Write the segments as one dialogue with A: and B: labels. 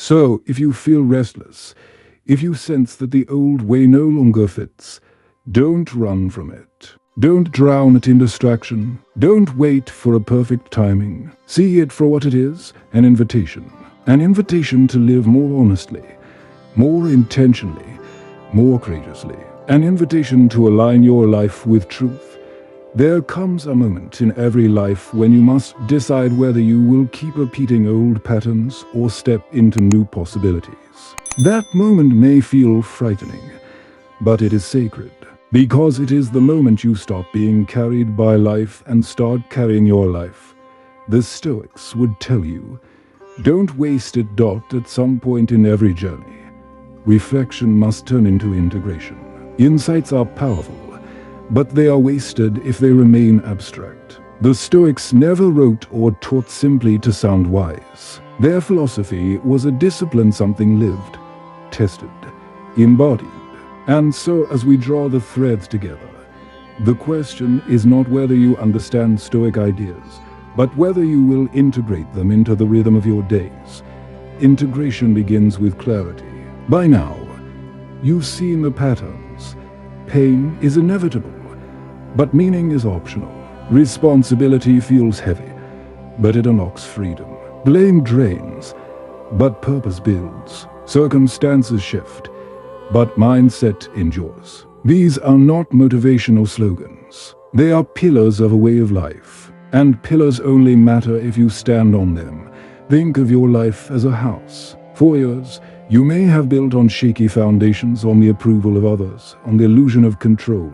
A: So, if you feel restless, if you sense that the old way no longer fits, don't run from it. Don't drown it in distraction. Don't wait for a perfect timing. See it for what it is, an invitation. An invitation to live more honestly, more intentionally, more courageously. An invitation to align your life with truth. There comes a moment in every life when you must decide whether you will keep repeating old patterns or step into new possibilities. That moment may feel frightening, but it is sacred. Because it is the moment you stop being carried by life and start carrying your life. The Stoics would tell you, don't waste it. At some point in every journey, reflection must turn into integration. Insights are powerful, but they are wasted if they remain abstract. The Stoics never wrote or taught simply to sound wise. Their philosophy was a discipline, something lived, tested, embodied. And so, as we draw the threads together, the question is not whether you understand Stoic ideas, but whether you will integrate them into the rhythm of your days. Integration begins with clarity. By now, you've seen the patterns. Pain is inevitable, but meaning is optional. Responsibility feels heavy, but it unlocks freedom. Blame drains, but purpose builds. Circumstances shift, but mindset endures. These are not motivational slogans. They are pillars of a way of life. And pillars only matter if you stand on them. Think of your life as a house. For years, you may have built on shaky foundations, on the approval of others, on the illusion of control,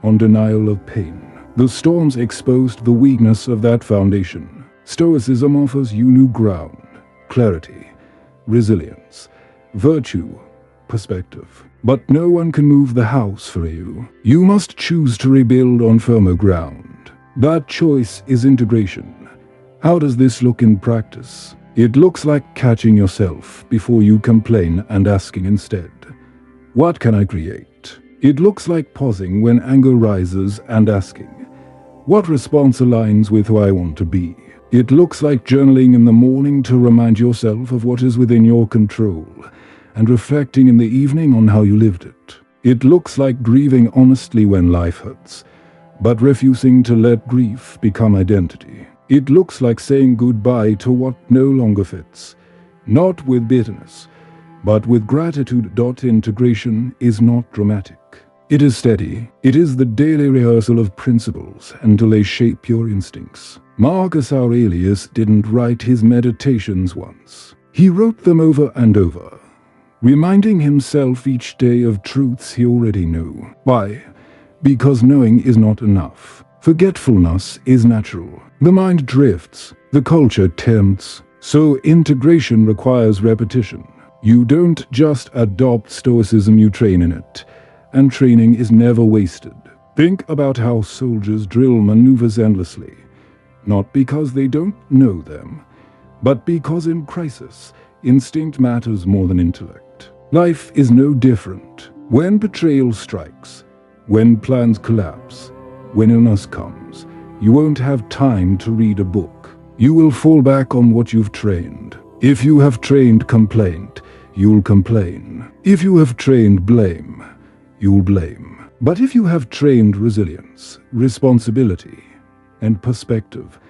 A: on denial of pain. The storms exposed the weakness of that foundation. Stoicism offers you new ground, clarity, resilience, virtue, perspective. But no one can move the house for you. You must choose to rebuild on firmer ground. That choice is integration. How does this look in practice? It looks like catching yourself before you complain and asking instead, what can I create? It looks like pausing when anger rises and asking, what response aligns with who I want to be? It looks like journaling in the morning to remind yourself of what is within your control, and reflecting in the evening on how you lived it. It looks like grieving honestly when life hurts, but refusing to let grief become identity. It looks like saying goodbye to what no longer fits, not with bitterness, but with gratitude. Integration is not dramatic. It is steady. It is the daily rehearsal of principles until they shape your instincts. Marcus Aurelius didn't write his meditations once. He wrote them over and over, reminding himself each day of truths he already knew. Why? Because knowing is not enough. Forgetfulness is natural. The mind drifts. The culture tempts. So integration requires repetition. You don't just adopt Stoicism, you train in it. And training is never wasted. Think about how soldiers drill maneuvers endlessly. Not because they don't know them, but because in crisis, instinct matters more than intellect. Life is no different. When betrayal strikes, when plans collapse, when illness comes, you won't have time to read a book. You will fall back on what you've trained. If you have trained complaint, you'll complain. If you have trained blame, you'll blame. But if you have trained resilience, responsibility, and perspective,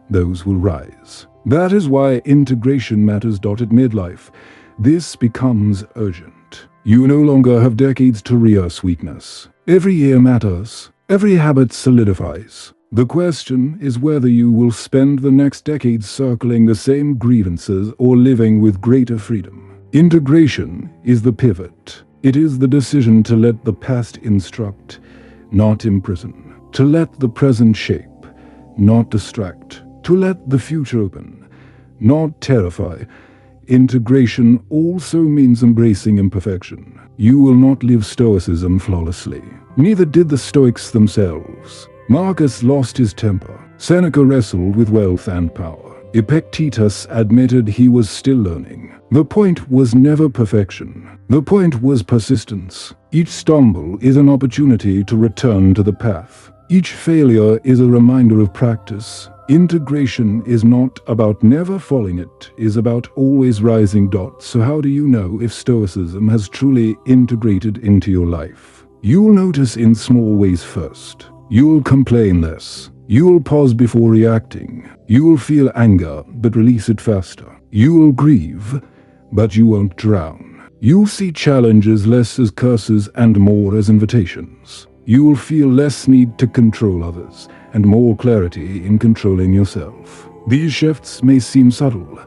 A: those will rise. That is why integration matters. At midlife, this becomes urgent. You no longer have decades to rehearse weakness. Every year matters. Every habit solidifies. The question is whether you will spend the next decade circling the same grievances or living with greater freedom. Integration is the pivot. It is the decision to let the past instruct, not imprison. To let the present shape, not distract. To let the future open, not terrify. Integration also means embracing imperfection. You will not live Stoicism flawlessly. Neither did the Stoics themselves. Marcus lost his temper. Seneca wrestled with wealth and power. Epictetus admitted he was still learning. The point was never perfection. The point was persistence. Each stumble is an opportunity to return to the path. Each failure is a reminder of practice. Integration is not about never falling, it is about always rising. So how do you know if Stoicism has truly integrated into your life? You'll notice in small ways first. You'll complain less. You'll pause before reacting. You'll feel anger, but release it faster. You'll grieve, but you won't drown. You'll see challenges less as curses and more as invitations. You'll feel less need to control others, and more clarity in controlling yourself. These shifts may seem subtle,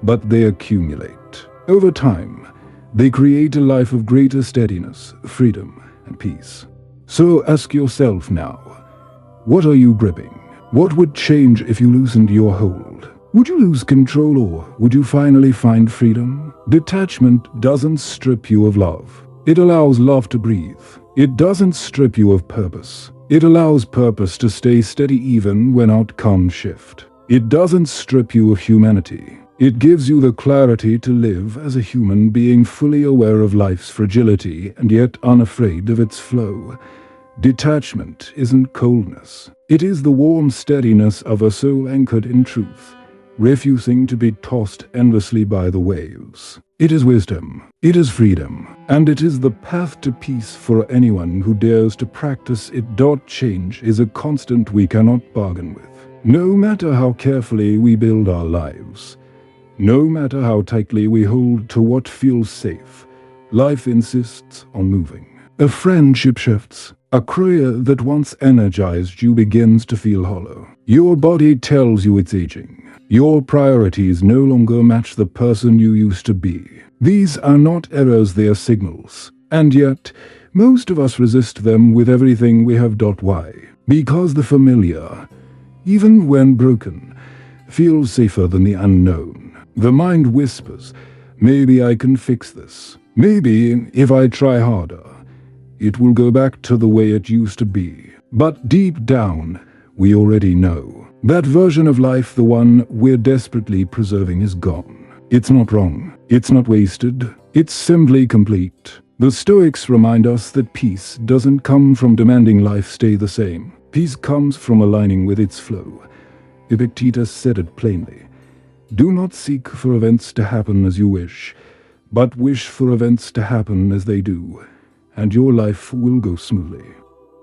A: but they accumulate. Over time, they create a life of greater steadiness, freedom, and peace. So ask yourself now, what are you gripping? What would change if you loosened your hold? Would you lose control, or would you finally find freedom? Detachment doesn't strip you of love. It allows love to breathe. It doesn't strip you of purpose. It allows purpose to stay steady even when outcomes shift. It doesn't strip you of humanity. It gives you the clarity to live as a human being, fully aware of life's fragility and yet unafraid of its flow. Detachment isn't coldness. It is the warm steadiness of a soul anchored in truth, refusing to be tossed endlessly by the waves. It is wisdom, it is freedom, and it is the path to peace for anyone who dares to practice it. Change is a constant we cannot bargain with. No matter how carefully we build our lives, no matter how tightly we hold to what feels safe, life insists on moving. A friendship shifts. A career that once energized you begins to feel hollow. Your body tells you it's aging. Your priorities no longer match the person you used to be. These are not errors, they are signals. And yet, most of us resist them with everything we have. Why? Because the familiar, even when broken, feels safer than the unknown. The mind whispers, maybe I can fix this. Maybe if I try harder, it will go back to the way it used to be. But deep down, we already know. That version of life, the one we're desperately preserving, is gone. It's not wrong. It's not wasted. It's simply complete. The Stoics remind us that peace doesn't come from demanding life stay the same. Peace comes from aligning with its flow. Epictetus said it plainly. Do not seek for events to happen as you wish, but wish for events to happen as they do, and your life will go smoothly.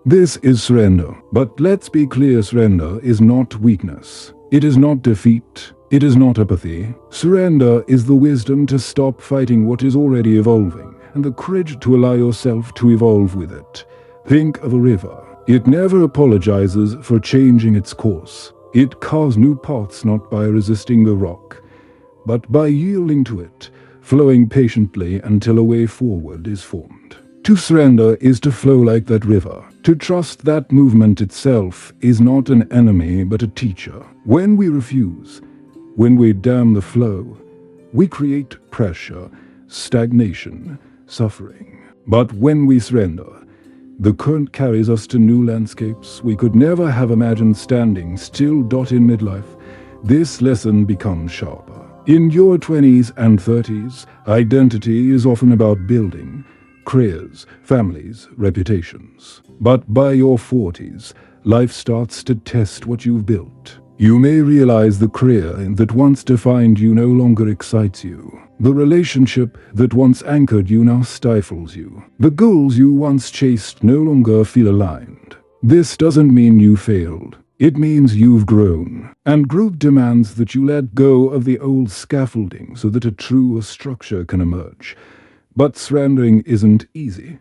A: This is surrender. But let's be clear, surrender is not weakness. It is not defeat. It is not apathy. Surrender is the wisdom to stop fighting what is already evolving, and the courage to allow yourself to evolve with it. Think of a river. It never apologizes for changing its course. It carves new paths not by resisting the rock, but by yielding to it, flowing patiently until a way forward is formed. To surrender is to flow like that river. To trust that movement itself is not an enemy but a teacher. When we refuse, when we dam the flow, we create pressure, stagnation, suffering. But when we surrender, the current carries us to new landscapes we could never have imagined standing still. In midlife, this lesson becomes sharper. In your 20s and 30s, identity is often about building careers, families, reputations. But by your 40s, life starts to test what you've built. You may realize the career that once defined you no longer excites you. The relationship that once anchored you now stifles you. The goals you once chased no longer feel aligned. This doesn't mean you failed. It means you've grown. And growth demands that you let go of the old scaffolding so that a truer structure can emerge. But surrendering isn't easy,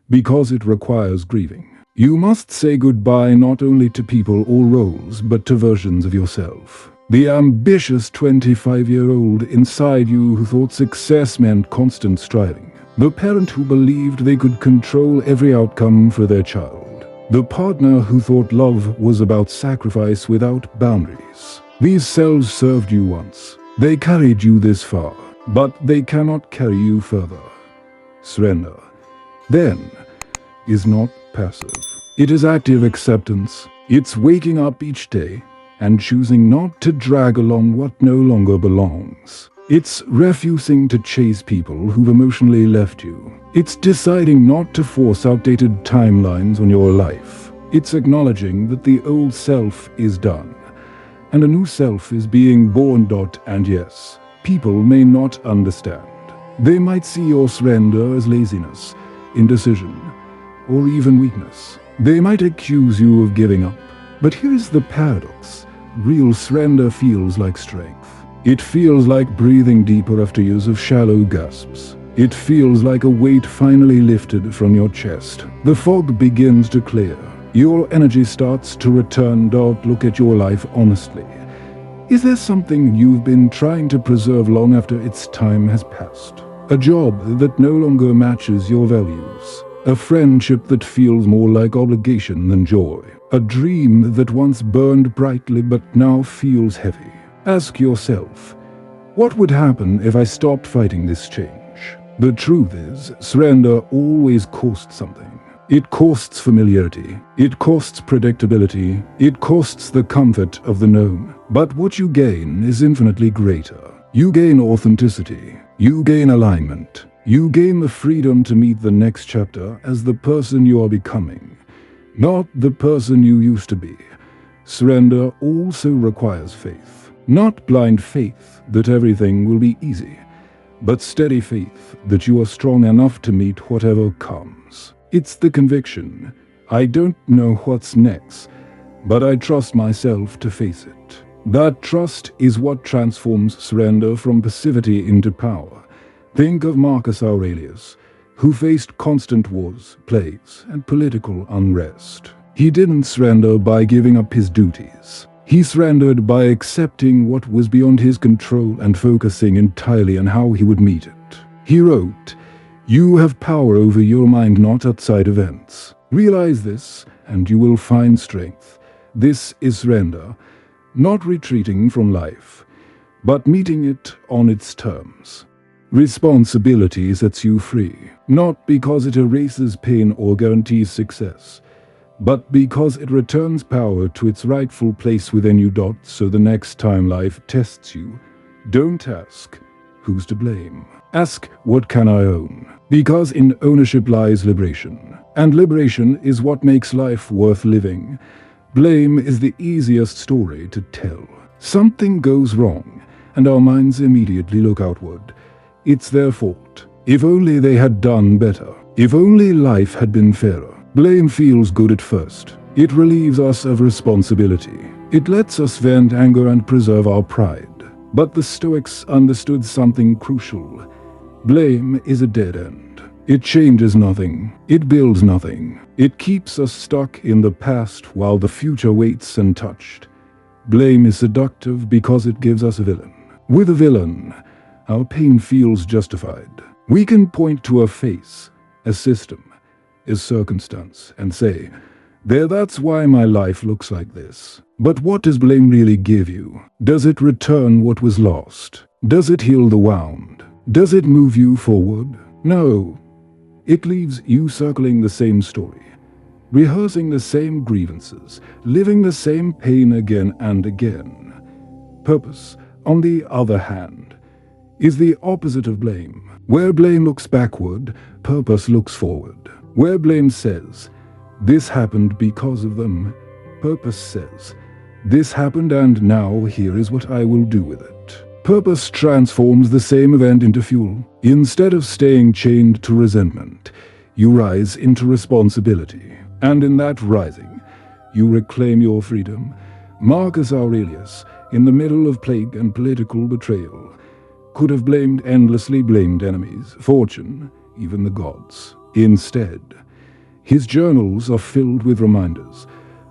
A: because it requires grieving. You must say goodbye not only to people or roles, but to versions of yourself. The ambitious 25-year-old inside you who thought success meant constant striving. The parent who believed they could control every outcome for their child. The partner who thought love was about sacrifice without boundaries. These selves served you once. They carried you this far, but they cannot carry you further. Surrender, then, is not passive. It is active acceptance. It's waking up each day and choosing not to drag along what no longer belongs. It's refusing to chase people who've emotionally left you. It's deciding not to force outdated timelines on your life. It's acknowledging that the old self is done, and a new self is being born. And yes, people may not understand. They might see your surrender as laziness, indecision, or even weakness. They might accuse you of giving up. But here is the paradox. Real surrender feels like strength. It feels like breathing deeper after years of shallow gasps. It feels like a weight finally lifted from your chest. The fog begins to clear. Your energy starts to return. Look at your life honestly. Is there something you've been trying to preserve long after its time has passed? A job that no longer matches your values. A friendship that feels more like obligation than joy. A dream that once burned brightly but now feels heavy. Ask yourself, what would happen if I stopped fighting this change? The truth is, surrender always costs something. It costs familiarity. It costs predictability. It costs the comfort of the known. But what you gain is infinitely greater. You gain authenticity. You gain alignment. You gain the freedom to meet the next chapter as the person you are becoming, not the person you used to be. Surrender also requires faith. Not blind faith that everything will be easy, but steady faith that you are strong enough to meet whatever comes. It's the conviction, I don't know what's next, but I trust myself to face it. That trust is what transforms surrender from passivity into power. Think of Marcus Aurelius, who faced constant wars, plagues, and political unrest. He didn't surrender by giving up his duties. He surrendered by accepting what was beyond his control and focusing entirely on how he would meet it. He wrote, "You have power over your mind, not outside events. Realize this, and you will find strength. This is surrender, not retreating from life, but meeting it on its terms." Responsibility sets you free, not because it erases pain or guarantees success, but because it returns power to its rightful place within you. So the next time life tests you, don't ask, who's to blame? Ask, what can I own? Because in ownership lies liberation, and liberation is what makes life worth living. Blame is the easiest story to tell. Something goes wrong, and our minds immediately look outward. It's their fault. If only they had done better. If only life had been fairer. Blame feels good at first. It relieves us of responsibility. It lets us vent anger and preserve our pride. But the Stoics understood something crucial. Blame is a dead end. It changes nothing. It builds nothing. It keeps us stuck in the past while the future waits untouched. Blame is seductive because it gives us a villain. With a villain, our pain feels justified. We can point to a face, a system, a circumstance, and say, that's why my life looks like this. But what does blame really give you? Does it return what was lost? Does it heal the wound? Does it move you forward? No. It leaves you circling the same story, rehearsing the same grievances, living the same pain again and again. Purpose, on the other hand, is the opposite of blame. Where blame looks backward, purpose looks forward. Where blame says, this happened because of them, purpose says, this happened and now here is what I will do with it. Purpose transforms the same event into fuel. Instead of staying chained to resentment, you rise into responsibility. And in that rising, you reclaim your freedom. Marcus Aurelius, in the middle of plague and political betrayal, could have endlessly blamed enemies, fortune, even the gods. Instead, his journals are filled with reminders.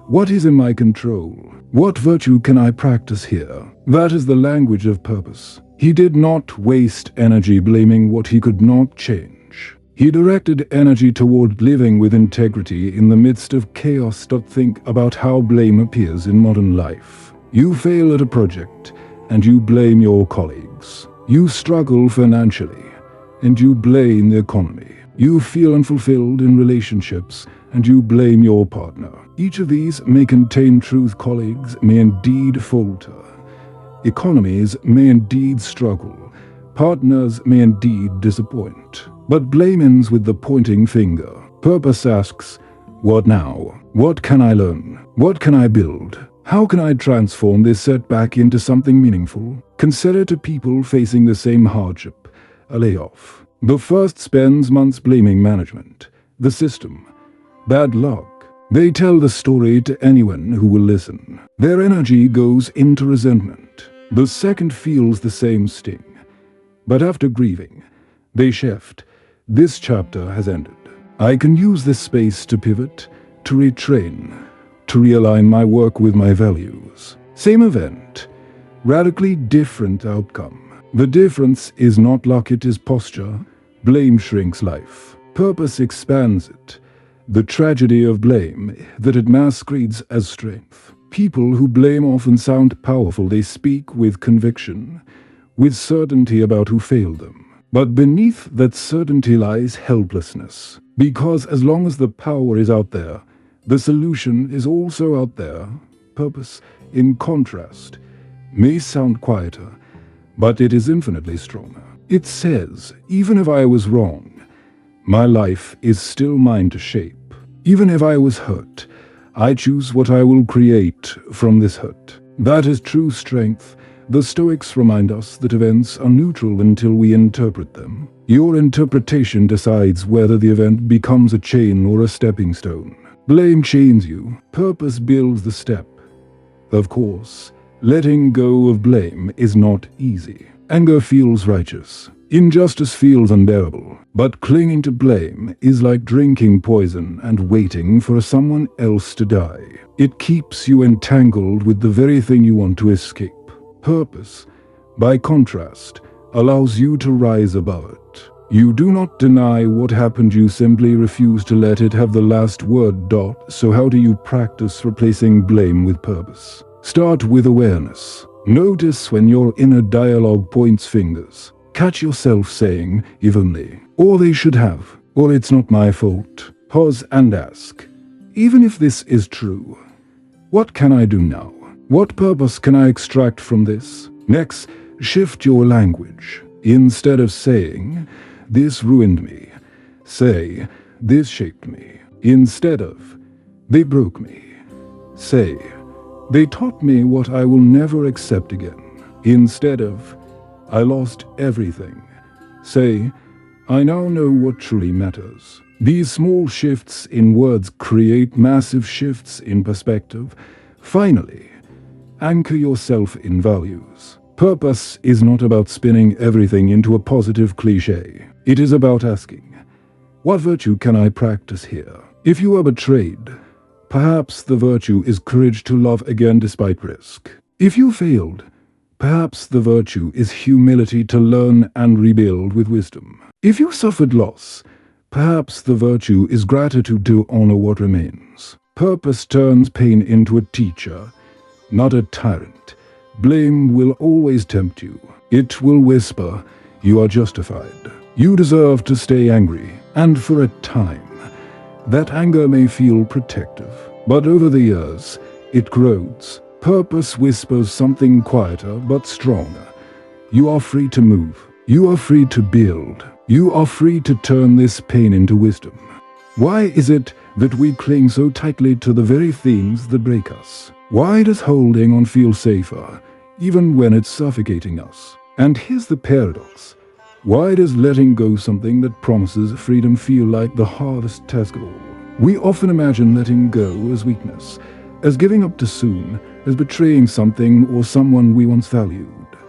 A: What is in my control? What virtue can I practice here? That is the language of purpose. He did not waste energy blaming what he could not change. He directed energy toward living with integrity in the midst of chaos. Think about how blame appears in modern life. You fail at a project, and you blame your colleagues. You struggle financially, and you blame the economy. You feel unfulfilled in relationships, and you blame your partner. Each of these may contain truth. Colleagues may indeed falter. Economies may indeed struggle. Partners may indeed disappoint. But blame ends with the pointing finger. Purpose asks, what now? What can I learn? What can I build? How can I transform this setback into something meaningful? Consider two people facing the same hardship, a layoff. The first spends months blaming management, the system, bad luck. They tell the story to anyone who will listen. Their energy goes into resentment. The second feels the same sting. But after grieving, they shift. This chapter has ended. I can use this space to pivot, to retrain, to realign my work with my values. Same event, radically different outcome. The difference is not luck, it is posture. Blame shrinks life. Purpose expands it. The tragedy of blame, that it masquerades as strength. People who blame often sound powerful. They speak with conviction, with certainty about who failed them. But beneath that certainty lies helplessness. Because as long as the power is out there, the solution is also out there. Purpose, in contrast, may sound quieter, but it is infinitely stronger. It says, even if I was wrong, my life is still mine to shape. Even if I was hurt, I choose what I will create from this hurt. That is true strength. The Stoics remind us that events are neutral until we interpret them. Your interpretation decides whether the event becomes a chain or a stepping stone. Blame chains you. Purpose builds the step. Of course, letting go of blame is not easy. Anger feels righteous. Injustice feels unbearable, but clinging to blame is like drinking poison and waiting for someone else to die. It keeps you entangled with the very thing you want to escape. Purpose, by contrast, allows you to rise above it. You do not deny what happened, you simply refuse to let it have the last word. So how do you practice replacing blame with purpose? Start with awareness. Notice when your inner dialogue points fingers. Catch yourself saying, if only, or they should have, or it's not my fault. Pause and ask, even if this is true, what can I do now? What purpose can I extract from this? Next, shift your language. Instead of saying, this ruined me, say, this shaped me. Instead of, they broke me, say, they taught me what I will never accept again. Instead of, I lost everything, say, I now know what truly matters. These small shifts in words create massive shifts in perspective. Finally, anchor yourself in values. Purpose is not about spinning everything into a positive cliché. It is about asking, what virtue can I practice here? If you are betrayed, perhaps the virtue is courage to love again despite risk. If you failed, perhaps the virtue is humility to learn and rebuild with wisdom. If you suffered loss, perhaps the virtue is gratitude to honor what remains. Purpose turns pain into a teacher, not a tyrant. Blame will always tempt you. It will whisper, you are justified. You deserve to stay angry, and for a time, that anger may feel protective. But over the years, it grows. Purpose whispers something quieter but stronger. You are free to move. You are free to build. You are free to turn this pain into wisdom. Why is it that we cling so tightly to the very things that break us? Why does holding on feel safer, even when it's suffocating us? And here's the paradox. Why does letting go something that promises freedom feel like the hardest task of all? We often imagine letting go as weakness, as giving up too soon, as betraying something or someone we once valued.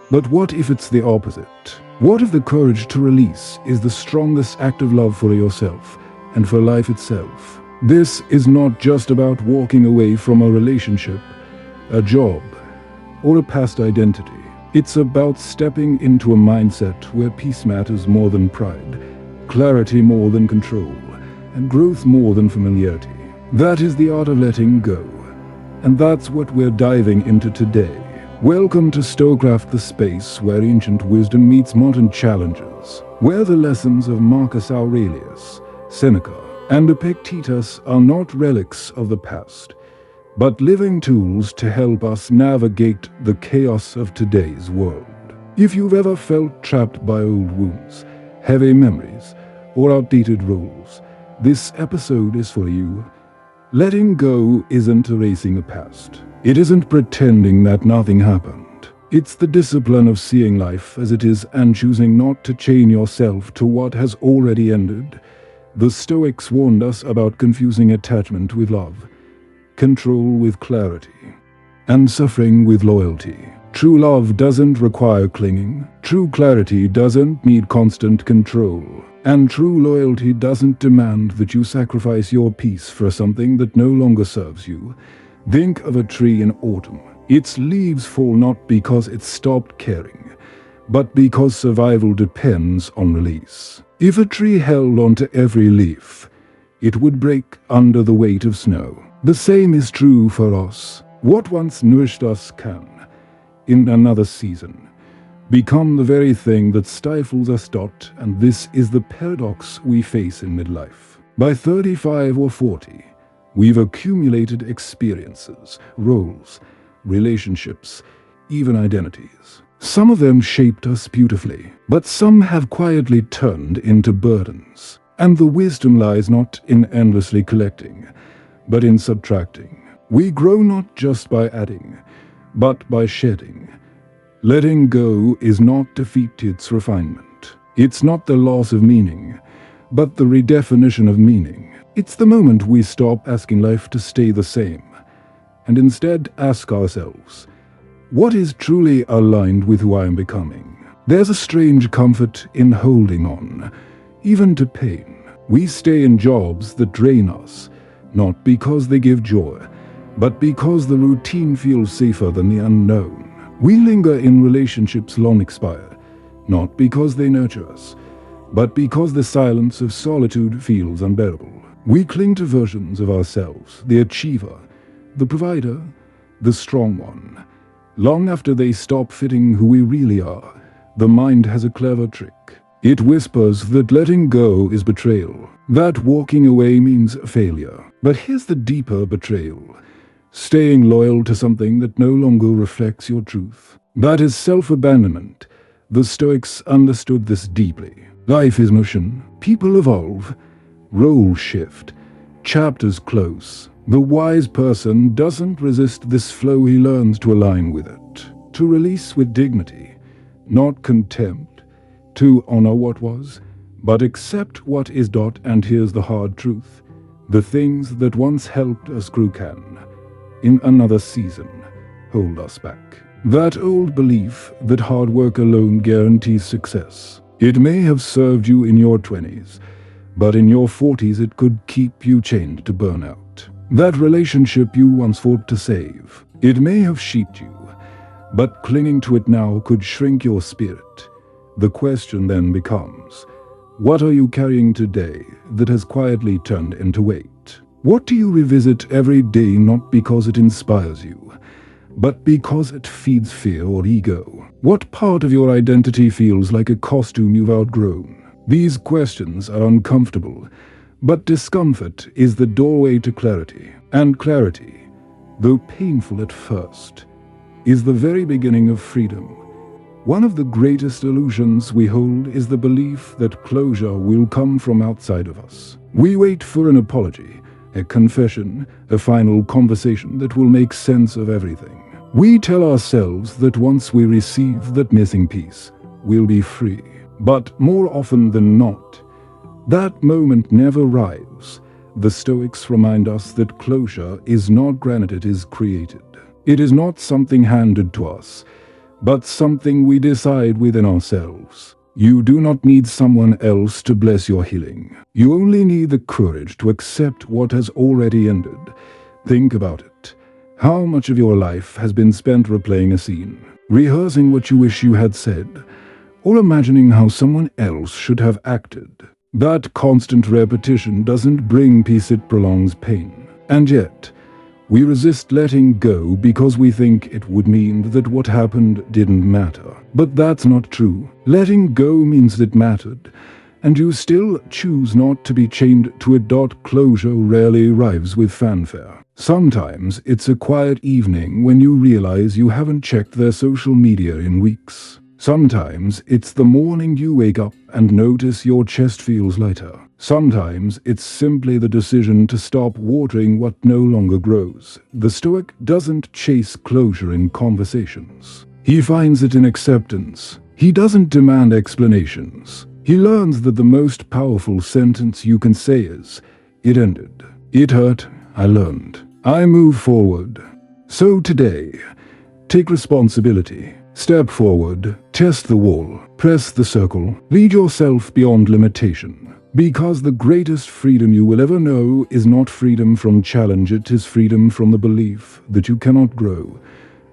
A: But what if it's the opposite? What if the courage to release is the strongest act of love for yourself and for life itself? This is not just about walking away from a relationship, a job, or a past identity. It's about stepping into a mindset where peace matters more than pride, clarity more than control, and growth more than familiarity. That is the art of letting go. And that's what we're diving into today. Welcome to StoicCraft, the space where ancient wisdom meets modern challenges, where the lessons of Marcus Aurelius, Seneca, and Epictetus are not relics of the past, but living tools to help us navigate the chaos of today's world. If you've ever felt trapped by old wounds, heavy memories, or outdated roles, this episode is for you. Letting go isn't erasing a past. It isn't pretending that nothing happened. It's the discipline of seeing life as it is and choosing not to chain yourself to what has already ended. The Stoics warned us about confusing attachment with love, control with clarity, and suffering with loyalty. True love doesn't require clinging, true clarity doesn't need constant control, and true loyalty doesn't demand that you sacrifice your peace for something that no longer serves you. Think of a tree in autumn. Its leaves fall not because it stopped caring, but because survival depends on release. If a tree held onto every leaf, it would break under the weight of snow. The same is true for us. What once nourished us can, in another season, become the very thing that stifles us. And this is the paradox we face in midlife. By 35 or 40, we've accumulated experiences, roles, relationships, even identities. Some of them shaped us beautifully, but some have quietly turned into burdens. And the wisdom lies not in endlessly collecting, but in subtracting. We grow not just by adding, but by shedding. Letting go is not defeat, it's refinement. It's not the loss of meaning, but the redefinition of meaning. It's the moment we stop asking life to stay the same, and instead ask ourselves, what is truly aligned with who I am becoming? There's a strange comfort in holding on, even to pain. We stay in jobs that drain us, not because they give joy, but because the routine feels safer than the unknown. We linger in relationships long expired, not because they nurture us, but because the silence of solitude feels unbearable. We cling to versions of ourselves, the achiever, the provider, the strong one. Long after they stop fitting who we really are, the mind has a clever trick. It whispers that letting go is betrayal, that walking away means failure. But here's the deeper betrayal: staying loyal to something that no longer reflects your truth. That is self-abandonment. The Stoics understood this deeply. Life is motion. People evolve. Roles shift. Chapters close. The wise person doesn't resist this flow, he learns to align with it. To release with dignity, not contempt. To honor what was, but accept what is. And here's the hard truth. The things that once helped us grew can, in another season, hold us back. That old belief that hard work alone guarantees success. It may have served you in your 20s, but in your 40s it could keep you chained to burnout. That relationship you once fought to save, it may have shaped you, but clinging to it now could shrink your spirit. The question then becomes, what are you carrying today that has quietly turned into weight? What do you revisit every day, not because it inspires you, but because it feeds fear or ego? What part of your identity feels like a costume you've outgrown? These questions are uncomfortable, but discomfort is the doorway to clarity. And clarity, though painful at first, is the very beginning of freedom. One of the greatest illusions we hold is the belief that closure will come from outside of us. We wait for an apology, a confession, a final conversation that will make sense of everything. We tell ourselves that once we receive that missing piece, we'll be free. But more often than not, that moment never arrives. The Stoics remind us that closure is not granted, it is created. It is not something handed to us, but something we decide within ourselves. You do not need someone else to bless your healing. You only need the courage to accept what has already ended. Think about it. How much of your life has been spent replaying a scene, rehearsing what you wish you had said, or imagining how someone else should have acted? That constant repetition doesn't bring peace, it prolongs pain. And yet, we resist letting go because we think it would mean that what happened didn't matter. But that's not true. Letting go means it mattered, and you still choose not to be chained to it. Closure rarely arrives with fanfare. Sometimes it's a quiet evening when you realize you haven't checked their social media in weeks. Sometimes it's the morning you wake up and notice your chest feels lighter. Sometimes it's simply the decision to stop watering what no longer grows. The Stoic doesn't chase closure in conversations. He finds it in acceptance. He doesn't demand explanations. He learns that the most powerful sentence you can say is, "It ended. It hurt. I learned. I move forward." So today, take responsibility. Step forward, test the wall, press the circle, lead yourself beyond limitation. Because the greatest freedom you will ever know is not freedom from challenge, it is freedom from the belief that you cannot grow.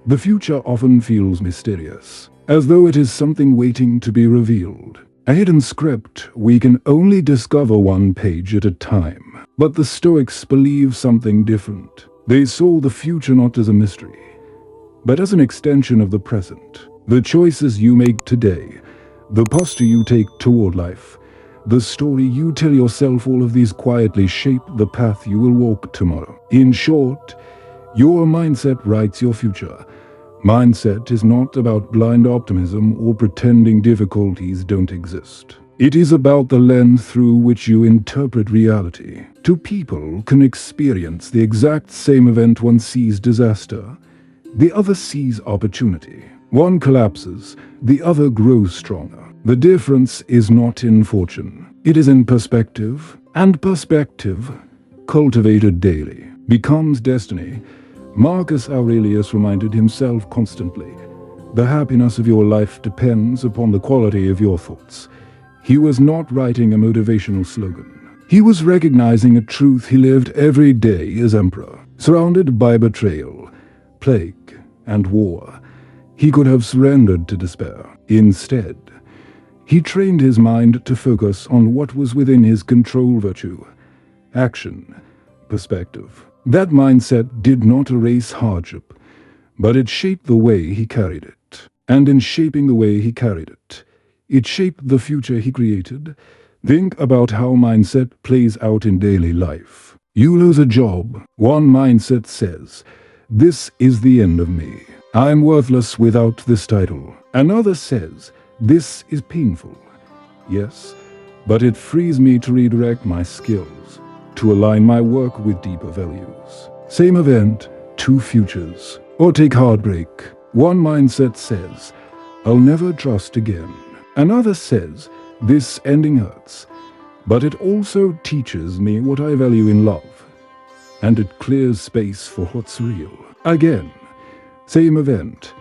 A: The future often feels mysterious, as though it is something waiting to be revealed. A hidden script we can only discover one page at a time. But the Stoics believe something different. They saw the future not as a mystery, but as an extension of the present. The choices you make today, the posture you take toward life, the story you tell yourself, all of these quietly shape the path you will walk tomorrow. In short, your mindset writes your future. Mindset is not about blind optimism or pretending difficulties don't exist. It is about the lens through which you interpret reality. Two people can experience the exact same event. One sees disaster, the other sees opportunity. One collapses, the other grows stronger. The difference is not in fortune, it is in perspective. And perspective, cultivated daily, becomes destiny. Marcus Aurelius reminded himself constantly, the happiness of your life depends upon the quality of your thoughts. He was not writing a motivational slogan. He was recognizing a truth he lived every day as emperor. Surrounded by betrayal, plague, and war, he could have surrendered to despair. Instead, he trained his mind to focus on what was within his control: virtue, action, perspective. That mindset did not erase hardship, but it shaped the way he carried it. And in shaping the way he carried it, it shaped the future he created. Think about how mindset plays out in daily life. You lose a job. One mindset says, "This is the end of me. I'm worthless without this title." Another says, "This is painful. Yes, but it frees me to redirect my skills, to align my work with deeper values." Same event, two futures. Or take heartbreak. One mindset says, "I'll never trust again." Another says, "This ending hurts, but it also teaches me what I value in love, and it clears space for what's real." Again, same event,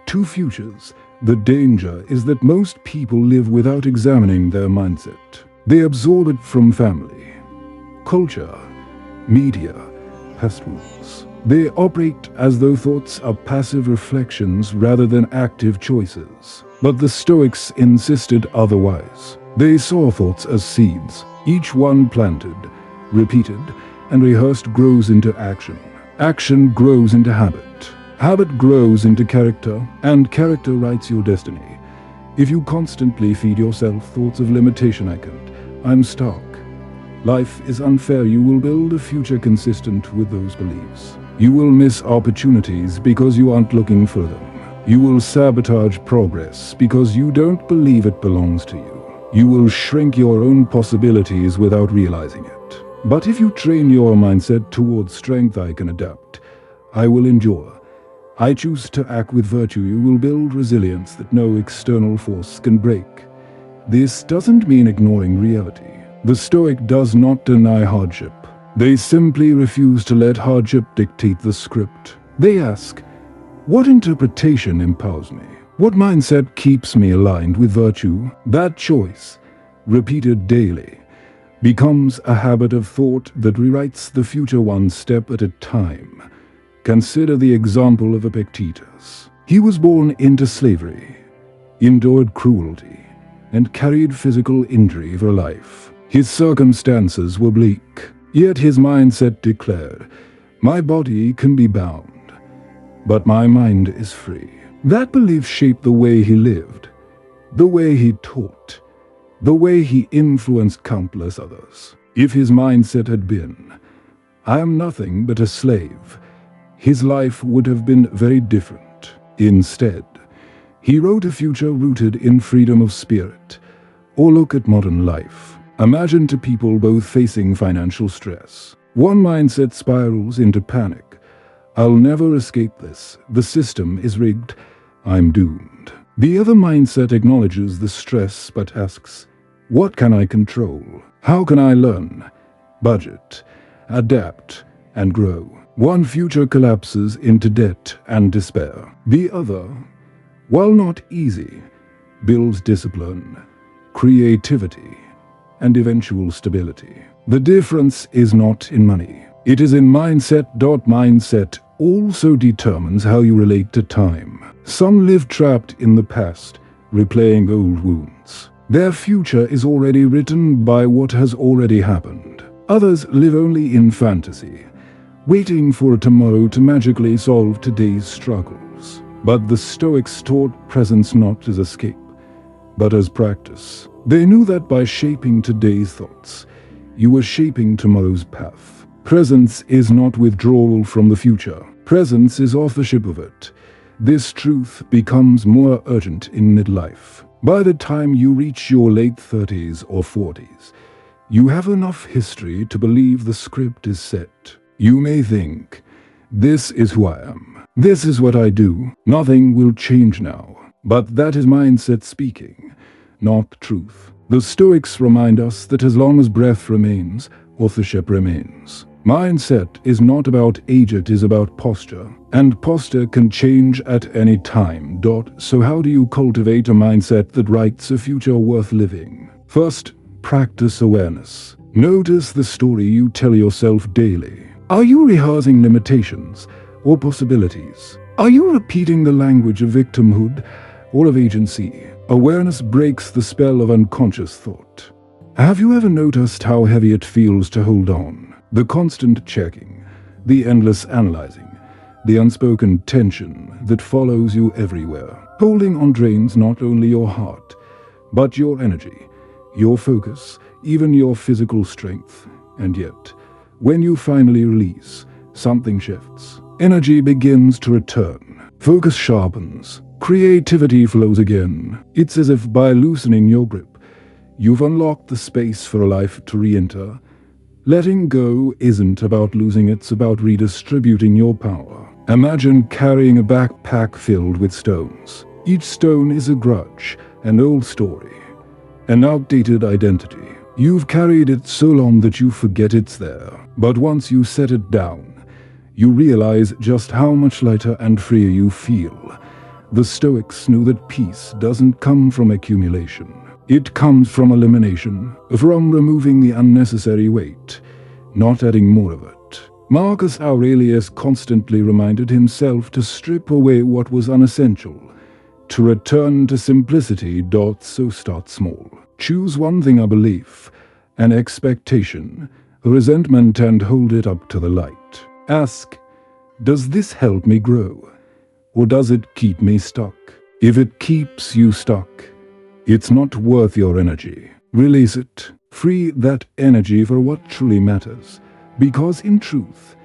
A: two futures. The danger is that most people live without examining their mindset. They absorb it from family, culture, media, past wounds. They operate as though thoughts are passive reflections rather than active choices. But the Stoics insisted otherwise. They saw thoughts as seeds. Each one planted, repeated, and rehearsed grows into action. Action grows into habit. Habit grows into character, and character writes your destiny. If you constantly feed yourself thoughts of limitation, I'm stuck, life is unfair, you will build a future consistent with those beliefs. You will miss opportunities because you aren't looking for them. You will sabotage progress because you don't believe it belongs to you. You will shrink your own possibilities without realizing it. But if you train your mindset towards strength, I can adapt. I will endure. I choose to act with virtue. You will build resilience that no external force can break. This doesn't mean ignoring reality. The Stoic does not deny hardship. They simply refuse to let hardship dictate the script. They ask, what interpretation empowers me? What mindset keeps me aligned with virtue? That choice, repeated daily, becomes a habit of thought that rewrites the future one step at a time. Consider the example of Epictetus. He was born into slavery, endured cruelty, and carried physical injury for life. His circumstances were bleak, yet his mindset declared, "My body can be bound, but my mind is free." That belief shaped the way he lived, the way he taught, the way he influenced countless others. If his mindset had been, "I am nothing but a slave," his life would have been very different. Instead, He wrote a future rooted in freedom of spirit. Or look at modern life. Imagine two people both facing financial stress. One mindset spirals into panic. I'll never escape this. The system is rigged. I'm doomed. The other mindset acknowledges the stress but asks, what can I control? How can I learn, budget, adapt, and grow? One future collapses into debt and despair. The other, while not easy, builds discipline, creativity, and eventual stability. The difference is not in money. It is in mindset. Mindset also determines how you relate to time. Some live trapped in the past, replaying old wounds. Their future is already written by what has already happened. Others live only in fantasy, waiting for tomorrow to magically solve today's struggles. But the Stoics taught presence not as escape, but as practice. They knew that by shaping today's thoughts, you were shaping tomorrow's path. Presence is not withdrawal from the future. Presence is authorship of it. This truth becomes more urgent in midlife. By the time you reach your late 30s or 40s, you have enough history to believe the script is set. You may think, this is who I am. This is what I do. Nothing will change now. But that is mindset speaking, not truth. The Stoics remind us that as long as breath remains, authorship remains. Mindset is not about age, it is about posture. And posture can change at any time. So how do you cultivate a mindset that writes a future worth living? First, practice awareness. Notice the story you tell yourself daily. Are you rehearsing limitations or possibilities? Are you repeating the language of victimhood or of agency? Awareness breaks the spell of unconscious thought. Have you ever noticed how heavy it feels to hold on? The constant checking, the endless analyzing, the unspoken tension that follows you everywhere. Holding on drains not only your heart, but your energy, your focus, even your physical strength. And yet, when you finally release, something shifts. Energy begins to return. Focus sharpens. Creativity flows again. It's as if by loosening your grip, you've unlocked the space for a life to re-enter. Letting go isn't about losing, it's about redistributing your power. Imagine carrying a backpack filled with stones. Each stone is a grudge, an old story, an outdated identity. You've carried it so long that you forget it's there. But once you set it down, you realize just how much lighter and freer you feel. The Stoics knew that peace doesn't come from accumulation. It comes from elimination, from removing the unnecessary weight, not adding more of it. Marcus Aurelius constantly reminded himself to strip away what was unessential, to return to simplicity. So start small. Choose one thing, a belief, an expectation, a resentment, and hold it up to the light. Ask, does this help me grow? Or does it keep me stuck? If it keeps you stuck, it's not worth your energy. Release it. Free that energy for what truly matters. Because in truth,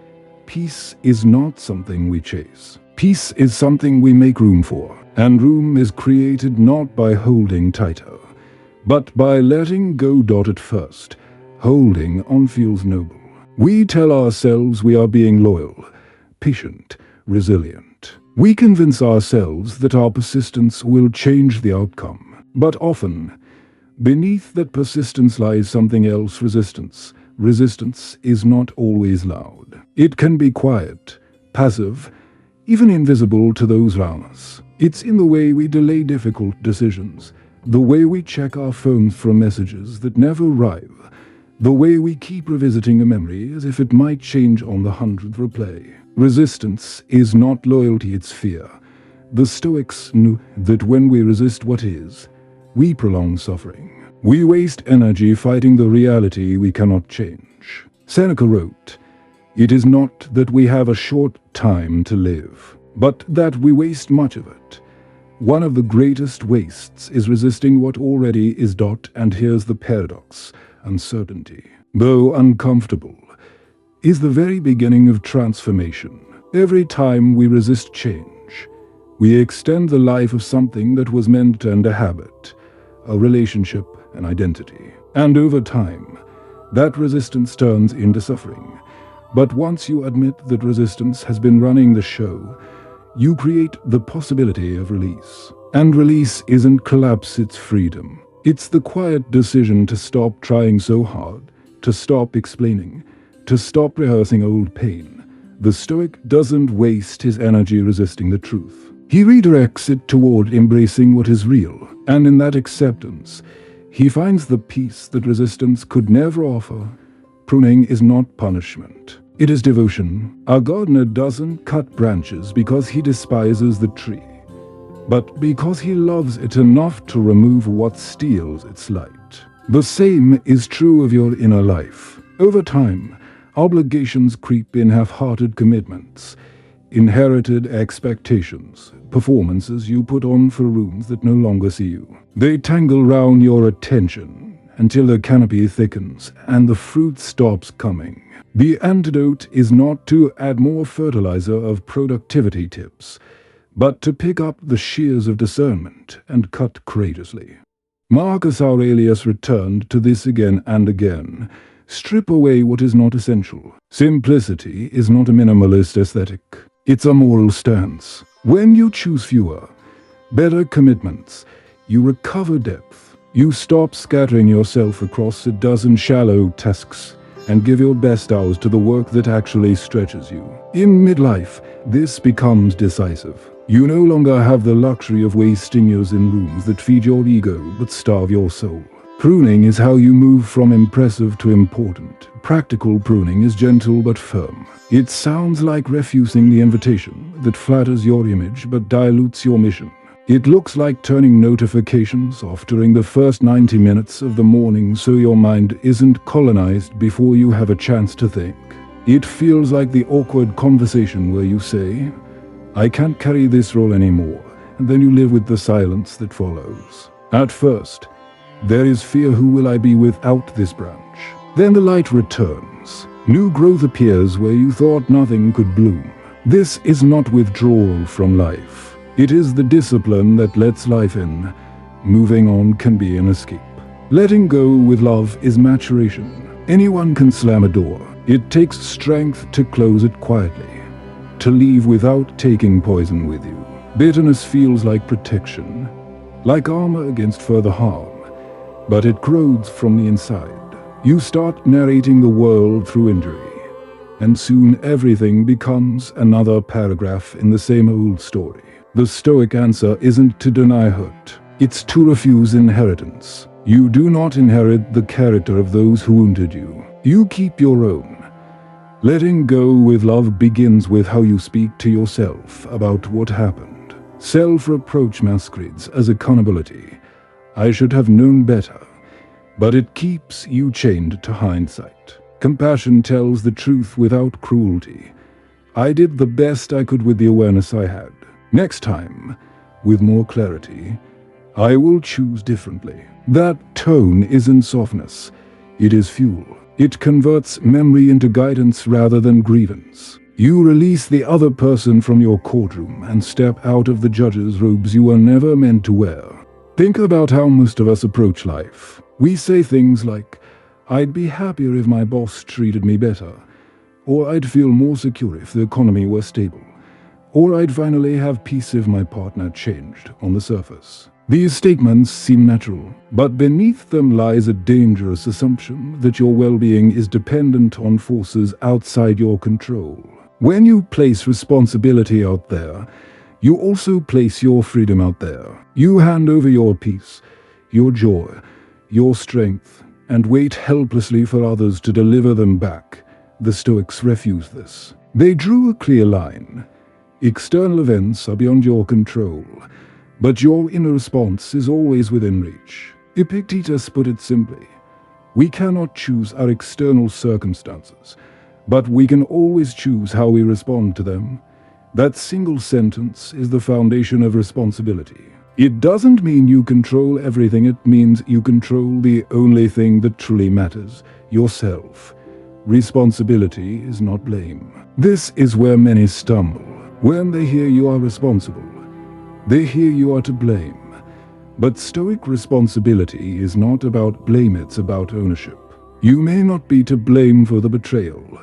A: peace is not something we chase. Peace is something we make room for. And room is created not by holding tighter, but by letting go. At first, holding on feels noble. We tell ourselves we are being loyal, patient, resilient. We convince ourselves that our persistence will change the outcome. But often, beneath that persistence lies something else: resistance. Resistance is not always loud. It can be quiet, passive, even invisible to those around us. It's in the way we delay difficult decisions, the way we check our phones for messages that never arrive, the way we keep revisiting a memory as if it might change on the 100th replay. Resistance is not loyalty, it's fear. The Stoics knew that when we resist what is, we prolong suffering. We waste energy fighting the reality we cannot change. Seneca wrote, "It is not that we have a short time to live, but that we waste much of it. One of the greatest wastes is resisting what already is." And here's the paradox: uncertainty, though uncomfortable, is the very beginning of transformation. Every time we resist change, We extend the life of something that was meant to end a habit, a relationship, an identity. And over time, that resistance turns into suffering. But once you admit that resistance has been running the show, you create the possibility of release. And release isn't collapse, it's freedom. It's the quiet decision to stop trying so hard, to stop explaining, to stop rehearsing old pain. The Stoic doesn't waste his energy resisting the truth. He redirects it toward embracing what is real, and in that acceptance, he finds the peace that resistance could never offer. Pruning is not punishment. It is devotion. A gardener doesn't cut branches because he despises the tree, but because he loves it enough to remove what steals its light. The same is true of your inner life. Over time, obligations creep in, half-hearted commitments, inherited expectations, performances you put on for rooms that no longer see you. They tangle round your attention until the canopy thickens and the fruit stops coming. The antidote is not to add more fertilizer of productivity tips, but to pick up the shears of discernment and cut courageously. Marcus Aurelius returned to this again and again. Strip away what is not essential. Simplicity is not a minimalist aesthetic. It's a moral stance. When you choose fewer, better commitments, you recover depth. You stop scattering yourself across a dozen shallow tasks and give your best hours to the work that actually stretches you. In midlife, this becomes decisive. You no longer have the luxury of wasting years in rooms that feed your ego but starve your soul. Pruning is how you move from impressive to important. Practical pruning is gentle but firm. It sounds like refusing the invitation that flatters your image but dilutes your mission. It looks like turning notifications off during the first 90 minutes of the morning so your mind isn't colonized before you have a chance to think. It feels like the awkward conversation where you say, "I can't carry this role anymore," and then you live with the silence that follows. At first, there is fear. Who will I be without this branch? Then the light returns. New growth appears where you thought nothing could bloom. This is not withdrawal from life. It is the discipline that lets life in. Moving on can be an escape. Letting go with love is maturation. Anyone can slam a door. It takes strength to close it quietly, to leave without taking poison with you. Bitterness feels like protection, like armor against further harm, but it corrodes from the inside. You start narrating the world through injury, and soon everything becomes another paragraph in the same old story. The Stoic answer isn't to deny hurt, it's to refuse inheritance. You do not inherit the character of those who wounded you. You keep your own. Letting go with love begins with how you speak to yourself about what happened. Self-reproach masquerades as accountability. I should have known better. But it keeps you chained to hindsight. Compassion tells the truth without cruelty. I did the best I could with the awareness I had. Next time, with more clarity, I will choose differently. That tone isn't softness. It is fuel. It converts memory into guidance rather than grievance. You release the other person from your courtroom and step out of the judge's robes you were never meant to wear. Think about how most of us approach life. We say things like, "I'd be happier if my boss treated me better," or "I'd feel more secure if the economy were stable," or "I'd finally have peace if my partner changed," on the surface. These statements seem natural, but beneath them lies a dangerous assumption that your well-being is dependent on forces outside your control. When you place responsibility out there, you also place your freedom out there. You hand over your peace, your joy, your strength, and wait helplessly for others to deliver them back. The Stoics refuse this. They drew a clear line. External events are beyond your control, but your inner response is always within reach. Epictetus put it simply, we cannot choose our external circumstances, but we can always choose how we respond to them. That single sentence is the foundation of responsibility. It doesn't mean you control everything, it means you control the only thing that truly matters, yourself. Responsibility is not blame. This is where many stumble. When they hear you are responsible, They hear you are to blame. But Stoic responsibility is not about blame, it's about ownership. You may not be to blame for the betrayal,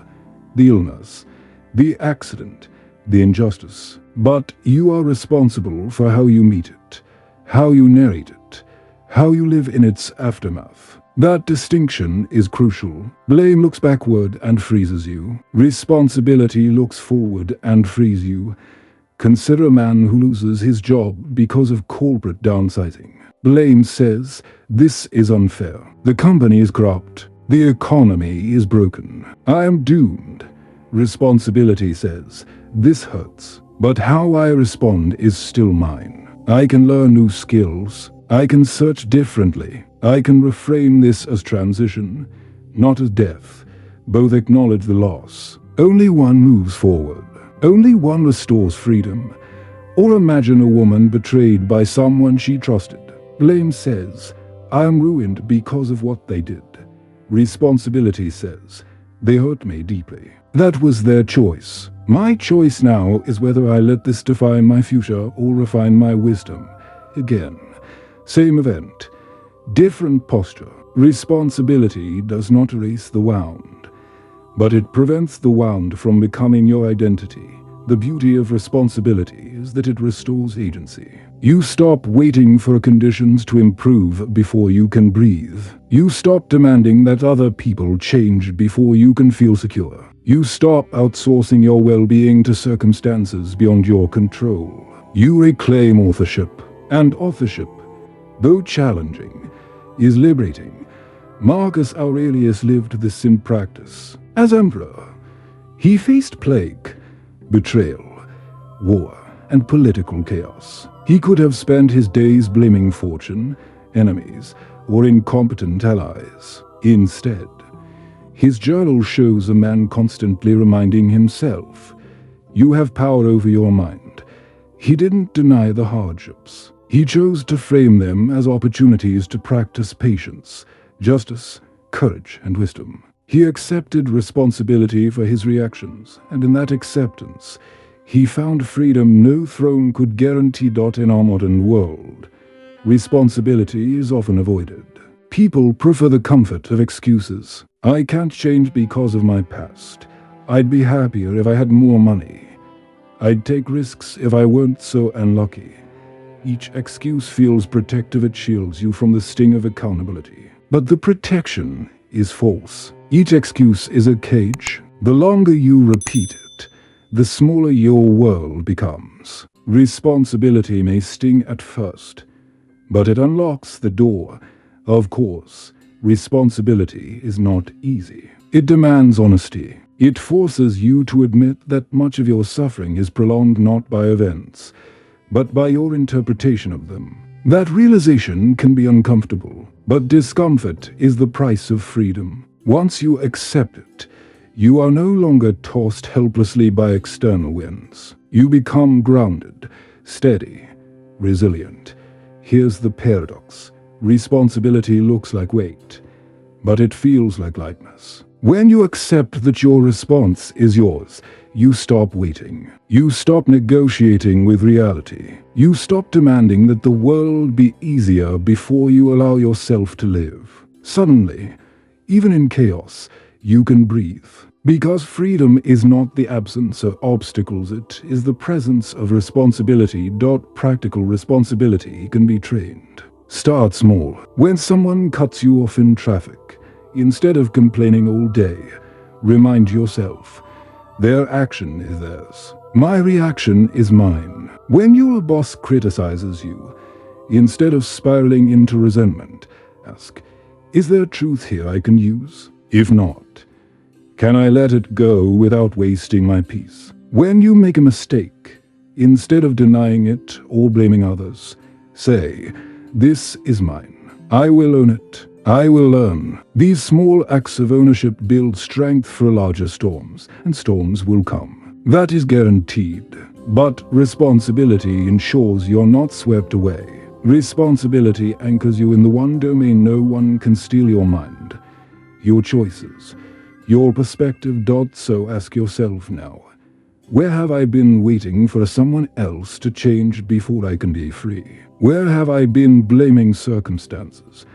A: the illness, the accident, the injustice, but you are responsible for how you meet it, how you narrate it, how you live in its aftermath. That distinction is crucial. Blame looks backward and freezes you. Responsibility looks forward and frees you. Consider a man who loses his job because of corporate downsizing. Blame says, this is unfair. The company is corrupt. The economy is broken. I am doomed. Responsibility says, this hurts. But how I respond is still mine. I can learn new skills. I can search differently. I can reframe this as transition, not as death. Both acknowledge the loss. Only one moves forward. Only one restores freedom. Or imagine a woman betrayed by someone she trusted. Blame says, I am ruined because of what they did. Responsibility says, they hurt me deeply. That was their choice. My choice now is whether I let this define my future or refine my wisdom. Again, same event, different posture. Responsibility does not erase the wound, but it prevents the wound from becoming your identity. The beauty of responsibility is that it restores agency. You stop waiting for conditions to improve before you can breathe. You stop demanding that other people change before you can feel secure. You stop outsourcing your well-being to circumstances beyond your control. You reclaim authorship, and authorship, though challenging, is liberating. Marcus Aurelius lived this in practice. As emperor, he faced plague, betrayal, war, and political chaos. He could have spent his days blaming fortune, enemies, or incompetent allies. Instead, his journal shows a man constantly reminding himself, you have power over your mind. He didn't deny the hardships. He chose to frame them as opportunities to practice patience, justice, courage, and wisdom. He accepted responsibility for his reactions, and in that acceptance, he found freedom no throne could guarantee. In our modern world, responsibility is often avoided. People prefer the comfort of excuses. I can't change because of my past. I'd be happier if I had more money. I'd take risks if I weren't so unlucky. Each excuse feels protective, it shields you from the sting of accountability. But the protection is false. Each excuse is a cage. The longer you repeat it, the smaller your world becomes. Responsibility may sting at first, but it unlocks the door. Of course, responsibility is not easy. It demands honesty. It forces you to admit that much of your suffering is prolonged not by events, but by your interpretation of them. That realization can be uncomfortable, but discomfort is the price of freedom. Once you accept it, you are no longer tossed helplessly by external winds. You become grounded, steady, resilient. Here's the paradox. Responsibility looks like weight, but it feels like lightness. When you accept that your response is yours, you stop waiting. You stop negotiating with reality. You stop demanding that the world be easier before you allow yourself to live. Suddenly, even in chaos, you can breathe. Because freedom is not the absence of obstacles, it is the presence of responsibility. Practical responsibility can be trained. Start small. When someone cuts you off in traffic, instead of complaining all day, remind yourself, their action is theirs. My reaction is mine. When your boss criticizes you, instead of spiraling into resentment, ask, is there truth here I can use? If not, can I let it go without wasting my peace? When you make a mistake, instead of denying it or blaming others, say, this is mine. I will own it. I will learn. These small acts of ownership build strength for larger storms, and storms will come. That is guaranteed. But responsibility ensures you're not swept away. Responsibility anchors you in the one domain no one can steal: your mind, your choices, your perspective. So ask yourself now, Where have I been waiting for someone else to change before I can be free? Where have I been blaming circumstances,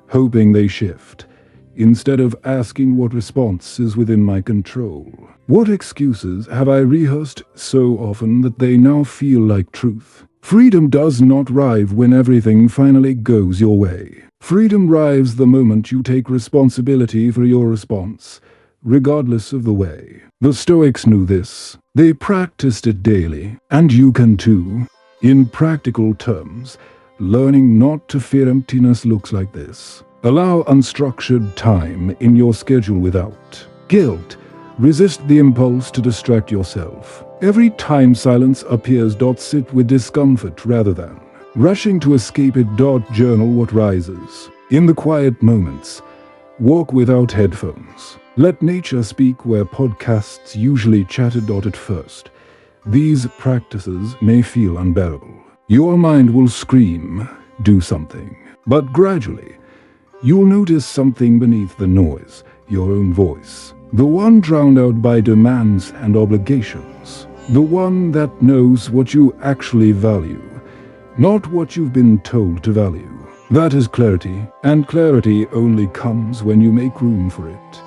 A: hoping they shift, instead of asking what response is within my control? What excuses have I rehearsed so often that they now feel like truth? Freedom does not arrive when everything finally goes your way. Freedom arrives the moment you take responsibility for your response, regardless of the way. The Stoics knew this. They practiced it daily, and you can too. In practical terms, learning not to fear emptiness looks like this. Allow unstructured time in your schedule without guilt. Resist the impulse to distract yourself. Every time silence appears, sit with discomfort rather than rushing to escape it. Journal what rises. In the quiet moments, walk without headphones. Let nature speak where podcasts usually chatted. At first, these practices may feel unbearable. Your mind will scream, do something. But gradually, you'll notice something beneath the noise, your own voice. The one drowned out by demands and obligations. The one that knows what you actually value, not what you've been told to value. That is clarity, and clarity only comes when you make room for it.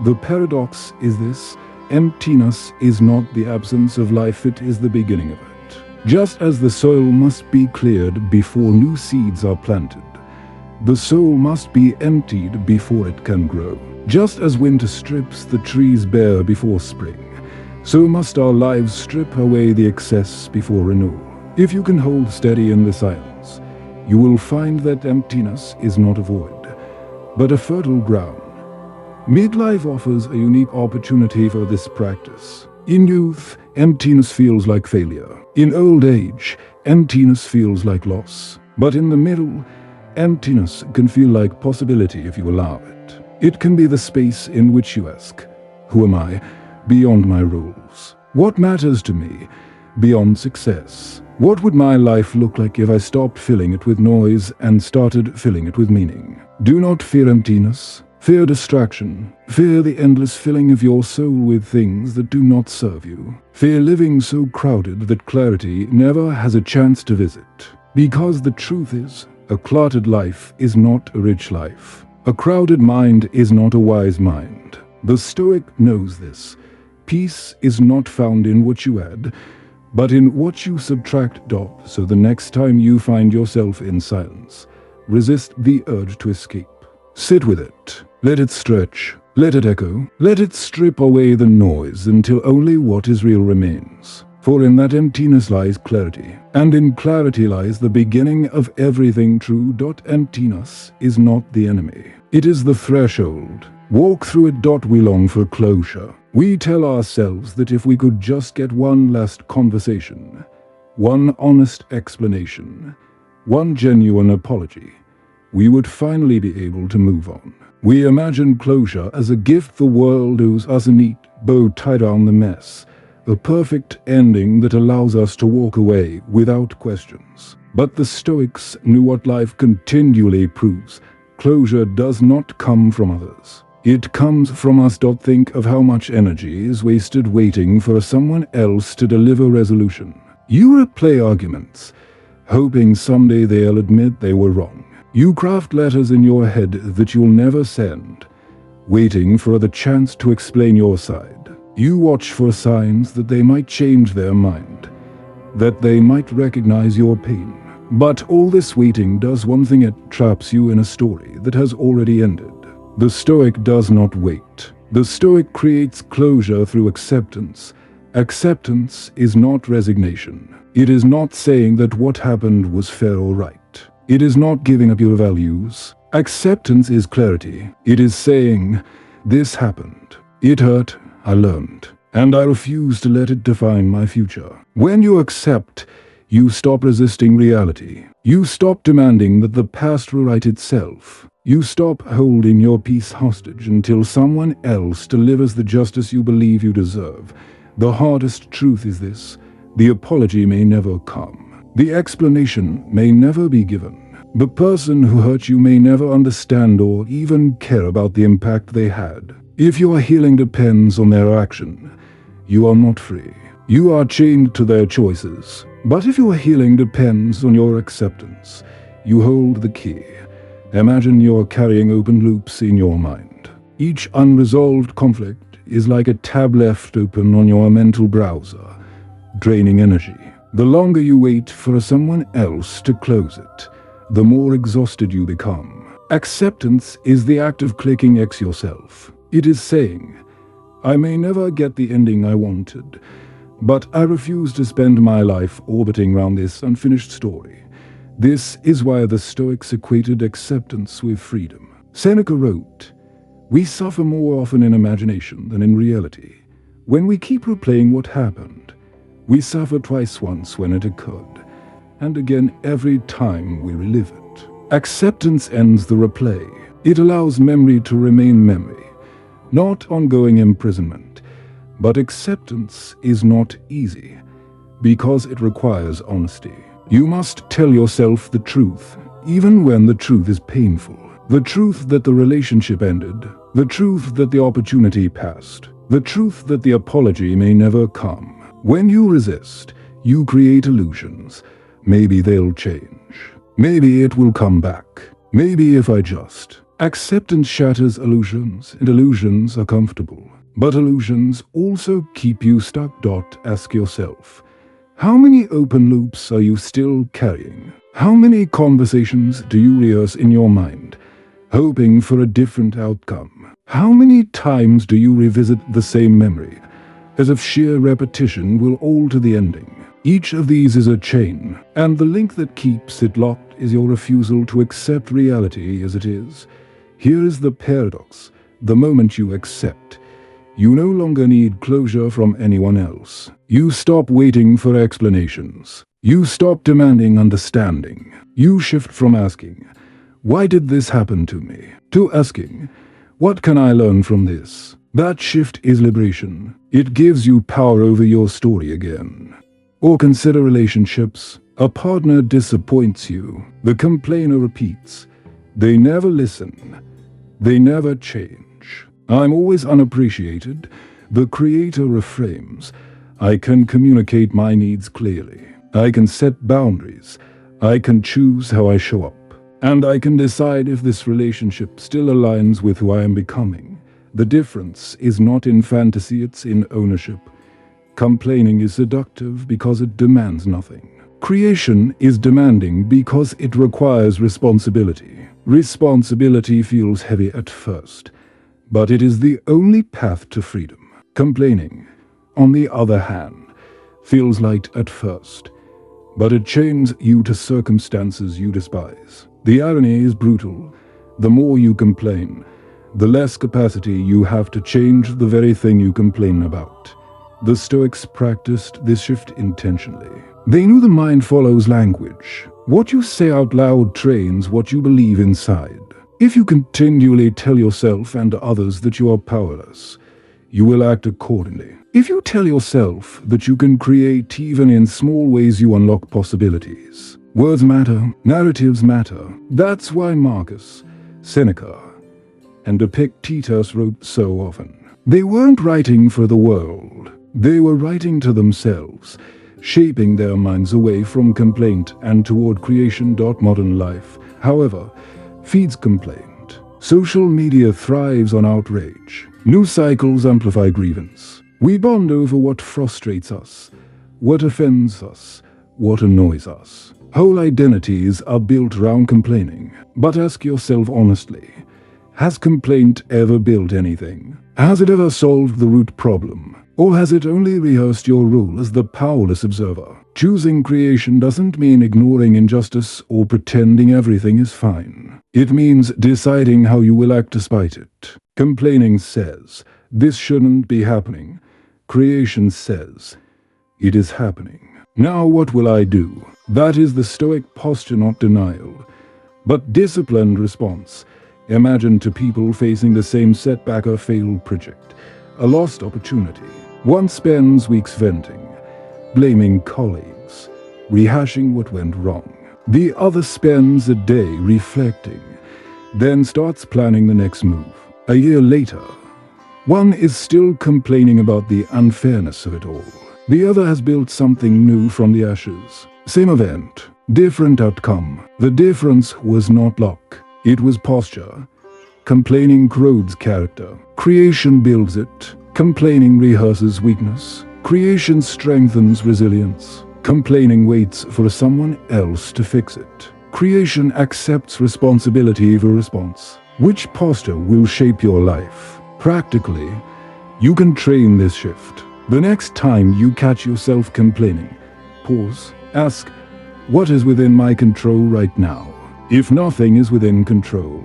A: The paradox is this: emptiness is not the absence of life, it is the beginning of it. Just as the soil must be cleared before new seeds are planted, the soul must be emptied before it can grow. Just as winter strips the trees bare before spring, so must our lives strip away the excess before renewal. If you can hold steady in the silence, you will find that emptiness is not a void, but a fertile ground. Midlife offers a unique opportunity for this practice. In youth, emptiness feels like failure. In old age, emptiness feels like loss. But in the middle, emptiness can feel like possibility if you allow it. It can be the space in which you ask, who am I, beyond my rules? What matters to me, beyond success? What would my life look like if I stopped filling it with noise and started filling it with meaning? Do not fear emptiness. Fear distraction. Fear the endless filling of your soul with things that do not serve you. Fear living so crowded that clarity never has a chance to visit. Because the truth is, a cluttered life is not a rich life. A crowded mind is not a wise mind. The Stoic knows this. Peace is not found in what you add, but in what you subtract. So the next time you find yourself in silence, resist the urge to escape. Sit with it. Let it stretch. Let it echo. Let it strip away the noise until only what is real remains. For in that emptiness lies clarity, and in clarity lies the beginning of everything true. Emptiness is not the enemy. It is the threshold. Walk through it. We long for closure. We tell ourselves that if we could just get one last conversation, one honest explanation, one genuine apology, we would finally be able to move on. We imagine closure as a gift the world owes us, a neat bow tied around the mess, a perfect ending that allows us to walk away without questions. But the Stoics knew what life continually proves. Closure does not come from others. It comes from us. Think of how much energy is wasted waiting for someone else to deliver resolution. You replay arguments, hoping someday they'll admit they were wrong. You craft letters in your head that you'll never send, waiting for the chance to explain your side. You watch for signs that they might change their mind, that they might recognize your pain. But all this waiting does one thing: it traps you in a story that has already ended. The Stoic does not wait. The Stoic creates closure through acceptance. Acceptance is not resignation. It is not saying that what happened was fair or right. It is not giving up your values. Acceptance is clarity. It is saying, this happened. It hurt, I learned, and I refuse to let it define my future. When you accept, you stop resisting reality. You stop demanding that the past rewrite itself. You stop holding your peace hostage until someone else delivers the justice you believe you deserve. The hardest truth is this: the apology may never come. The explanation may never be given. The person who hurt you may never understand or even care about the impact they had. If your healing depends on their action, you are not free. You are chained to their choices. But if your healing depends on your acceptance, you hold the key. Imagine you're carrying open loops in your mind. Each unresolved conflict is like a tab left open on your mental browser, draining energy. The longer you wait for someone else to close it, the more exhausted you become. Acceptance is the act of clicking X yourself. It is saying, I may never get the ending I wanted, but I refuse to spend my life orbiting around this unfinished story. This is why the Stoics equated acceptance with freedom. Seneca wrote, "We suffer more often in imagination than in reality. When we keep replaying what happened, we suffer twice once when it occurred, and again every time we relive it." Acceptance ends the replay. It allows memory to remain memory, not ongoing imprisonment. But acceptance is not easy, because it requires honesty. You must tell yourself the truth, even when the truth is painful. The truth that the relationship ended, the truth that the opportunity passed, the truth that the apology may never come. When you resist, you create illusions. Maybe they'll change. Maybe it will come back. Maybe if I just. Acceptance shatters illusions, and illusions are comfortable. But illusions also keep you stuck. Ask yourself, how many open loops are you still carrying? How many conversations do you rehearse in your mind, hoping for a different outcome? How many times do you revisit the same memory, as if sheer repetition will alter the ending? Each of these is a chain, and the link that keeps it locked is your refusal to accept reality as it is. Here is the paradox. The moment you accept, you no longer need closure from anyone else. You stop waiting for explanations. You stop demanding understanding. You shift from asking, "Why did this happen to me?" to asking, "What can I learn from this?" That shift is liberation. It gives you power over your story again. Or consider relationships. A partner disappoints you. The complainer repeats. They never listen. They never change. I'm always unappreciated. The creator reframes. I can communicate my needs clearly. I can set boundaries. I can choose how I show up. And I can decide if this relationship still aligns with who I am becoming. The difference is not in fantasy, it's in ownership. Complaining is seductive because it demands nothing. Creation is demanding because it requires responsibility. Responsibility feels heavy at first, but it is the only path to freedom. Complaining, on the other hand, feels light at first, but it chains you to circumstances you despise. The irony is brutal. The more you complain, the less capacity you have to change the very thing you complain about. The Stoics practiced this shift intentionally. They knew the mind follows language. What you say out loud trains what you believe inside. If you continually tell yourself and others that you are powerless, you will act accordingly. If you tell yourself that you can create even in small ways, you unlock possibilities. Words matter, narratives matter. That's why Marcus, Seneca, and Epictetus wrote so often. They weren't writing for the world. They were writing to themselves, shaping their minds away from complaint and toward creation. Modern life, however, feeds complaint. Social media thrives on outrage. News cycles amplify grievance. We bond over what frustrates us, what offends us, what annoys us. Whole identities are built around complaining. But ask yourself honestly, has complaint ever built anything? Has it ever solved the root problem? Or has it only rehearsed your role as the powerless observer? Choosing creation doesn't mean ignoring injustice or pretending everything is fine. It means deciding how you will act despite it. Complaining says, this shouldn't be happening. Creation says, it is happening. Now what will I do? That is the Stoic posture, not denial, but disciplined response. Imagine two people facing the same setback: a failed project, a lost opportunity. One spends weeks venting, blaming colleagues, rehashing what went wrong. The other spends a day reflecting, then starts planning the next move. A year later, one is still complaining about the unfairness of it all. The other has built something new from the ashes. Same event, different outcome. The difference was not luck, it was posture. Complaining corrodes character. Creation builds it. Complaining rehearses weakness. Creation strengthens resilience. Complaining waits for someone else to fix it. Creation accepts responsibility for response. Which posture will shape your life? Practically, you can train this shift. The next time you catch yourself complaining, pause, ask, what is within my control right now? If nothing is within control,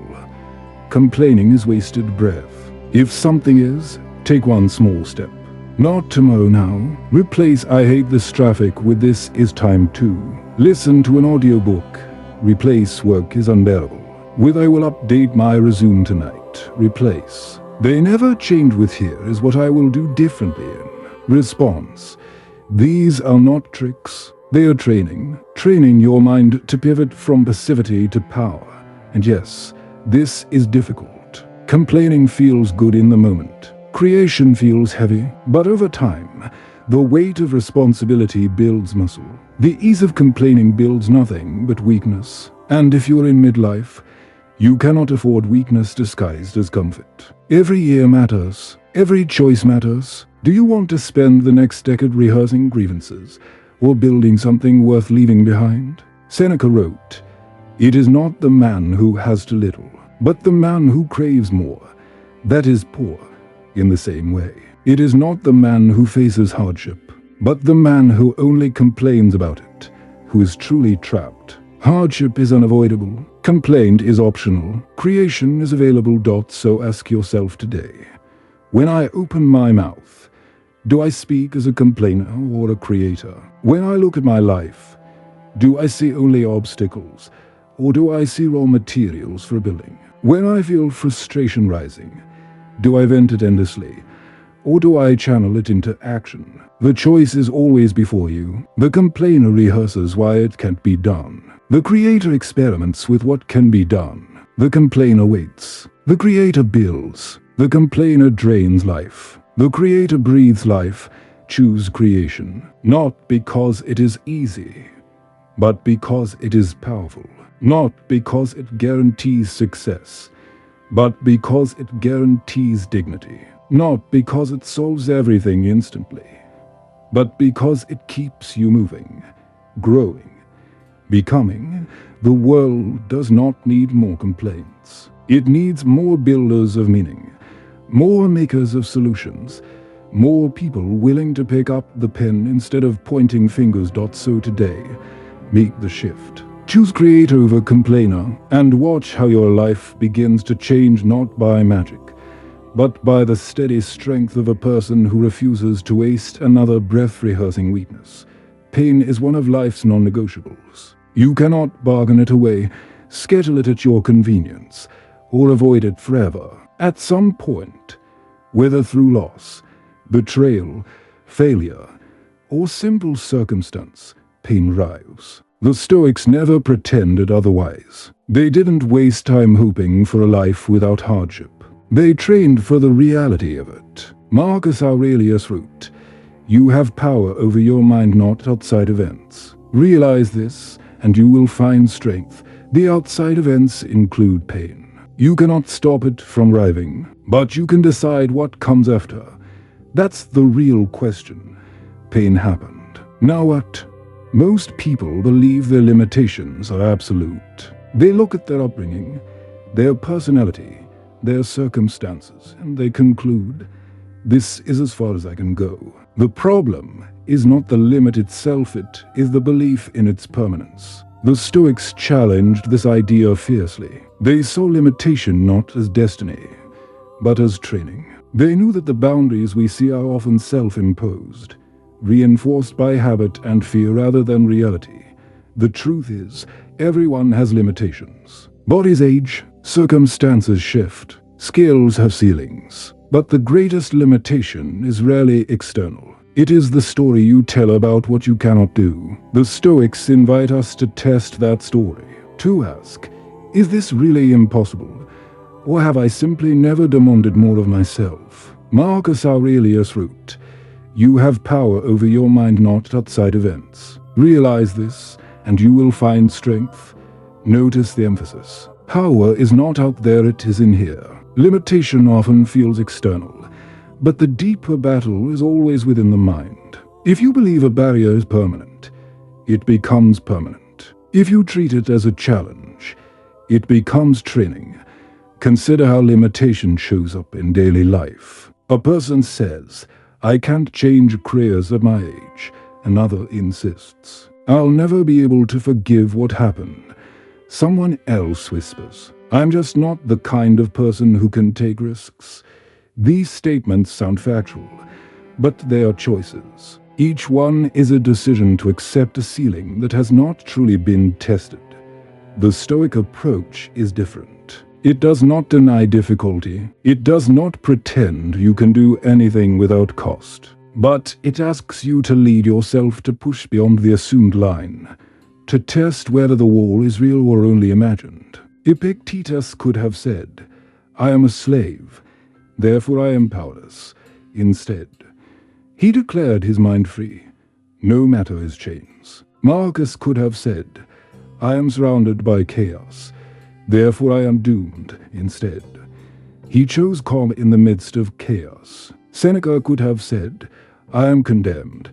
A: complaining is wasted breath. If something is, take one small step. Not tomorrow now. Replace I hate this traffic with this is time to. Listen to an audiobook. Replace work is unbearable with I will update my resume tonight. Replace. They never change with here is what I will do differently in. Response. These are not tricks. They are training. Training your mind to pivot from passivity to power. And yes, this is difficult. Complaining feels good in the moment. Creation feels heavy, but over time, the weight of responsibility builds muscle. The ease of complaining builds nothing but weakness. And if you're in midlife, you cannot afford weakness disguised as comfort. Every year matters. Every choice matters. Do you want to spend the next decade rehearsing grievances or building something worth leaving behind? Seneca wrote, "It is not the man who has too little, but the man who craves more, that is poor." In the same way, it is not the man who faces hardship, but the man who only complains about it, who is truly trapped. Hardship is unavoidable. Complaint is optional. Creation is available. So ask yourself today, when I open my mouth, do I speak as a complainer or a creator? When I look at my life, do I see only obstacles, or do I see raw materials for building? When I feel frustration rising, do I vent it endlessly, or do I channel it into action? The choice is always before you. The complainer rehearses why it can't be done. The creator experiments with what can be done. The complainer waits. The creator builds. The complainer drains life. The creator breathes life. Choose creation, not because it is easy, but because it is powerful. Not because it guarantees success, but because it guarantees dignity. Not because it solves everything instantly, but because it keeps you moving, growing, becoming. The world does not need more complaints. It needs more builders of meaning, more makers of solutions, more people willing to pick up the pen instead of pointing fingers. So today, make the shift. Choose creator over complainer, and watch how your life begins to change, not by magic, but by the steady strength of a person who refuses to waste another breath rehearsing weakness. Pain is one of life's non-negotiables. You cannot bargain it away, schedule it at your convenience, or avoid it forever. At some point, whether through loss, betrayal, failure, or simple circumstance, pain arrives. The Stoics never pretended otherwise. They didn't waste time hoping for a life without hardship. They trained for the reality of it. Marcus Aurelius wrote, "You have power over your mind, not outside events. Realize this, and you will find strength. The outside events include pain. You cannot stop it from arriving, but you can decide what comes after. That's the real question. Pain happened. Now what?" Most people believe their limitations are absolute. They look at their upbringing, their personality, their circumstances, and they conclude, this is as far as I can go. The problem is not the limit itself, it is the belief in its permanence. The Stoics challenged this idea fiercely. They saw limitation not as destiny, but as training. They knew that the boundaries we see are often self-imposed, reinforced by habit and fear rather than reality. The truth is, everyone has limitations. Bodies age, circumstances shift, skills have ceilings. But the greatest limitation is rarely external. It is the story you tell about what you cannot do. The Stoics invite us to test that story, to ask, is this really impossible? Or have I simply never demanded more of myself? Marcus Aurelius wrote, You have power over your mind, not outside events. Realize this, and you will find strength. Notice the emphasis. Power is not out there, it is in here. Limitation often feels external, but the deeper battle is always within the mind. If you believe a barrier is permanent, it becomes permanent. If you treat it as a challenge, it becomes training. Consider how limitation shows up in daily life. A person says, "I can't change careers at my age." Another insists, "I'll never be able to forgive what happened." Someone else whispers, "I'm just not the kind of person who can take risks." These statements sound factual, but they are choices. Each one is a decision to accept a ceiling that has not truly been tested. The Stoic approach is different. It does not deny difficulty. It does not pretend you can do anything without cost. But it asks you to lead yourself, to push beyond the assumed line, to test whether the wall is real or only imagined. Epictetus could have said, "I am a slave, therefore I am powerless." Instead, he declared his mind free, no matter his chains. Marcus could have said, "I am surrounded by chaos, therefore I am doomed." Instead, he chose calm in the midst of chaos. Seneca could have said, "I am condemned,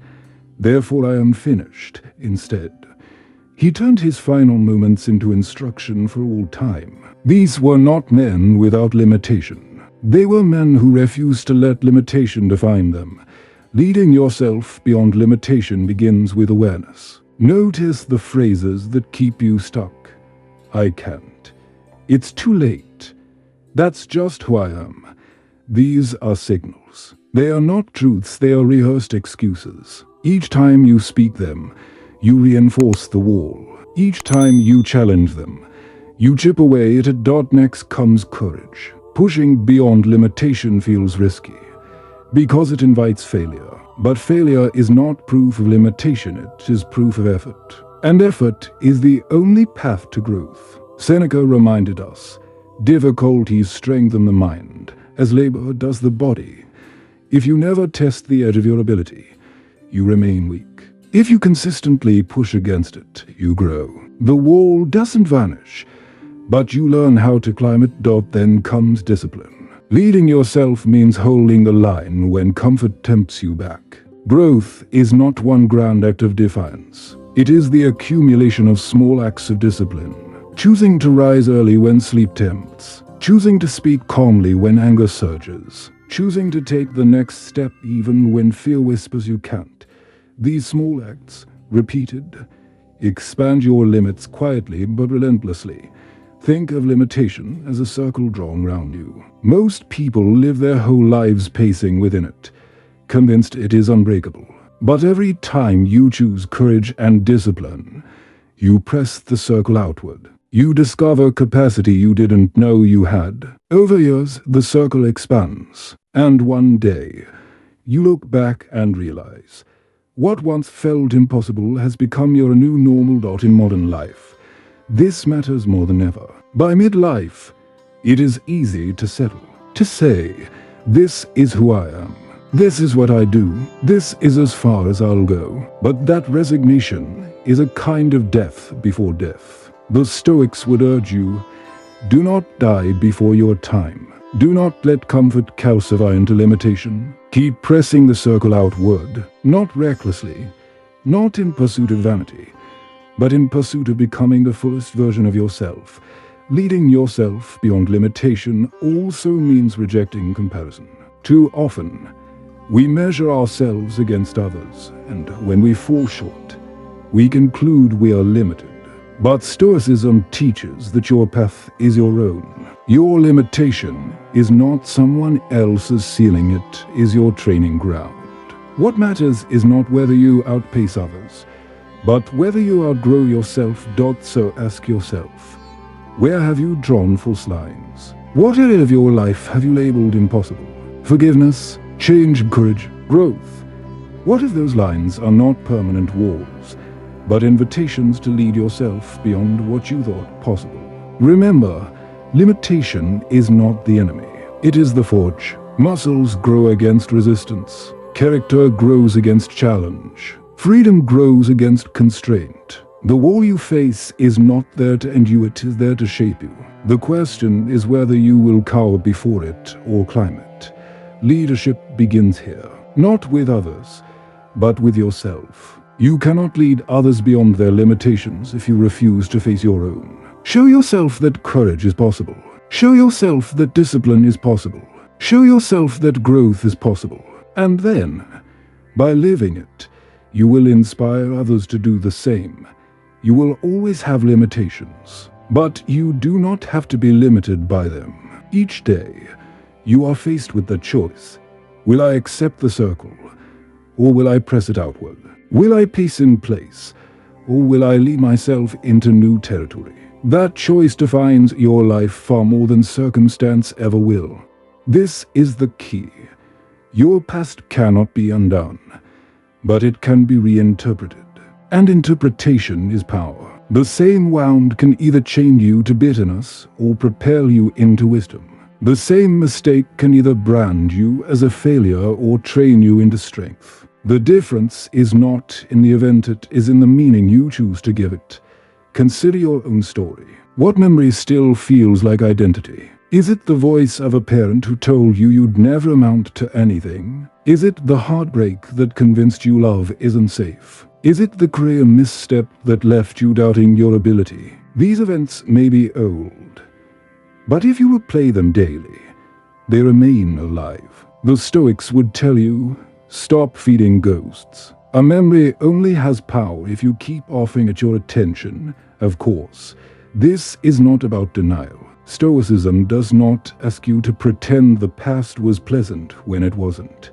A: therefore I am finished." Instead, he turned his final moments into instruction for all time. These were not men without limitation. They were men who refused to let limitation define them. Leading yourself beyond limitation begins with awareness. Notice the phrases that keep you stuck. "I can't." "It's too late." "That's just who I am." These are signals. They are not truths, they are rehearsed excuses. Each time you speak them, you reinforce the wall. Each time you challenge them, you chip away at it. Next comes courage. Pushing beyond limitation feels risky, because it invites failure. But failure is not proof of limitation, it is proof of effort. And effort is the only path to growth. Seneca reminded us, difficulties strengthen the mind, as labor does the body. If you never test the edge of your ability, you remain weak. If you consistently push against it, you grow. The wall doesn't vanish, but you learn how to climb it. Then comes discipline. Leading yourself means holding the line when comfort tempts you back. Growth is not one grand act of defiance. It is the accumulation of small acts of discipline. Choosing to rise early when sleep tempts. Choosing to speak calmly when anger surges. Choosing to take the next step even when fear whispers you can't. These small acts, repeated, expand your limits quietly but relentlessly. Think of limitation as a circle drawn round you. Most people live their whole lives pacing within it, convinced it is unbreakable. But every time you choose courage and discipline, you press the circle outward. You discover capacity you didn't know you had. Over years, the circle expands, and one day, you look back and realize, what once felt impossible has become your new normal. In modern life, this matters more than ever. By midlife, it is easy to settle, to say, "This is who I am. This is what I do. This is as far as I'll go." But that resignation is a kind of death before death. The Stoics would urge you, do not die before your time. Do not let comfort calcify into limitation. Keep pressing the circle outward, not recklessly, not in pursuit of vanity, but in pursuit of becoming the fullest version of yourself. Leading yourself beyond limitation also means rejecting comparison. Too often, we measure ourselves against others, and when we fall short, we conclude we are limited. But Stoicism teaches that your path is your own. Your limitation is not someone else's ceiling, it is your training ground. What matters is not whether you outpace others, but whether you outgrow yourself. So ask yourself, where have you drawn false lines? What area of your life have you labeled impossible? Forgiveness, change, courage, growth. What if those lines are not permanent walls, but invitations to lead yourself beyond what you thought possible? Remember, limitation is not the enemy. It is the forge. Muscles grow against resistance. Character grows against challenge. Freedom grows against constraint. The wall you face is not there to end you, it is there to shape you. The question is whether you will cower before it or climb it. Leadership begins here, not with others, but with yourself. You cannot lead others beyond their limitations if you refuse to face your own. Show yourself that courage is possible. Show yourself that discipline is possible. Show yourself that growth is possible. And then, by living it, you will inspire others to do the same. You will always have limitations, but you do not have to be limited by them. Each day, you are faced with the choice. Will I accept the circle, or will I press it outward? Will I pace in place, or will I lead myself into new territory? That choice defines your life far more than circumstance ever will. This is the key. Your past cannot be undone, but it can be reinterpreted. And interpretation is power. The same wound can either chain you to bitterness or propel you into wisdom. The same mistake can either brand you as a failure or train you into strength. The difference is not in the event, it is in the meaning you choose to give it. Consider your own story. What memory still feels like identity? Is it the voice of a parent who told you you'd never amount to anything? Is it the heartbreak that convinced you love isn't safe? Is it the career misstep that left you doubting your ability? These events may be old, but if you replay them daily, they remain alive. The Stoics would tell you, stop feeding ghosts. A memory only has power if you keep offering it your attention. Of course, this is not about denial. Stoicism does not ask you to pretend the past was pleasant when it wasn't.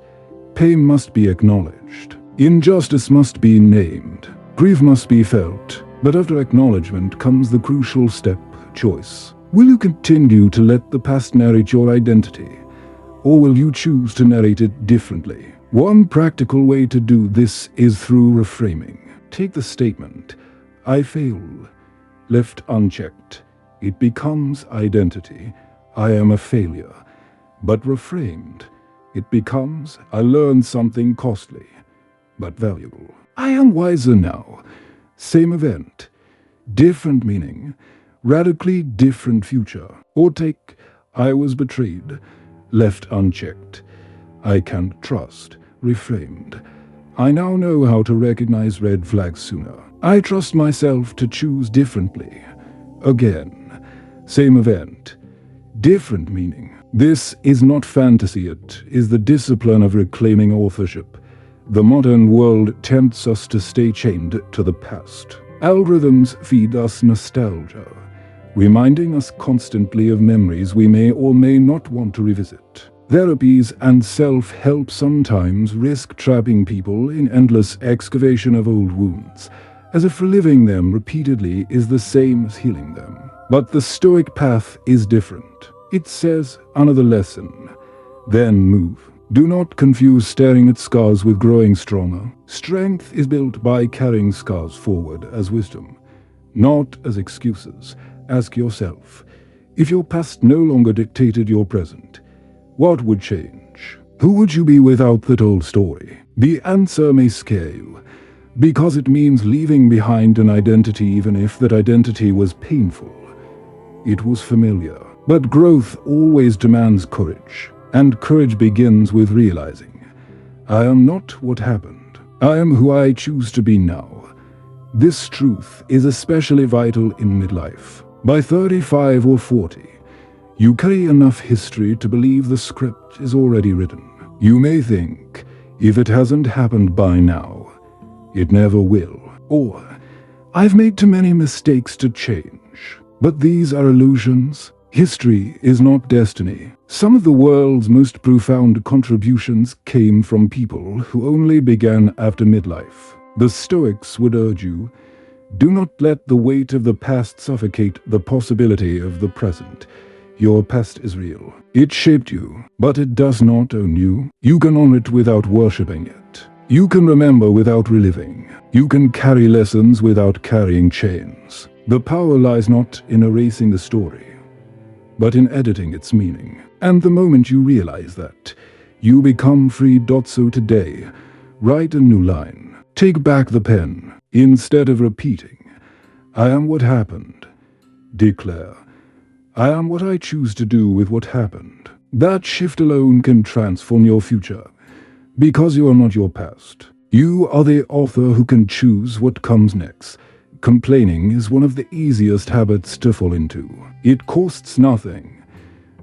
A: Pain must be acknowledged. Injustice must be named. Grief must be felt. But after acknowledgement comes the crucial step, choice. Will you continue to let the past narrate your identity, or will you choose to narrate it differently? One practical way to do this is through reframing. Take the statement, I fail, left unchecked. It becomes identity. I am a failure. But reframed, it becomes, I learned something costly, but valuable. I am wiser now. Same event, different meaning, radically different future. Or take, I was betrayed, left unchecked. I can't trust, reframed. I now know how to recognize red flags sooner. I trust myself to choose differently. Again, same event, different meaning. This is not fantasy, it is the discipline of reclaiming authorship. The modern world tempts us to stay chained to the past. Algorithms feed us nostalgia, reminding us constantly of memories we may or may not want to revisit. Therapies and self-help sometimes risk trapping people in endless excavation of old wounds, as if reliving them repeatedly is the same as healing them. But the Stoic path is different. It says, another lesson, then move. Do not confuse staring at scars with growing stronger. Strength is built by carrying scars forward as wisdom, not as excuses. Ask yourself, if your past no longer dictated your present, what would change? Who would you be without that old story? The answer may scare you, because it means leaving behind an identity even if that identity was painful. It was familiar. But growth always demands courage, and courage begins with realizing, I am not what happened. I am who I choose to be now. This truth is especially vital in midlife. By 35 or 40, you carry enough history to believe the script is already written. You may think, if it hasn't happened by now, it never will. Or, I've made too many mistakes to change. But these are illusions. History is not destiny. Some of the world's most profound contributions came from people who only began after midlife. The Stoics would urge you, do not let the weight of the past suffocate the possibility of the present. Your past is real. It shaped you, but it does not own you. You can honor it without worshipping it. You can remember without reliving. You can carry lessons without carrying chains. The power lies not in erasing the story, but in editing its meaning. And the moment you realize that, You become free. So today, write a new line. Take back the pen. Instead of repeating, I am what happened, declare, I am what I choose to do with what happened. That shift alone can transform your future. Because you are not your past. You are the author who can choose what comes next. Complaining is one of the easiest habits to fall into. It costs nothing,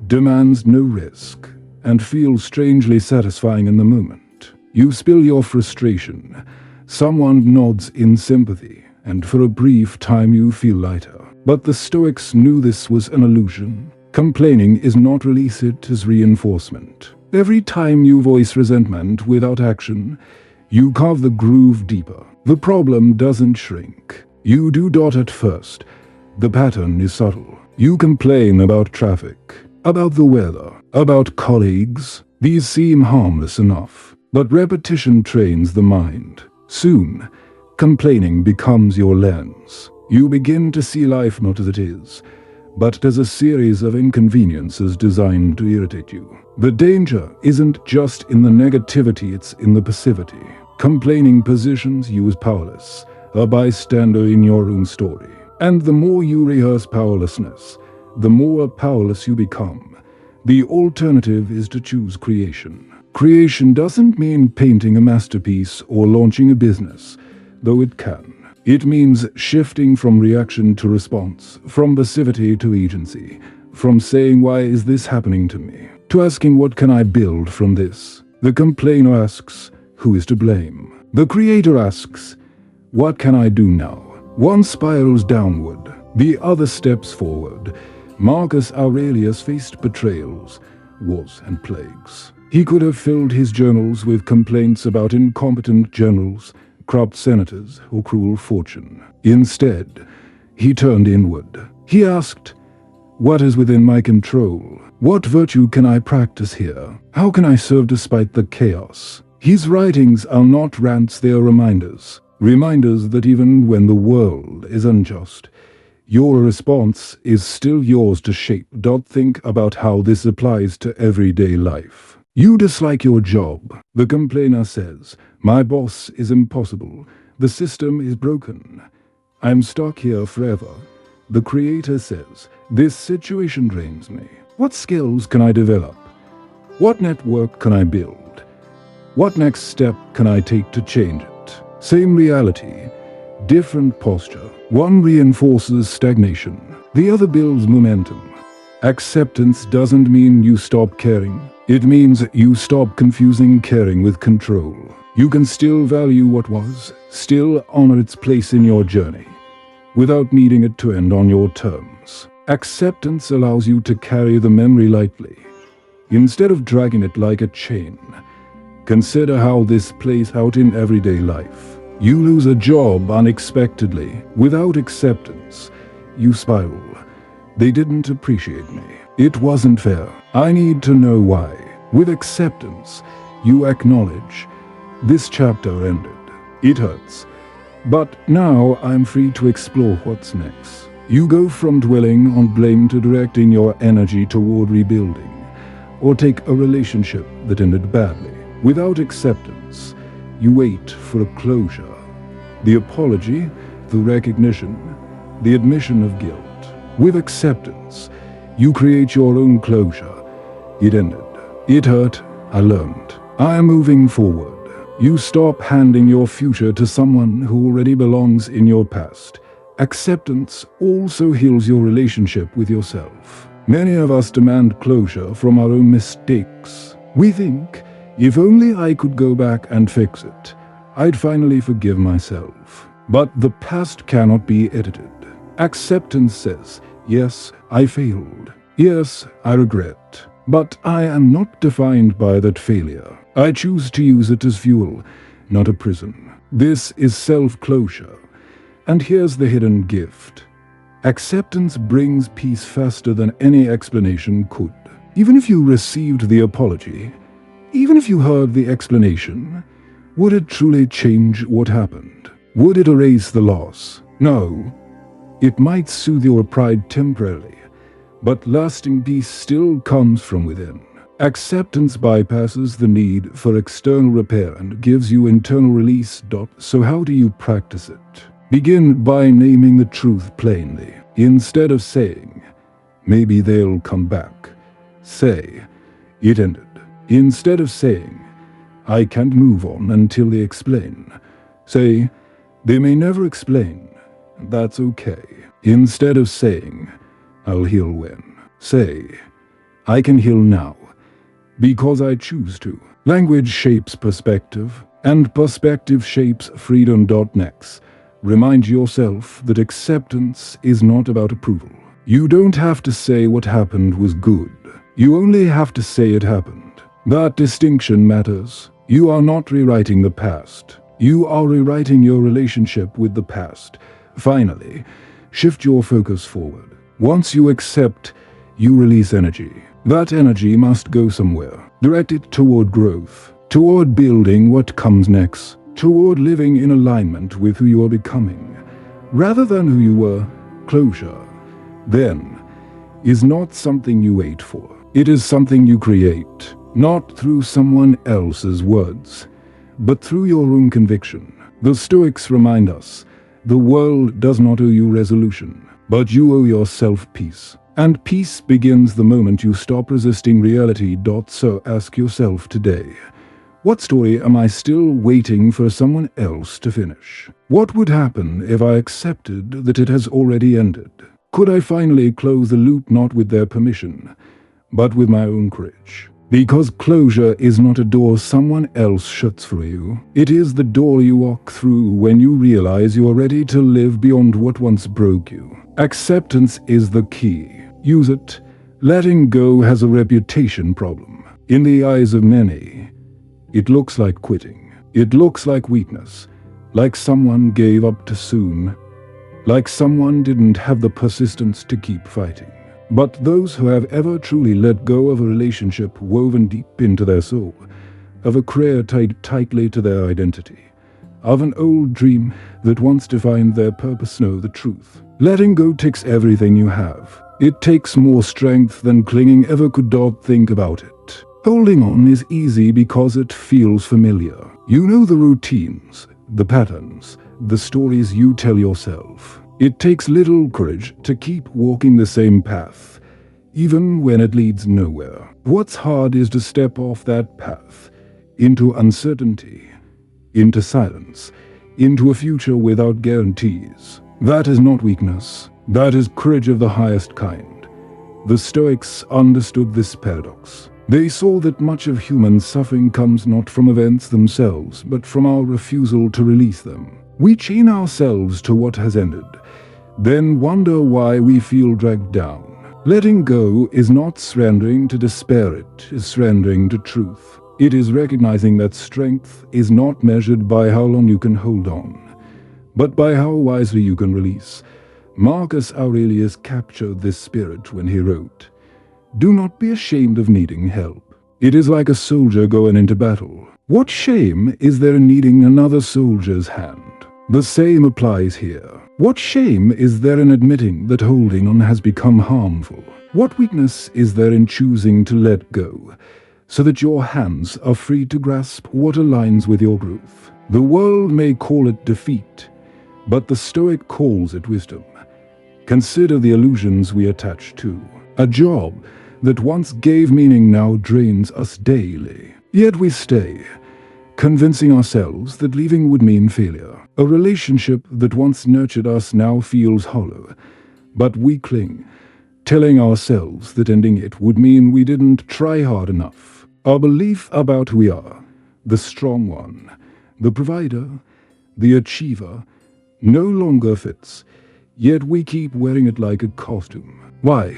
A: demands no risk, and feels strangely satisfying in the moment. You spill your frustration. Someone nods in sympathy, and for a brief time you feel lighter. But the Stoics knew this was an illusion. Complaining is not release, it is reinforcement. Every time you voice resentment without action, you carve the groove deeper. The problem doesn't shrink. You do at first. The pattern is subtle. You complain about traffic, about the weather, about colleagues. These seem harmless enough, but repetition trains the mind. Soon, complaining becomes your lens. You begin to see life not as it is, but as a series of inconveniences designed to irritate you. The danger isn't just in the negativity, it's in the passivity. Complaining positions you as powerless, a bystander in your own story. And the more you rehearse powerlessness, the more powerless you become. The alternative is to choose creation. Creation doesn't mean painting a masterpiece or launching a business, though it can. It means shifting from reaction to response, from passivity to agency, from saying, why is this happening to me, to asking, what can I build from this? The complainer asks, who is to blame? The creator asks, what can I do now? One spirals downward, the other steps forward. Marcus Aurelius faced betrayals, wars, and plagues. He could have filled his journals with complaints about incompetent generals, corrupt senators, or cruel fortune. Instead, he turned inward. He asked, what is within my control? What virtue can I practice here? How can I serve despite the chaos? His writings are not rants, they are reminders. Reminders that even when the world is unjust, your response is still yours to shape. Think about how this applies to everyday life. You dislike your job. The complainer says, my boss is impossible. The system is broken. I'm stuck here forever. The creator says, this situation drains me. What skills can I develop? What network can I build? What next step can I take to change it? Same reality, different posture. One reinforces stagnation, the other builds momentum. Acceptance doesn't mean you stop caring. It means you stop confusing caring with control. You can still value what was, still honor its place in your journey, without needing it to end on your terms. Acceptance allows you to carry the memory lightly. Instead of dragging it like a chain, consider how this plays out in everyday life. You lose a job unexpectedly. Without acceptance, you spiral. They didn't appreciate me. It wasn't fair. I need to know why. With acceptance, you acknowledge, this chapter ended. It hurts. But now I'm free to explore what's next. You go from dwelling on blame to directing your energy toward rebuilding, or take a relationship that ended badly. Without acceptance, you wait for a closure. The apology, the recognition, the admission of guilt. With acceptance, you create your own closure. It ended. It hurt. I learned. I am moving forward. You stop handing your future to someone who already belongs in your past. Acceptance also heals your relationship with yourself. Many of us demand closure from our own mistakes. We think, if only I could go back and fix it, I'd finally forgive myself. But the past cannot be edited. Acceptance says, yes, I failed. Yes, I regret. But I am not defined by that failure. I choose to use it as fuel, not a prison. This is self-closure. And here's the hidden gift. Acceptance brings peace faster than any explanation could. Even if you received the apology, even if you heard the explanation, would it truly change what happened? Would it erase the loss? No. It might soothe your pride temporarily, but lasting peace still comes from within. Acceptance bypasses the need for external repair and gives you internal release. So how do you practice it? Begin by naming the truth plainly. Instead of saying, "Maybe they'll come back," say, "It ended." Instead of saying, "I can't move on until they explain," say, "They may never explain. That's okay." Instead of saying, "I'll heal when," say, "I can heal now, because I choose to." Language shapes perspective, and perspective shapes freedom. Next, remind yourself that acceptance is not about approval. You don't have to say what happened was good. You only have to say it happened. That distinction matters. You are not rewriting the past. You are rewriting your relationship with the past. Finally, shift your focus forward. Once you accept, you release energy. That energy must go somewhere. Direct it toward growth, toward building what comes next, toward living in alignment with who you are becoming, rather than who you were. Closure, then, is not something you wait for. It is something you create, not through someone else's words, but through your own conviction. The Stoics remind us, the world does not owe you resolution, but you owe yourself peace. And peace begins the moment you stop resisting reality. So ask yourself today, what story am I still waiting for someone else to finish? What would happen if I accepted that it has already ended? Could I finally close the loop not with their permission, but with my own courage? Because closure is not a door someone else shuts for you. It is the door you walk through when you realize you are ready to live beyond what once broke you. Acceptance is the key. Use it. Letting go has a reputation problem. In the eyes of many, it looks like quitting. It looks like weakness, like someone gave up too soon, like someone didn't have the persistence to keep fighting. But those who have ever truly let go of a relationship woven deep into their soul, of a career tied tightly to their identity, of an old dream that once defined their purpose, know the truth. Letting go takes everything you have. It takes more strength than clinging ever could. Think about it. Holding on is easy because it feels familiar. You know the routines, the patterns, the stories you tell yourself. It takes little courage to keep walking the same path, even when it leads nowhere. What's hard is to step off that path, into uncertainty, into silence, into a future without guarantees. That is not weakness. That is courage of the highest kind. The Stoics understood this paradox. They saw that much of human suffering comes not from events themselves, but from our refusal to release them. We chain ourselves to what has ended, then wonder why we feel dragged down. Letting go is not surrendering to despair, it is surrendering to truth. It is recognizing that strength is not measured by how long you can hold on, but by how wisely you can release. Marcus Aurelius captured this spirit when he wrote, "Do not be ashamed of needing help. It is like a soldier going into battle. What shame is there in needing another soldier's hand?" The same applies here. What shame is there in admitting that holding on has become harmful? What weakness is there in choosing to let go, so that your hands are free to grasp what aligns with your growth? The world may call it defeat, but the Stoic calls it wisdom. Consider the illusions we attach to. A job that once gave meaning now drains us daily. Yet we stay, convincing ourselves that leaving would mean failure. A relationship that once nurtured us now feels hollow, but we cling, telling ourselves that ending it would mean we didn't try hard enough. Our belief about who we are, the strong one, the provider, the achiever, no longer fits, yet we keep wearing it like a costume. Why?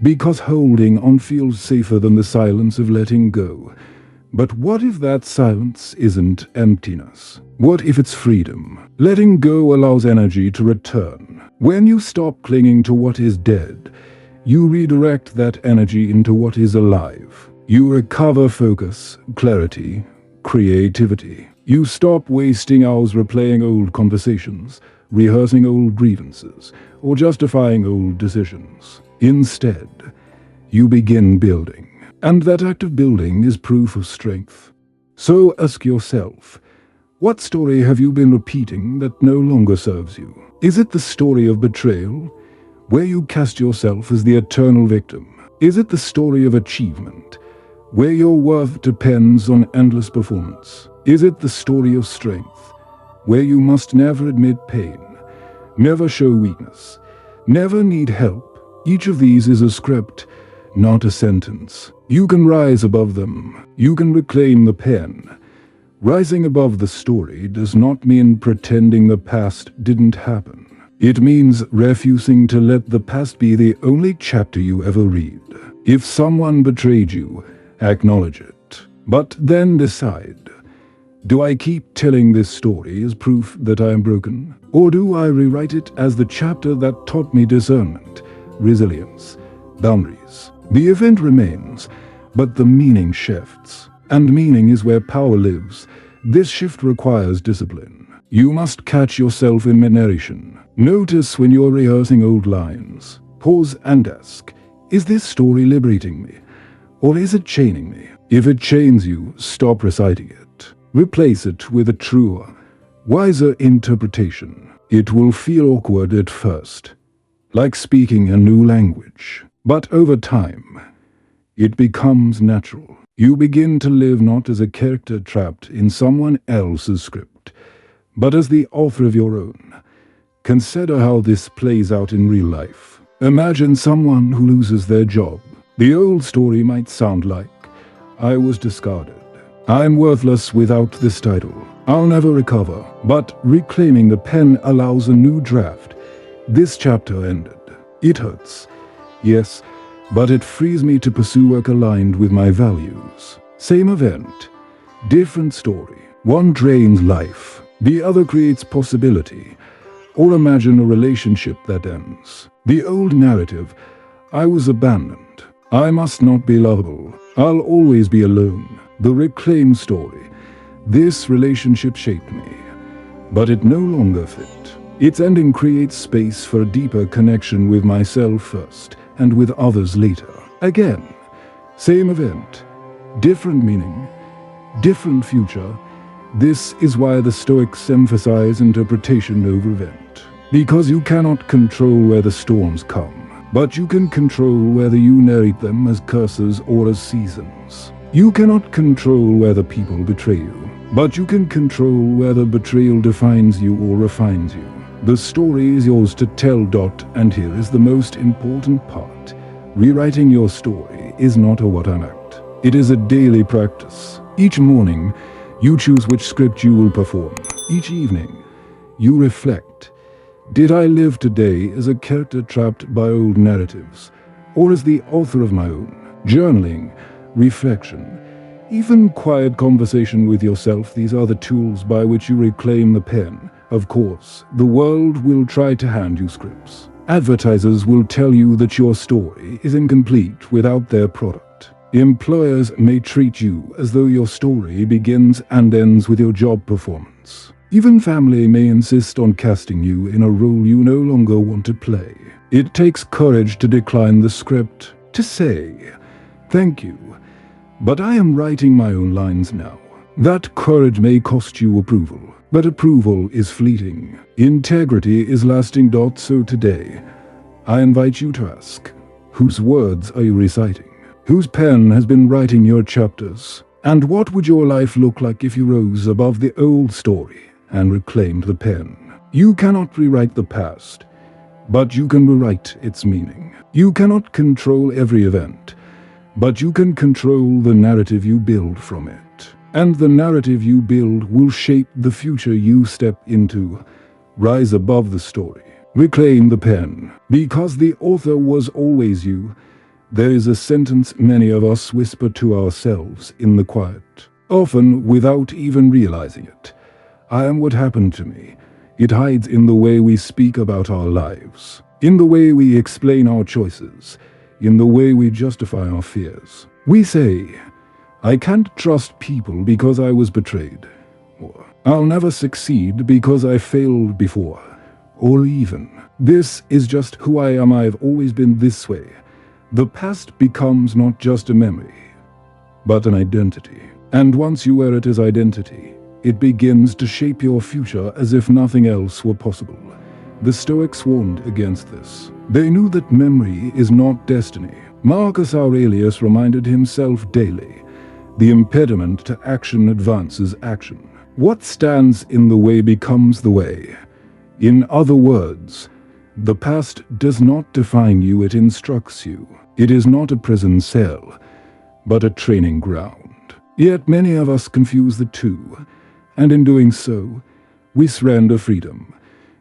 A: Because holding on feels safer than the silence of letting go. But what if that silence isn't emptiness? What if it's freedom? Letting go allows energy to return. When you stop clinging to what is dead, you redirect that energy into what is alive. You recover focus, clarity, creativity. You stop wasting hours replaying old conversations, rehearsing old grievances, or justifying old decisions. Instead, you begin building. And that act of building is proof of strength. So ask yourself, what story have you been repeating that no longer serves you? Is it the story of betrayal, where you cast yourself as the eternal victim? Is it the story of achievement, where your worth depends on endless performance? Is it the story of strength, where you must never admit pain, never show weakness, never need help? Each of these is a script, not a sentence. You can rise above them. You can reclaim the pen. Rising above the story does not mean pretending the past didn't happen. It means refusing to let the past be the only chapter you ever read. If someone betrayed you, acknowledge it. But then decide, do I keep telling this story as proof that I am broken? Or do I rewrite it as the chapter that taught me discernment, resilience, boundaries? The event remains, but the meaning shifts. And meaning is where power lives. This shift requires discipline. You must catch yourself in mid-narration. Notice when you're rehearsing old lines. Pause and ask, is this story liberating me? Or is it chaining me? If it chains you, stop reciting it. Replace it with a truer, wiser interpretation. It will feel awkward at first, like speaking a new language. But over time, it becomes natural. You begin to live not as a character trapped in someone else's script, but as the author of your own. Consider how this plays out in real life. Imagine someone who loses their job. The old story might sound like, I was discarded. I'm worthless without this title. I'll never recover. But reclaiming the pen allows a new draft. This chapter ended. It hurts. Yes, but it frees me to pursue work aligned with my values. Same event, different story. One drains life, the other creates possibility. Or imagine a relationship that ends. The old narrative, I was abandoned. I must not be lovable. I'll always be alone. The reclaimed story, this relationship shaped me. But it no longer fit. Its ending creates space for a deeper connection with myself first, and with others later. Again, same event, different meaning, different future. This is why the Stoics emphasize interpretation over event. Because you cannot control where the storms come, but you can control whether you narrate them as curses or as seasons. You cannot control whether people betray you, but you can control whether betrayal defines you or refines you. The story is yours to tell. And here is the most important part. Rewriting your story is not a what-if act. It is a daily practice. Each morning, you choose which script you will perform. Each evening, you reflect. Did I live today as a character trapped by old narratives, or as the author of my own? Journaling, reflection, even quiet conversation with yourself, these are the tools by which you reclaim the pen. Of course, the world will try to hand you scripts. Advertisers will tell you that your story is incomplete without their product. Employers may treat you as though your story begins and ends with your job performance. Even family may insist on casting you in a role you no longer want to play. It takes courage to decline the script, to say, thank you, but I am writing my own lines now. That courage may cost you approval. But approval is fleeting. Integrity is lasting. So today, I invite you to ask, whose words are you reciting? Whose pen has been writing your chapters? And what would your life look like if you rose above the old story and reclaimed the pen? You cannot rewrite the past, but you can rewrite its meaning. You cannot control every event, but you can control the narrative you build from it. And the narrative you build will shape the future you step into. Rise above the story. Reclaim the pen. Because the author was always you. There is a sentence many of us whisper to ourselves in the quiet, often without even realizing it. I am what happened to me. It hides in the way we speak about our lives, in the way we explain our choices, in the way we justify our fears. We say, I can't trust people because I was betrayed. Or, I'll never succeed because I failed before. Or even, this is just who I am, I've always been this way. The past becomes not just a memory, but an identity. And once you wear it as identity, it begins to shape your future as if nothing else were possible. The Stoics warned against this. They knew that memory is not destiny. Marcus Aurelius reminded himself daily, the impediment to action advances action. What stands in the way becomes the way. In other words, the past does not define you, it instructs you. It is not a prison cell, but a training ground. Yet many of us confuse the two, and in doing so, we surrender freedom.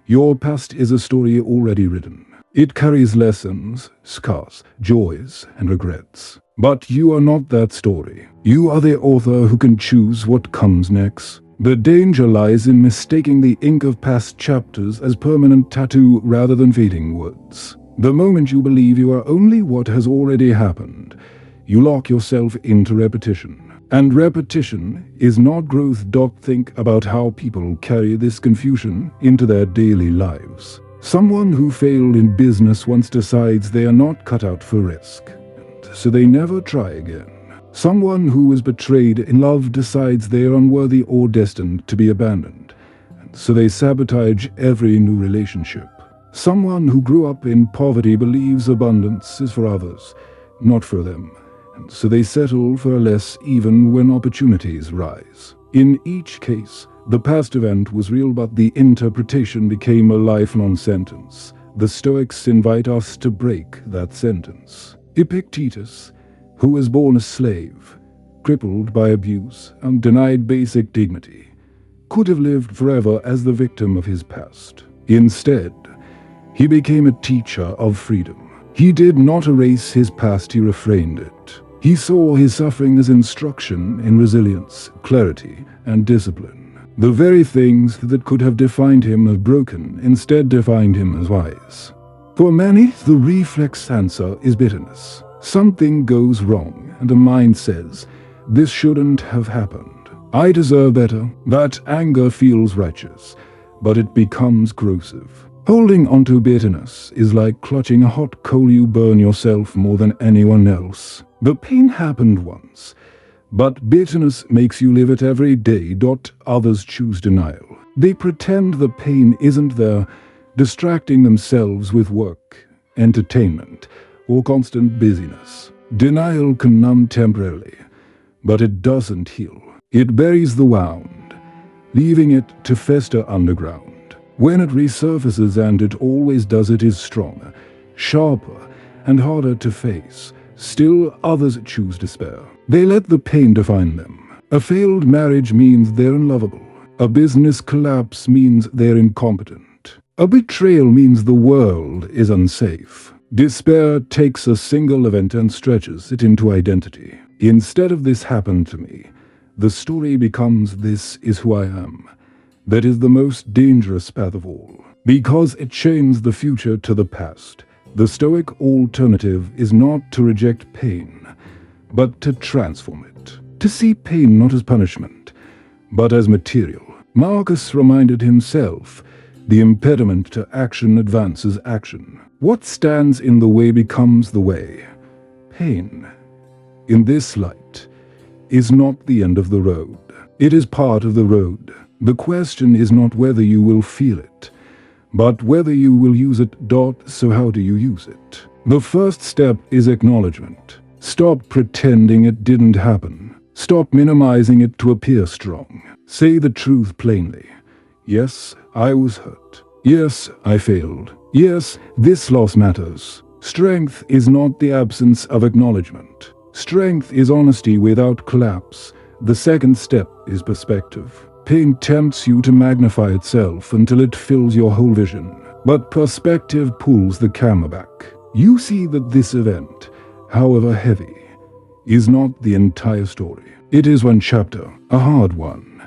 A: Your past is a story already written. It carries lessons, scars, joys, and regrets. But you are not that story. You are the author who can choose what comes next. The danger lies in mistaking the ink of past chapters as permanent tattoo rather than fading words. The moment you believe you are only what has already happened, you lock yourself into repetition. And repetition is not growth. Think about how people carry this confusion into their daily lives. Someone who failed in business once decides they are not cut out for risk, and so they never try again. Someone who was betrayed in love decides they are unworthy or destined to be abandoned, and so they sabotage every new relationship. Someone who grew up in poverty believes abundance is for others, not for them, and so they settle for less even when opportunities rise. In each case, the past event was real, but the interpretation became a lifelong sentence. The Stoics invite us to break that sentence. Epictetus, who was born a slave, crippled by abuse, and denied basic dignity, could have lived forever as the victim of his past. Instead, he became a teacher of freedom. He did not erase his past, he reframed it. He saw his suffering as instruction in resilience, clarity, and discipline. The very things that could have defined him as broken instead defined him as wise. For many, the reflex answer is bitterness. Something goes wrong, and the mind says, "This shouldn't have happened. I deserve better." That anger feels righteous, but it becomes corrosive. Holding onto bitterness is like clutching a hot coal. You burn yourself more than anyone else. The pain happened once, but bitterness makes you live it every day. Others choose denial. They pretend the pain isn't there, distracting themselves with work, entertainment, or constant busyness. Denial can numb temporarily, but it doesn't heal. It buries the wound, leaving it to fester underground. When it resurfaces, and it always does, it is stronger, sharper, and harder to face. Still, others choose despair. They let the pain define them. A failed marriage means they're unlovable. A business collapse means they're incompetent. A betrayal means the world is unsafe. Despair takes a single event and stretches it into identity. Instead of "this happened to me," the story becomes "this is who I am." That is the most dangerous path of all, because it chains the future to the past. The Stoic alternative is not to reject pain, but to transform it. To see pain not as punishment, but as material. Marcus reminded himself, the impediment to action advances action. What stands in the way becomes the way. Pain, in this light, is not the end of the road. It is part of the road. The question is not whether you will feel it, but whether you will use it. So how do you use it? The first step is acknowledgement. Stop pretending it didn't happen. Stop minimizing it to appear strong. Say the truth plainly. Yes, I was hurt. Yes, I failed. Yes, this loss matters. Strength is not the absence of acknowledgement. Strength is honesty without collapse. The second step is perspective. Pain tempts you to magnify itself until it fills your whole vision. But perspective pulls the camera back. You see that this event, however heavy, is not the entire story. It is one chapter, a hard one.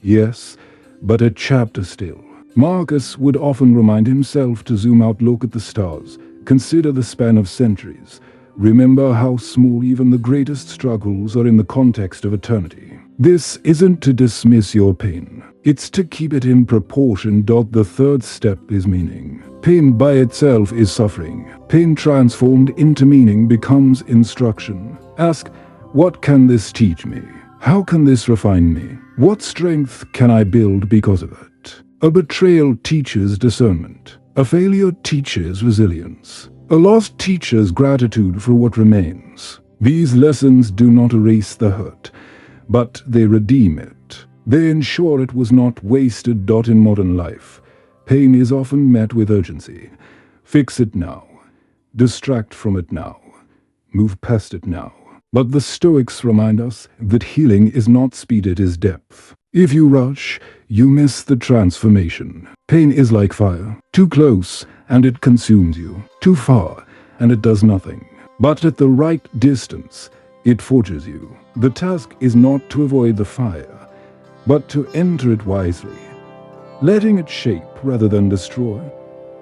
A: Yes, but a chapter still. Marcus would often remind himself to zoom out, look at the stars, consider the span of centuries. Remember how small even the greatest struggles are in the context of eternity. This isn't to dismiss your pain. It's to keep it in proportion. The third step is meaning. Pain by itself is suffering. Pain transformed into meaning becomes instruction. Ask, What can this teach me? How can this refine me? What strength can I build because of it? A betrayal teaches discernment. A failure teaches resilience. A loss teaches gratitude for what remains. These lessons do not erase the hurt, but they redeem it. They ensure it was not wasted. In modern life, pain is often met with urgency. Fix it now. Distract from it now. Move past it now. But the Stoics remind us that healing is not speed, it is depth. If you rush, you miss the transformation. Pain is like fire. Too close, and it consumes you. Too far, and it does nothing. But at the right distance, it forges you. The task is not to avoid the fire, but to enter it wisely, letting it shape rather than destroy.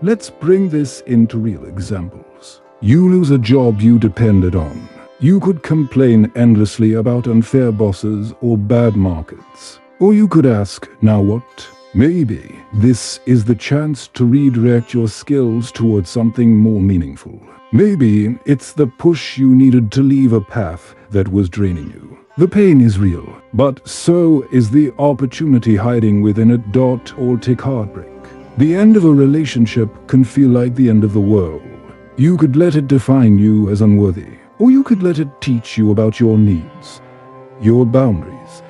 A: Let's bring this into real examples. You lose a job you depended on. You could complain endlessly about unfair bosses or bad markets. Or you could ask, now what? Maybe this is the chance to redirect your skills towards something more meaningful. Maybe it's the push you needed to leave a path that was draining you. The pain is real, but so is the opportunity hiding within it. Or take heartbreak. The end of a relationship can feel like the end of the world. You could let it define you as unworthy, or you could let it teach you about your needs, your boundaries,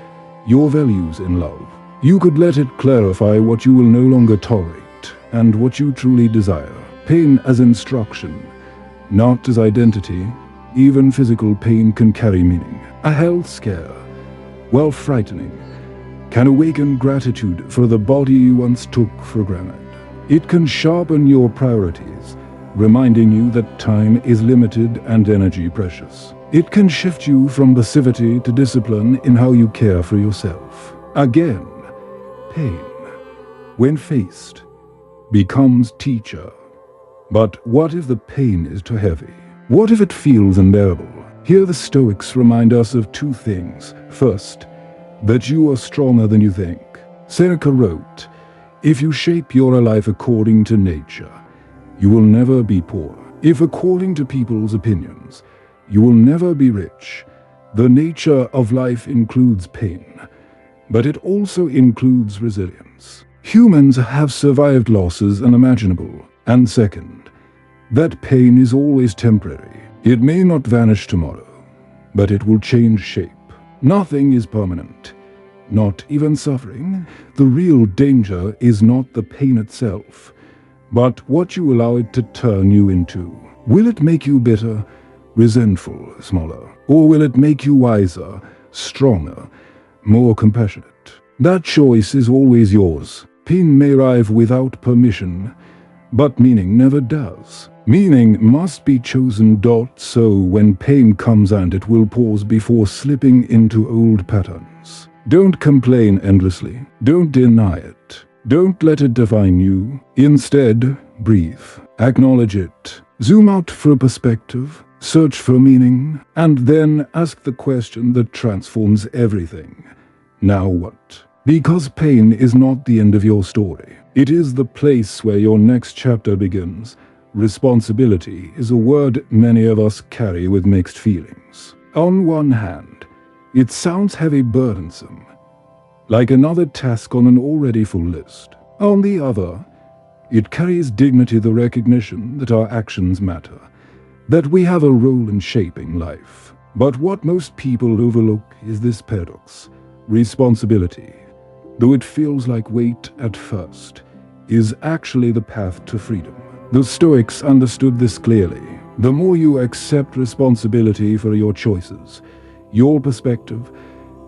A: your values in love. You could let it clarify what you will no longer tolerate and what you truly desire. Pain as instruction, not as identity. Even physical pain can carry meaning. A health scare, while frightening, can awaken gratitude for the body you once took for granted. It can sharpen your priorities, reminding you that time is limited and energy precious. It can shift you from passivity to discipline in how you care for yourself. Again, pain, when faced, becomes teacher. But what if the pain is too heavy? What if it feels unbearable? Here the Stoics remind us of two things. First, that you are stronger than you think. Seneca wrote, "If you shape your life according to nature, you will never be poor. If according to people's opinions, you will never be rich." The nature of life includes pain, but it also includes resilience. Humans have survived losses unimaginable. And second, that pain is always temporary. It may not vanish tomorrow, but it will change shape. Nothing is permanent, not even suffering. The real danger is not the pain itself, but what you allow it to turn you into. Will it make you bitter, resentful, smaller? Or will it make you wiser, stronger, more compassionate? That choice is always yours. Pain may arrive without permission, but meaning never does. Meaning must be chosen. So when pain comes, and it will pause before slipping into old patterns. Don't complain endlessly. Don't deny it. Don't let it define you. Instead, breathe. Acknowledge it. Zoom out for a perspective. Search for meaning. And then ask the question that transforms everything. Now what? Because pain is not the end of your story. It is the place where your next chapter begins. Responsibility is a word many of us carry with mixed feelings. On one hand, it sounds heavy, burdensome, like another task on an already full list. On the other, it carries dignity, the recognition that our actions matter, that we have a role in shaping life. But what most people overlook is this paradox. Responsibility, though it feels like weight at first, is actually the path to freedom. The Stoics understood this clearly. The more you accept responsibility for your choices, your perspective,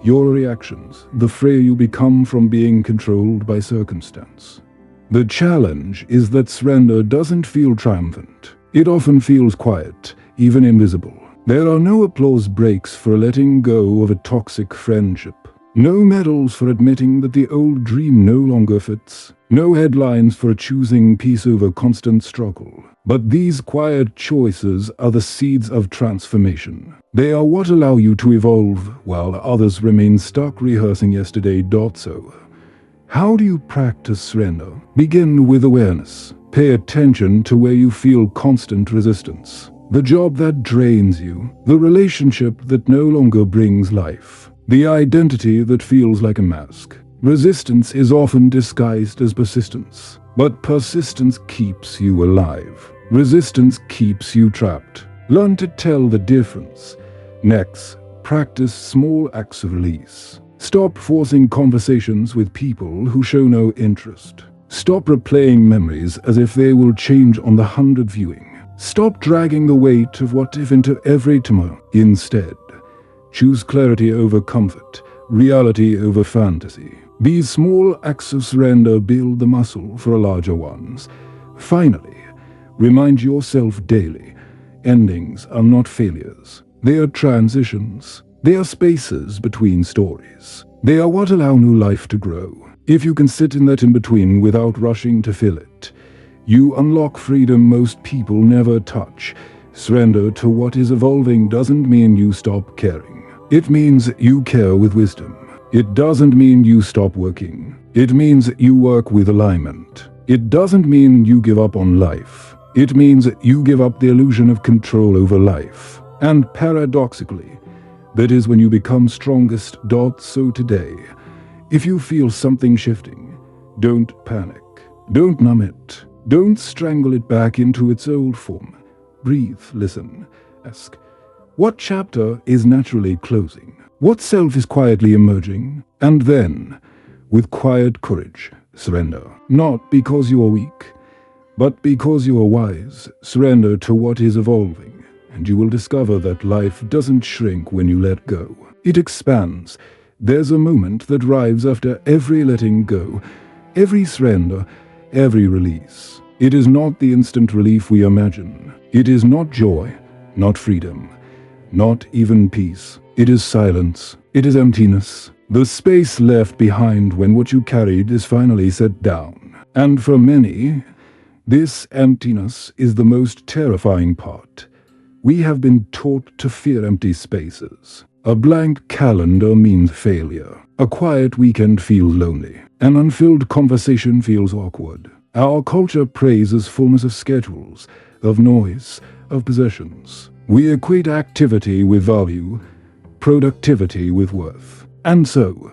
A: your reactions, the freer you become from being controlled by circumstance. The challenge is that surrender doesn't feel triumphant. It often feels quiet, even invisible. There are no applause breaks for letting go of a toxic friendship. No medals for admitting that the old dream no longer fits. No headlines for choosing peace over constant struggle. But these quiet choices are the seeds of transformation. They are what allow you to evolve, while others remain stuck rehearsing yesterday. So, how do you practice surrender? Begin with awareness. Pay attention to where you feel constant resistance. the job that drains you, the relationship that no longer brings life, the identity that feels like a mask. Resistance is often disguised as persistence, but persistence keeps you alive. Resistance keeps you trapped. Learn to tell the difference. Next, practice small acts of release. Stop forcing conversations with people who show no interest. Stop replaying memories as if they will change on the 100th viewing. Stop dragging the weight of what if into every tomorrow. Instead, choose clarity over comfort, reality over fantasy. These small acts of surrender build the muscle for larger ones. Finally, remind yourself daily, endings are not failures. They are transitions. They are spaces between stories. They are what allow new life to grow. If you can sit in that in-between without rushing to fill it, you unlock freedom most people never touch. Surrender to what is evolving doesn't mean you stop caring. It means you care with wisdom. It doesn't mean you stop working. It means you work with alignment. It doesn't mean you give up on life. It means you give up the illusion of control over life. And paradoxically, that is when you become strongest. So today, if you feel something shifting, don't panic. Don't numb it. Don't strangle it back into its old form. Breathe, listen, ask, what chapter is naturally closing? What self is quietly emerging? And then, with quiet courage, surrender. Not because you are weak, but because you are wise. Surrender to what is evolving, and you will discover that life doesn't shrink when you let go. It expands. There's a moment that arrives after every letting go, every surrender, every release. It is not the instant relief we imagine. It is not joy, not freedom, not even peace. It is silence. It is emptiness. The space left behind when what you carried is finally set down. And for many, this emptiness is the most terrifying part. We have been taught to fear empty spaces. A blank calendar means failure. A quiet weekend feels lonely. An unfilled conversation feels awkward. Our culture praises fullness of schedules, of noise, of possessions. We equate activity with value, productivity with worth. And so,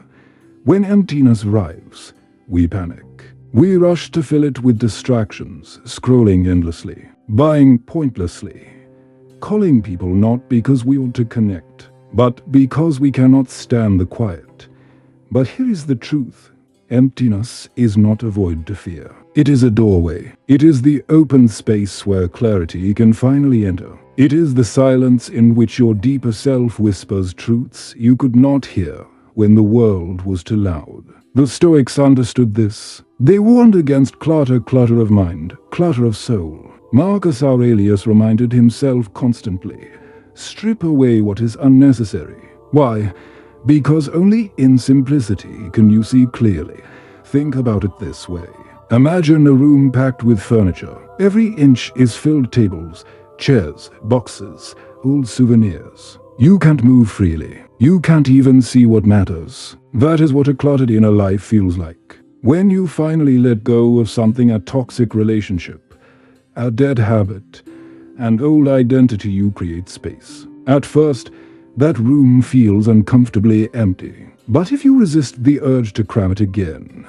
A: when emptiness arrives, we panic. We rush to fill it with distractions, scrolling endlessly, buying pointlessly, calling people not because we want to connect, but because we cannot stand the quiet. But here is the truth. Emptiness is not a void to fear. It is a doorway. It is the open space where clarity can finally enter. It is the silence in which your deeper self whispers truths you could not hear when the world was too loud. The Stoics understood this. They warned against clutter of mind, clutter of soul. Marcus Aurelius reminded himself constantly, strip away what is unnecessary. Why? Because only in simplicity can you see clearly. Think about it this way. Imagine a room packed with furniture. Every inch is filled tables, chairs, boxes, old souvenirs. You can't move freely. You can't even see what matters. That is what a cluttered inner life feels like. When you finally let go of something, a toxic relationship, a dead habit, an old identity, you create space. At first, that room feels uncomfortably empty. But if you resist the urge to cram it again,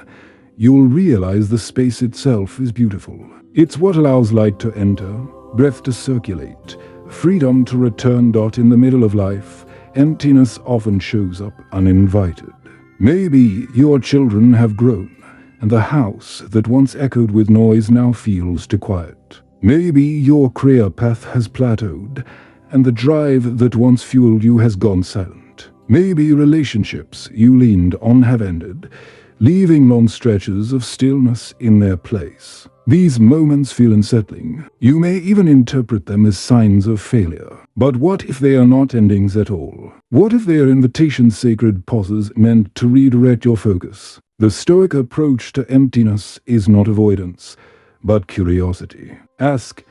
A: you'll realize the space itself is beautiful. It's what allows light to enter, breath to circulate, freedom to return. In the middle of life, emptiness often shows up uninvited. Maybe your children have grown, and the house that once echoed with noise now feels too quiet. Maybe your career path has plateaued, and the drive that once fueled you has gone silent. Maybe relationships you leaned on have ended, leaving long stretches of stillness in their place. These moments feel unsettling. You may even interpret them as signs of failure. But what if they are not endings at all? What if they are invitations, sacred pauses meant to redirect your focus? The Stoic approach to emptiness is not avoidance, but curiosity. Ask,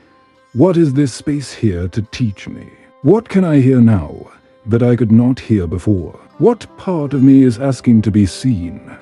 A: what is this space here to teach me? What can I hear now that I could not hear before? What part of me is asking to be seen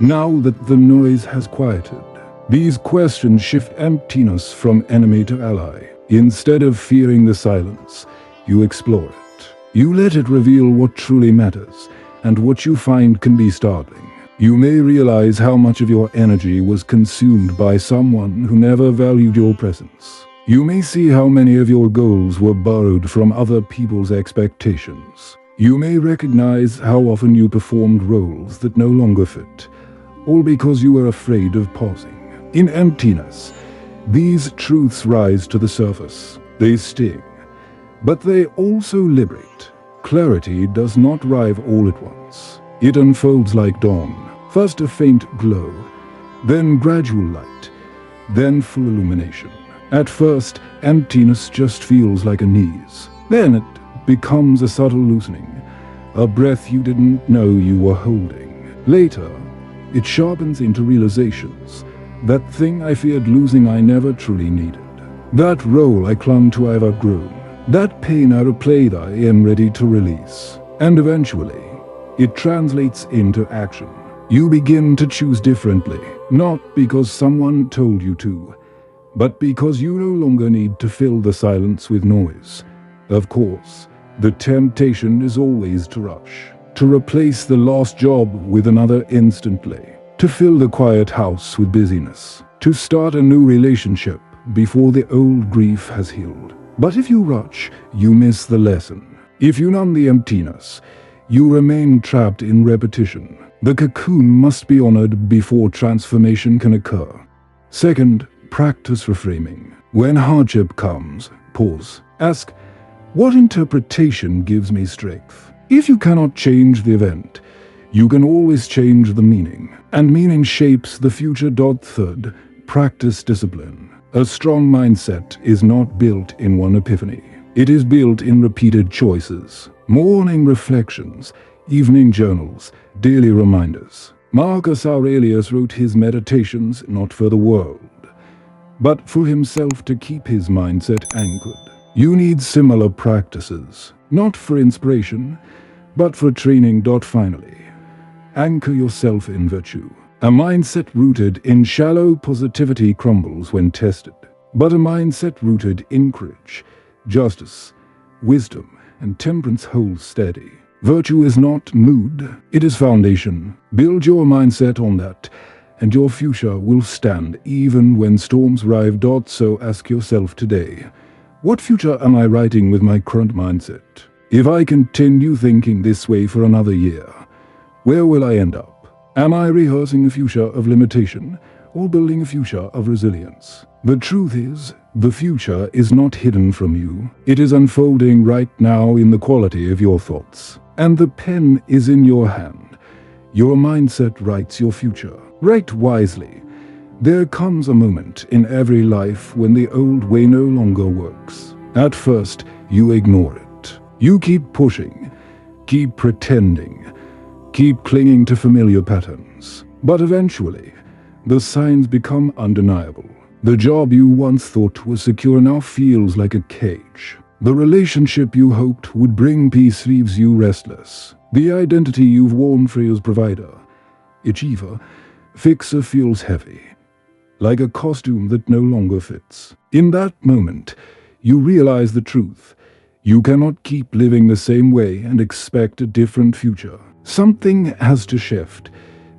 A: now that the noise has quieted? These questions shift emptiness from enemy to ally. Instead of fearing the silence, you explore it. You let it reveal what truly matters, and what you find can be startling. You may realize how much of your energy was consumed by someone who never valued your presence. You may see how many of your goals were borrowed from other people's expectations. You may recognize how often you performed roles that no longer fit, all because you were afraid of pausing. In emptiness, these truths rise to the surface. They sting, but they also liberate. Clarity does not arrive all at once. It unfolds like dawn. First a faint glow, then gradual light, then full illumination. At first, emptiness just feels like a unease. Then it becomes a subtle loosening, a breath you didn't know you were holding. Later, it sharpens into realizations. That thing I feared losing I never truly needed. That role I clung to I've outgrown. That pain I replayed I am ready to release. And eventually, it translates into action. You begin to choose differently, not because someone told you to, but because you no longer need to fill the silence with noise. Of course, the temptation is always to rush, to replace the lost job with another instantly, to fill the quiet house with busyness, to start a new relationship before the old grief has healed. But if you rush, you miss the lesson. If you numb the emptiness, you remain trapped in repetition. The cocoon must be honored before transformation can occur. Second, practice reframing. When hardship comes, pause. Ask, what interpretation gives me strength? If you cannot change the event, you can always change the meaning. And meaning shapes the future. Third, practice discipline. A strong mindset is not built in one epiphany. It is built in repeated choices, morning reflections, evening journals, daily reminders. Marcus Aurelius wrote his meditations not for the world, but for himself to keep his mindset anchored. You need similar practices, not for inspiration, but for training. Finally, anchor yourself in virtue. A mindset rooted in shallow positivity crumbles when tested, but a mindset rooted in courage, justice, wisdom, and temperance holds steady. Virtue is not mood, it is foundation. Build your mindset on that, and your future will stand even when storms arrive. So ask yourself today, what future am I writing with my current mindset? If I continue thinking this way for another year, where will I end up? Am I rehearsing a future of limitation or building a future of resilience? The truth is, the future is not hidden from you. It is unfolding right now in the quality of your thoughts. And the pen is in your hand. Your mindset writes your future. Write wisely. There comes a moment in every life when the old way no longer works. At first, you ignore it. You keep pushing, keep pretending, keep clinging to familiar patterns. But eventually, the signs become undeniable. The job you once thought was secure now feels like a cage. The relationship you hoped would bring peace leaves you restless. The identity you've worn for as provider, achiever, fixer feels heavy, like a costume that no longer fits. In that moment, you realize the truth. You cannot keep living the same way and expect a different future. Something has to shift.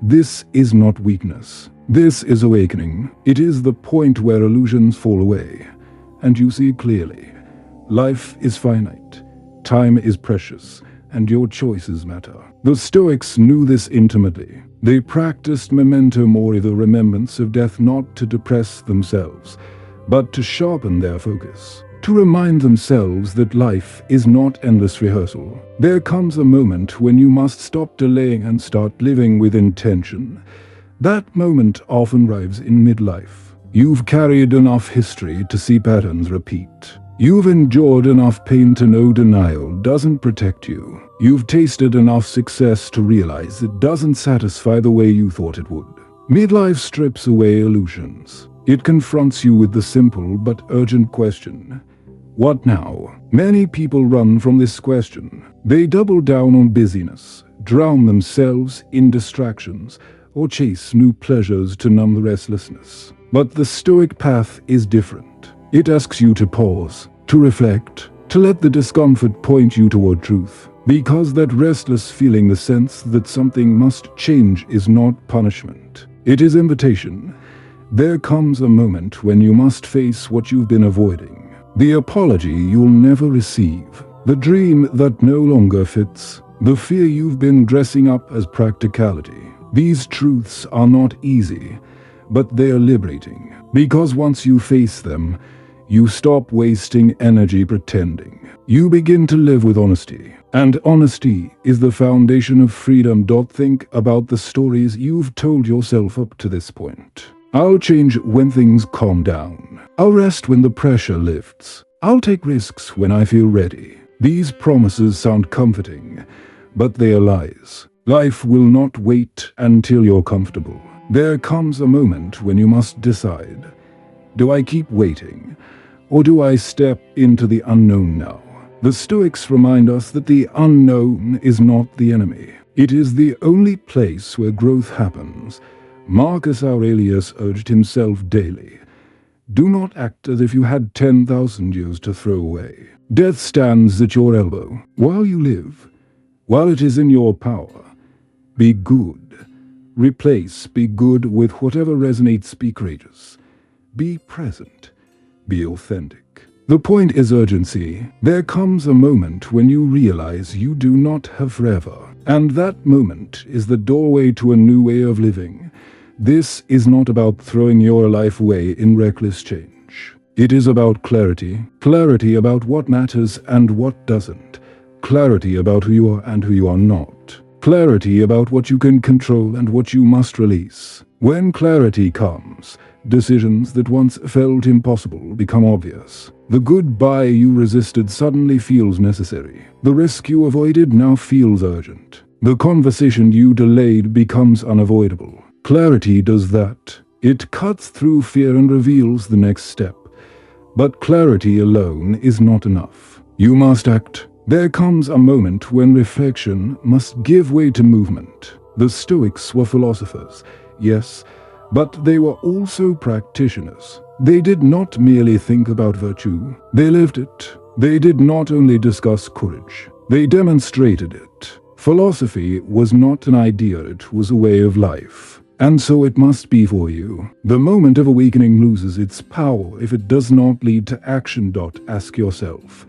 A: This is not weakness. This is awakening. It is the point where illusions fall away, and you see clearly. Life is finite, time is precious, and your choices matter. The Stoics knew this intimately. They practiced memento mori, the remembrance of death, not to depress themselves, but to sharpen their focus. To remind themselves that life is not endless rehearsal. There comes a moment when you must stop delaying and start living with intention. That moment often arrives in midlife. You've carried enough history to see patterns repeat. You've endured enough pain to know denial doesn't protect you. You've tasted enough success to realize it doesn't satisfy the way you thought it would. Midlife strips away illusions. It confronts you with the simple but urgent question, what now? Many people run from this question. They double down on busyness, drown themselves in distractions, or chase new pleasures to numb the restlessness. But the Stoic path is different. It asks you to pause, to reflect, to let the discomfort point you toward truth. Because that restless feeling, the sense that something must change, is not punishment. It is invitation. There comes a moment when you must face what you've been avoiding. The apology you'll never receive. The dream that no longer fits. The fear you've been dressing up as practicality. These truths are not easy, but they are liberating. Because once you face them, you stop wasting energy pretending. You begin to live with honesty. And honesty is the foundation of freedom. Think about the stories you've told yourself up to this point. I'll change when things calm down. I'll rest when the pressure lifts. I'll take risks when I feel ready. These promises sound comforting, but they are lies. Life will not wait until you're comfortable. There comes a moment when you must decide. Do I keep waiting, or do I step into the unknown now? The Stoics remind us that the unknown is not the enemy. It is the only place where growth happens. Marcus Aurelius urged himself daily. Do not act as if you had 10,000 years to throw away. Death stands at your elbow. While you live, while it is in your power, be good. Be good with whatever resonates. Be courageous. Be present. Be authentic. The point is urgency. There comes a moment when you realize you do not have forever. And that moment is the doorway to a new way of living. This is not about throwing your life away in reckless change. It is about clarity. Clarity about what matters and what doesn't. Clarity about who you are and who you are not. Clarity about what you can control and what you must release. When clarity comes, decisions that once felt impossible become obvious. The goodbye you resisted suddenly feels necessary. The risk you avoided now feels urgent. The conversation you delayed becomes unavoidable. Clarity does that. It cuts through fear and reveals the next step. But clarity alone is not enough. You must act. There comes a moment when reflection must give way to movement. The Stoics were philosophers, yes, but they were also practitioners. They did not merely think about virtue, they lived it. They did not only discuss courage, they demonstrated it. Philosophy was not an idea, it was a way of life. And so it must be for you. The moment of awakening loses its power if it does not lead to action. Ask yourself,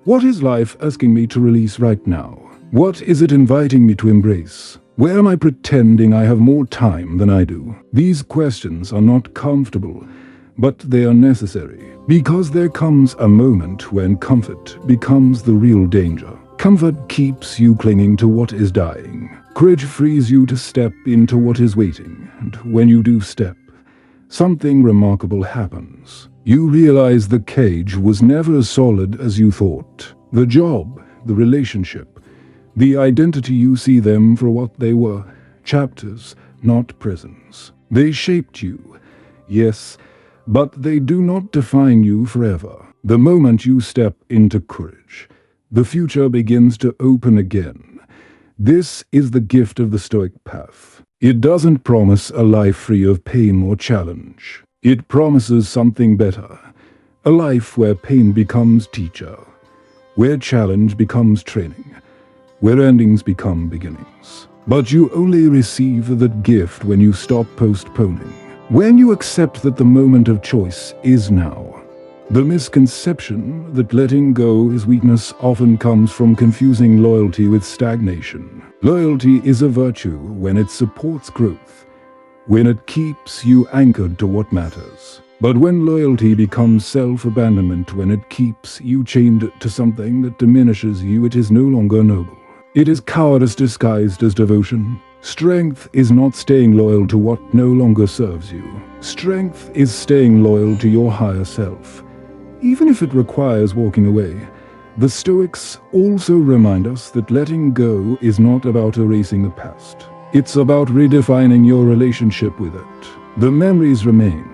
A: what is life asking me to release right now? What is it inviting me to embrace? Where am I pretending I have more time than I do? These questions are not comfortable, but they are necessary, because there comes a moment when comfort becomes the real danger. Comfort keeps you clinging to what is dying. Courage frees you to step into what is waiting, and when you do step, something remarkable happens. You realize the cage was never as solid as you thought. The job, the relationship, the identity, you see them for what they were, chapters, not prisons. They shaped you, yes, but they do not define you forever. The moment you step into courage, the future begins to open again. This is the gift of the Stoic path. It doesn't promise a life free of pain or challenge. It promises something better, a life where pain becomes teacher, where challenge becomes training, where endings become beginnings. But you only receive that gift when you stop postponing, when you accept that the moment of choice is now. The misconception that letting go is weakness often comes from confusing loyalty with stagnation. Loyalty is a virtue when it supports growth, when it keeps you anchored to what matters. But when loyalty becomes self-abandonment, when it keeps you chained to something that diminishes you, it is no longer noble. It is cowardice disguised as devotion. Strength is not staying loyal to what no longer serves you. Strength is staying loyal to your higher self, even if it requires walking away. The Stoics also remind us that letting go is not about erasing the past. It's about redefining your relationship with it. The memories remain,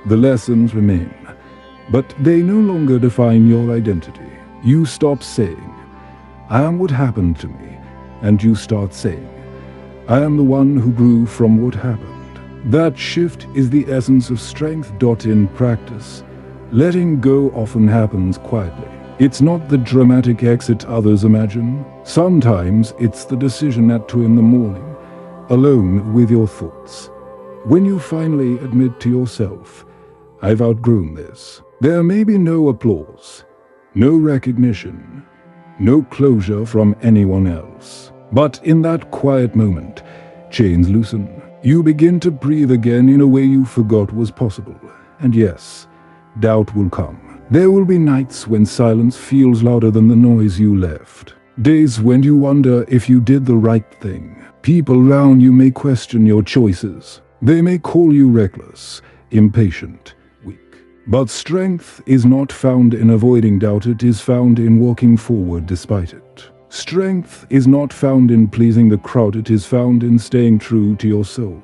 A: the lessons remain, but they no longer define your identity. You stop saying, I am what happened to me, and you start saying, I am the one who grew from what happened. That shift is the essence of strength. In practice, Letting go often happens quietly. It's not the dramatic exit others imagine. Sometimes it's the decision at 2 in the morning, alone with your thoughts. When you finally admit to yourself, "I've outgrown this," there may be no applause, no recognition, no closure from anyone else. But in that quiet moment, chains loosen. You begin to breathe again in a way you forgot was possible. And yes, doubt will come. There will be nights when silence feels louder than the noise you left. Days when you wonder if you did the right thing. People around you may question your choices. They may call you reckless, impatient, weak. But strength is not found in avoiding doubt, it is found in walking forward despite it. Strength is not found in pleasing the crowd, it is found in staying true to your soul.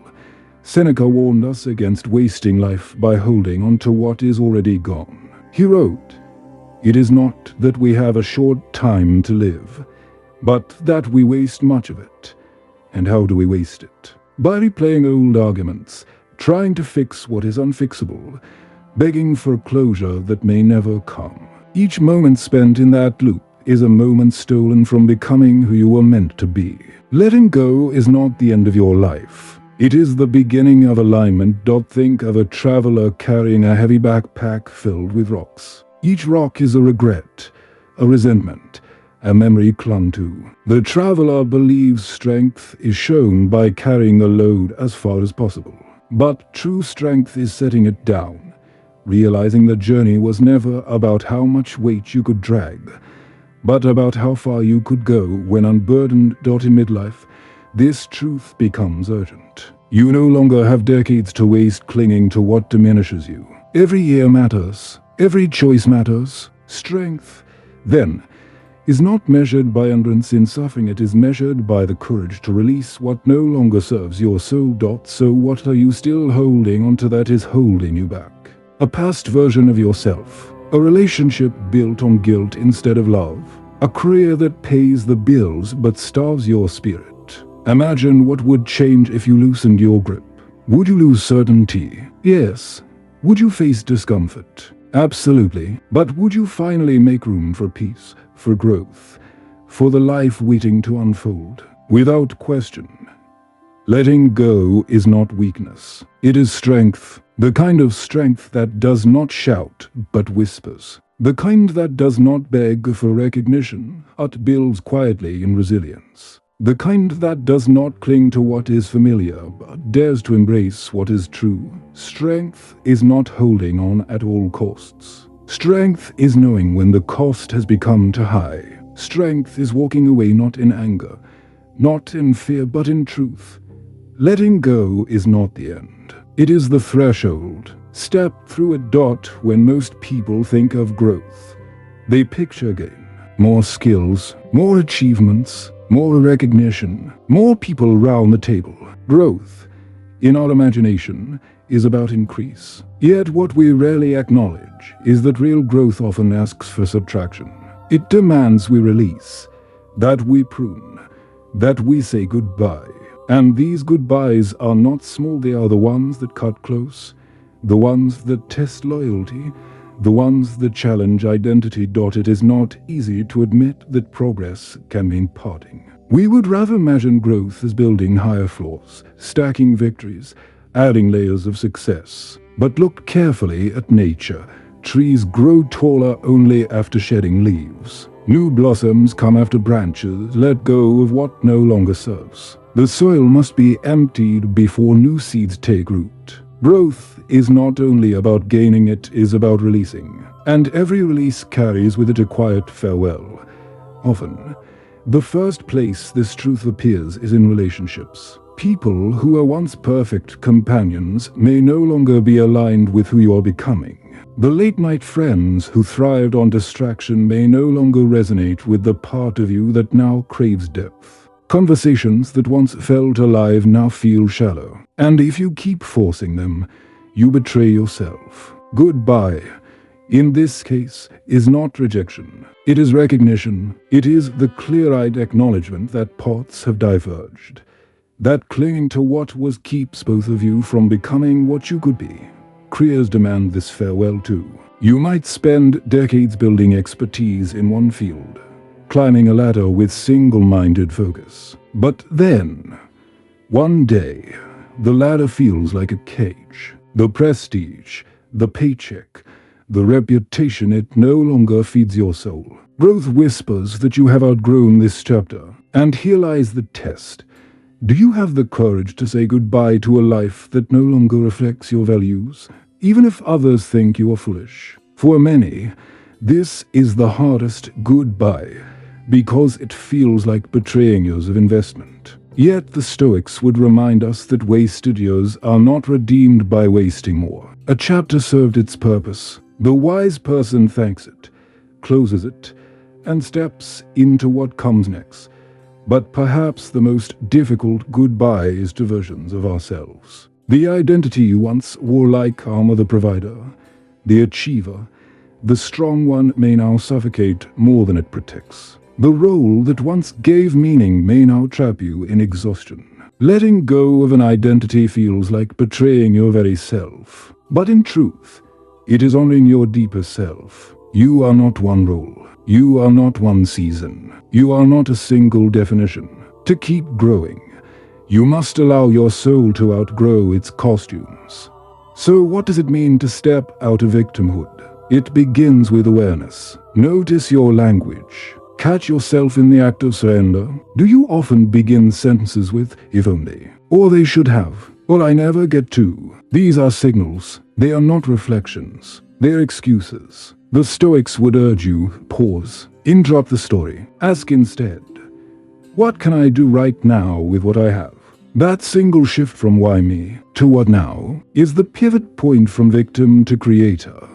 A: Seneca warned us against wasting life by holding on to what is already gone. He wrote, "It is not that we have a short time to live, but that we waste much of it." And how do we waste it? By replaying old arguments, trying to fix what is unfixable, begging for closure that may never come. Each moment spent in that loop is a moment stolen from becoming who you were meant to be. Letting go is not the end of your life. It is the beginning of alignment. Think of a traveler carrying a heavy backpack filled with rocks. Each rock is a regret, a resentment, a memory clung to. The traveler believes strength is shown by carrying the load as far as possible. But true strength is setting it down, realizing the journey was never about how much weight you could drag, but about how far you could go when unburdened. In midlife, this truth becomes urgent. You no longer have decades to waste clinging to what diminishes you. Every year matters. Every choice matters. Strength, then, is not measured by endurance in suffering, it is measured by the courage to release what no longer serves your soul. So what are you still holding onto that is holding you back? A past version of yourself. A relationship built on guilt instead of love. A career that pays the bills but starves your spirit. Imagine what would change if you loosened your grip. Would you lose certainty? Yes. Would you face discomfort? Absolutely. But would you finally make room for peace, for growth, for the life waiting to unfold? Without question. Letting go is not weakness. It is strength. The kind of strength that does not shout, but whispers. The kind that does not beg for recognition, but builds quietly in resilience. The kind that does not cling to what is familiar, but dares to embrace what is true. Strength is not holding on at all costs. Strength is knowing when the cost has become too high. Strength is walking away not in anger, not in fear, but in truth. Letting go is not the end. It is the threshold. Step through it. When most people think of growth, they picture gain. More skills, more achievements, more recognition, more people round the table. Growth, in our imagination, is about increase. Yet what we rarely acknowledge is that real growth often asks for subtraction. It demands we release, that we prune, that we say goodbye. And these goodbyes are not small, they are the ones that cut close, the ones that test loyalty, the ones that challenge identity. It is not easy to admit that progress can mean parting. We would rather imagine growth as building higher floors, stacking victories, adding layers of success. But look carefully at nature. Trees grow taller only after shedding leaves. New blossoms come after branches let go of what no longer serves. The soil must be emptied before new seeds take root. Growth is not only about gaining, it is about releasing. And every release carries with it a quiet farewell. Often, the first place this truth appears is in relationships. People who were once perfect companions may no longer be aligned with who you are becoming. The late-night friends who thrived on distraction may no longer resonate with the part of you that now craves depth. Conversations that once felt alive now feel shallow. And if you keep forcing them, you betray yourself. Goodbye, in this case, is not rejection. It is recognition. It is the clear-eyed acknowledgement that paths have diverged. That clinging to what was keeps both of you from becoming what you could be. Careers demand this farewell too. You might spend decades building expertise in one field, climbing a ladder with single-minded focus. But then, one day, the ladder feels like a cage. The prestige, the paycheck, the reputation, it no longer feeds your soul. Growth whispers that you have outgrown this chapter. And here lies the test. Do you have the courage to say goodbye to a life that no longer reflects your values, even if others think you are foolish? For many, this is the hardest goodbye, because it feels like betraying years of investment. Yet the Stoics would remind us that wasted years are not redeemed by wasting more. A chapter served its purpose. The wise person thanks it, closes it, and steps into what comes next. But perhaps the most difficult goodbye is to versions of ourselves. The identity you once wore, like armor, the provider, the achiever, the strong one, may now suffocate more than it protects. The role that once gave meaning may now trap you in exhaustion. Letting go of an identity feels like betraying your very self. But in truth, it is honoring your deeper self. You are not one role. You are not one season. You are not a single definition. To keep growing, you must allow your soul to outgrow its costumes. So what does it mean to step out of victimhood? It begins with awareness. Notice your language. Catch yourself in the act of surrender. Do you often begin sentences with, if only, or they should have, or I never get to? These are signals. They are not reflections. They are excuses. The Stoics would urge you, pause, interrupt the story. Ask instead, what can I do right now with what I have? That single shift from why me to what now is the pivot point from victim to creator.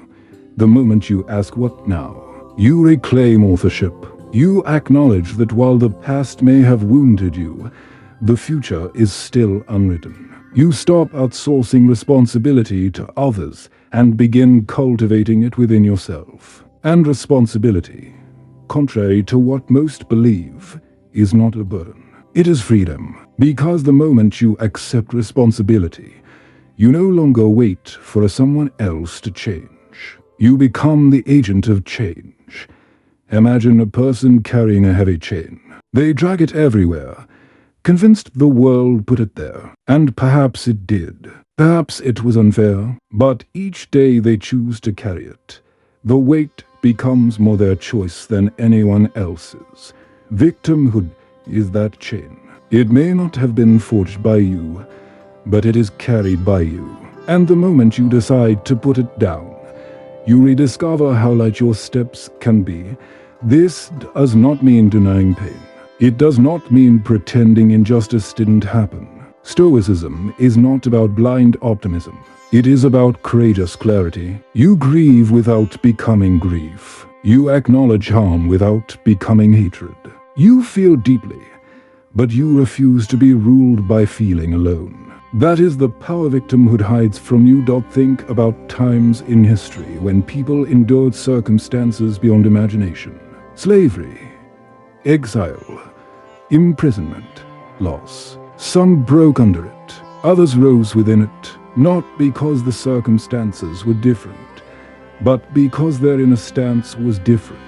A: The moment you ask what now, you reclaim authorship. You acknowledge that while the past may have wounded you, the future is still unwritten. You stop outsourcing responsibility to others and begin cultivating it within yourself. And responsibility, contrary to what most believe, is not a burden. It is freedom, because the moment you accept responsibility, you no longer wait for someone else to change. You become the agent of change. Imagine a person carrying a heavy chain. They drag it everywhere, convinced the world put it there. And perhaps it did. Perhaps it was unfair, but each day they choose to carry it. The weight becomes more their choice than anyone else's. Victimhood is that chain. It may not have been forged by you, but it is carried by you. And the moment you decide to put it down, you rediscover how light your steps can be. This does not mean denying pain. It does not mean pretending injustice didn't happen. Stoicism is not about blind optimism. It is about courageous clarity. You grieve without becoming grief. You acknowledge harm without becoming hatred. You feel deeply, but you refuse to be ruled by feeling alone. That is the power victimhood hides from you. Think about times in history when people endured circumstances beyond imagination. Slavery, exile, imprisonment, loss. Some broke under it, others rose within it, not because the circumstances were different, but because their inner stance was different.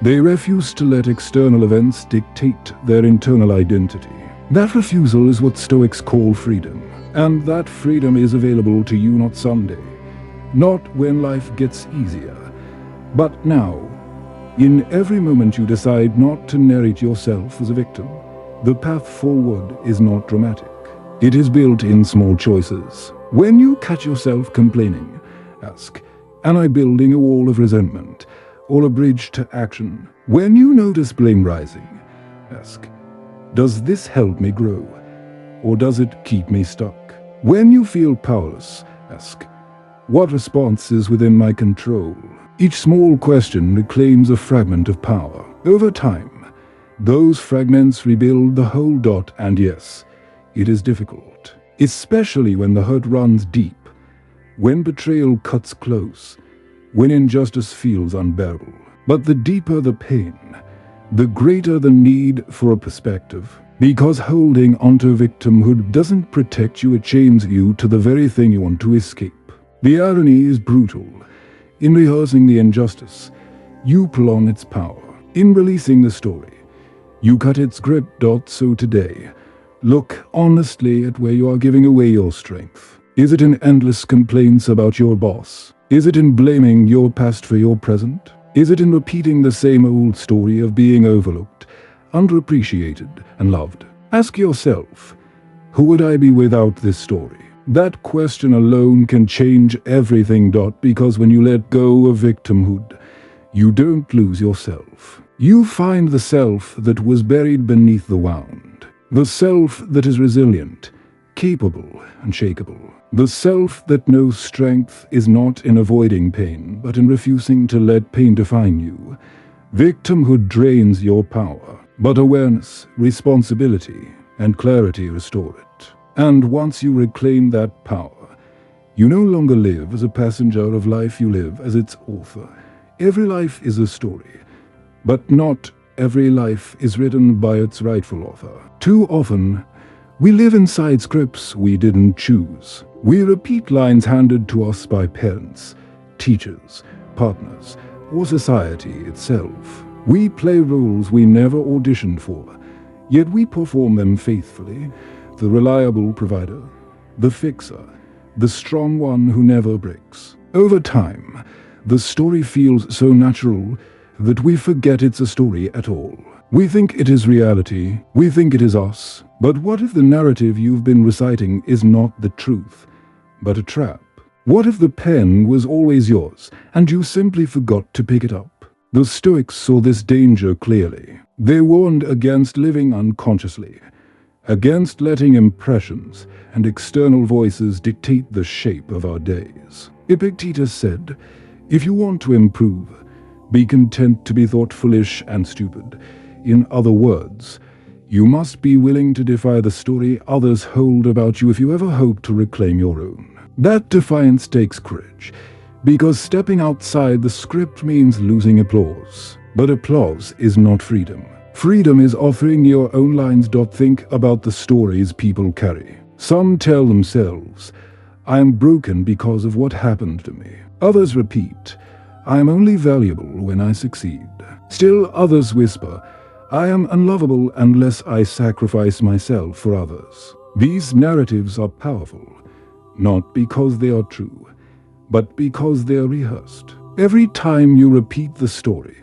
A: They refused to let external events dictate their internal identity. That refusal is what Stoics call freedom, and that freedom is available to you not someday, not when life gets easier, but now. In every moment you decide not to narrate yourself as a victim. The path forward is not dramatic. It is built in small choices. When you catch yourself complaining, ask, am I building a wall of resentment or a bridge to action? When you notice blame rising, ask, does this help me grow or does it keep me stuck? When you feel powerless, ask, what response is within my control? Each small question reclaims a fragment of power. Over time, those fragments rebuild the whole dot, and yes, it is difficult, especially when the hurt runs deep, when betrayal cuts close, when injustice feels unbearable. But the deeper the pain, the greater the need for a perspective, because holding onto victimhood doesn't protect you, it chains you to the very thing you want to escape. The irony is brutal. In rehearsing the injustice, you prolong its power. In releasing the story, you cut its grip. So today, look honestly at where you are giving away your strength. Is it in endless complaints about your boss? Is it in blaming your past for your present? Is it in repeating the same old story of being overlooked, underappreciated, and loved? Ask yourself, who would I be without this story? That question alone can change everything. Because when you let go of victimhood, you don't lose yourself. You find the self that was buried beneath the wound. The self that is resilient, capable, and shakeable. The self that knows strength is not in avoiding pain, but in refusing to let pain define you. Victimhood drains your power, but awareness, responsibility, and clarity restore it. And once you reclaim that power, you no longer live as a passenger of life, you live as its author. Every life is a story, but not every life is written by its rightful author. Too often, we live inside scripts we didn't choose. We repeat lines handed to us by parents, teachers, partners, or society itself. We play roles we never auditioned for, yet we perform them faithfully. The reliable provider, the fixer, the strong one who never breaks. Over time, the story feels so natural that we forget it's a story at all. We think it is reality, we think it is us. But what if the narrative you've been reciting is not the truth, but a trap? What if the pen was always yours, and you simply forgot to pick it up? The Stoics saw this danger clearly. They warned against living unconsciously, against letting impressions and external voices dictate the shape of our days. Epictetus said, "If you want to improve, be content to be thought foolish and stupid." In other words, you must be willing to defy the story others hold about you if you ever hope to reclaim your own. That defiance takes courage, because stepping outside the script means losing applause. But applause is not freedom. Freedom is offering your own lines. Think about the stories people carry. Some tell themselves, "I am broken because of what happened to me." Others repeat, "I am only valuable when I succeed." Still others whisper, "I am unlovable unless I sacrifice myself for others." These narratives are powerful, not because they are true, but because they are rehearsed. Every time you repeat the story,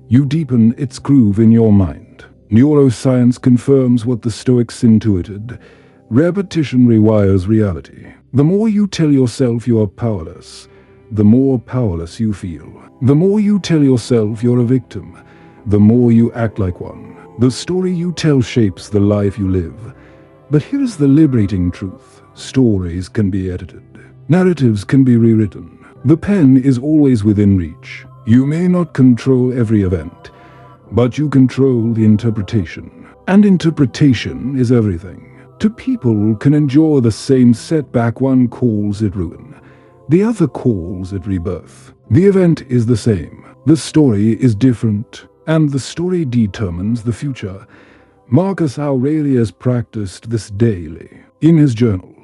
A: you deepen its groove in your mind. Neuroscience confirms what the Stoics intuited. Repetition rewires reality. The more you tell yourself you are powerless, the more powerless you feel. The more you tell yourself you're a victim, the more you act like one. The story you tell shapes the life you live. But here's the liberating truth. Stories can be edited. Narratives can be rewritten. The pen is always within reach. You may not control every event, but you control the interpretation. And interpretation is everything. Two people can endure the same setback. One calls it ruin, the other calls it rebirth. The event is the same. The story is different, and the story determines the future. Marcus Aurelius practiced this daily. In his journal,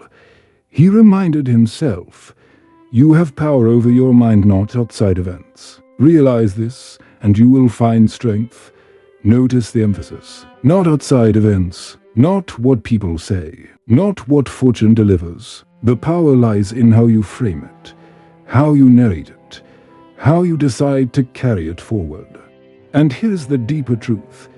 A: he reminded himself, "You have power over your mind, not outside events." Realize this, and you will find strength. Notice the emphasis. Not outside events, not what people say, not what fortune delivers. The power lies in how you frame it, how you narrate it, how you decide to carry it forward. And here's the deeper truth.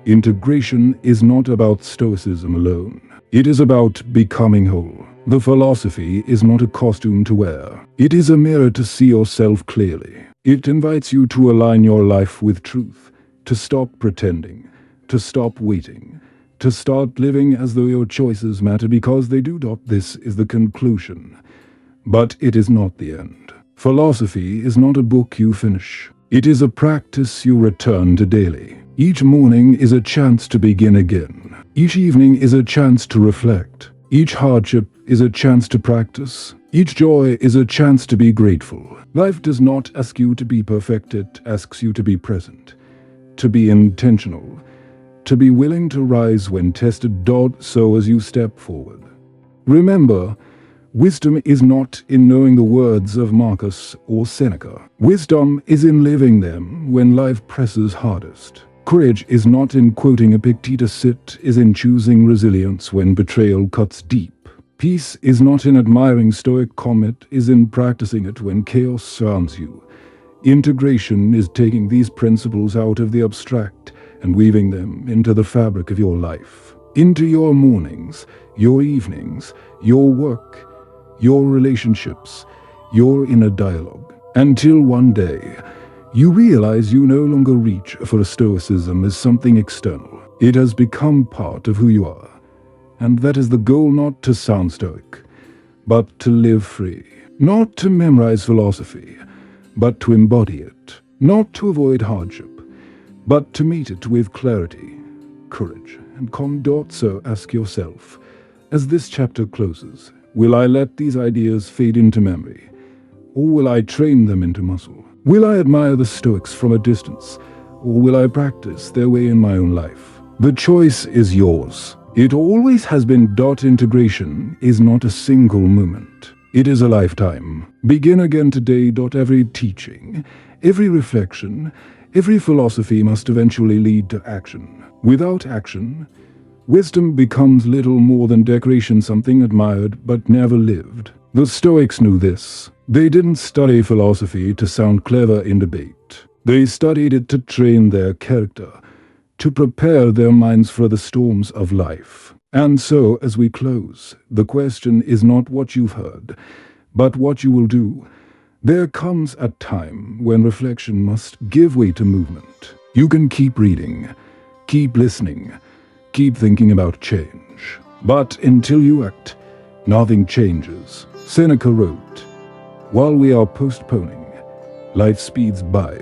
A: Integration is not about Stoicism alone. It is about becoming whole. The philosophy is not a costume to wear. It is a mirror to see yourself clearly. It invites you to align your life with truth, to stop pretending, to stop waiting, to start living as though your choices matter, because they do. This is the conclusion. But it is not the end. Philosophy is not a book you finish. It is a practice you return to daily. Each morning is a chance to begin again. Each evening is a chance to reflect. Each hardship is a chance to practice. Each joy is a chance to be grateful. Life does not ask you to be perfect, it asks you to be present, to be intentional, to be willing to rise when tested. So as you step forward, remember, Wisdom is not in knowing the words of Marcus or Seneca. Wisdom is in living them when life presses hardest. Courage is not in quoting Epictetus, it is in choosing resilience when betrayal cuts deep. Peace is not in admiring Stoic calm, it is in practicing it when chaos surrounds you. Integration is taking these principles out of the abstract and weaving them into the fabric of your life, into your mornings, your evenings, your work, your relationships, your inner dialogue, until one day you realize you no longer reach for a Stoicism as something external. It has become part of who you are, and that is the goal, not to sound Stoic, but to live free, not to memorize philosophy, but to embody it, not to avoid hardship, but to meet it with clarity, courage, and calm. So ask yourself, as this chapter closes, will I let these ideas fade into memory, or will I train them into muscle? Will I admire the Stoics from a distance, or will I practice their way in my own life? The choice is yours. It always has been. Integration is not a single moment. It is a lifetime. Begin again today. Every teaching, every reflection, every philosophy must eventually lead to action. Without action, wisdom becomes little more than decoration, something admired but never lived. The Stoics knew this. They didn't study philosophy to sound clever in debate. They studied it to train their character, to prepare their minds for the storms of life. And so, as we close, the question is not what you've heard, but what you will do. There comes a time when reflection must give way to movement. You can keep reading, keep listening, keep thinking about change. But until you act, nothing changes. Seneca wrote, "While we are postponing, life speeds by.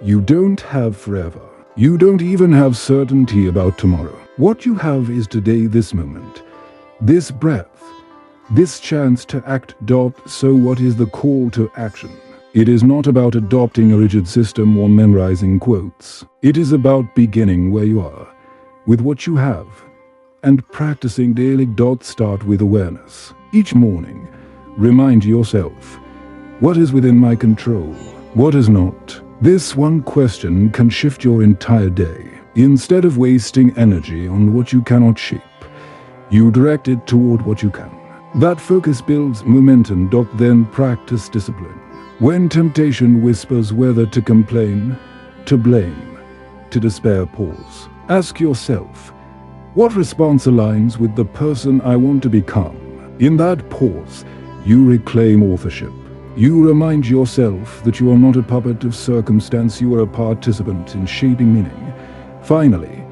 A: You don't have forever. You don't even have certainty about tomorrow. What you have is today, this moment, this breath, this chance to act. So what is the call to action? It is not about adopting a rigid system or memorizing quotes. It is about beginning where you are, with what you have, and practicing daily. Start with awareness. Each morning, remind yourself, what is within my control? What is not? This one question can shift your entire day. Instead of wasting energy on what you cannot shape, you direct it toward what you can. That focus builds momentum. Then practice discipline. When temptation whispers whether to complain, to blame, to despair, pause. Ask yourself, what response aligns with the person I want to become? In that pause, you reclaim authorship. You remind yourself that you are not a puppet of circumstance, you are a participant in shaping meaning. Finally,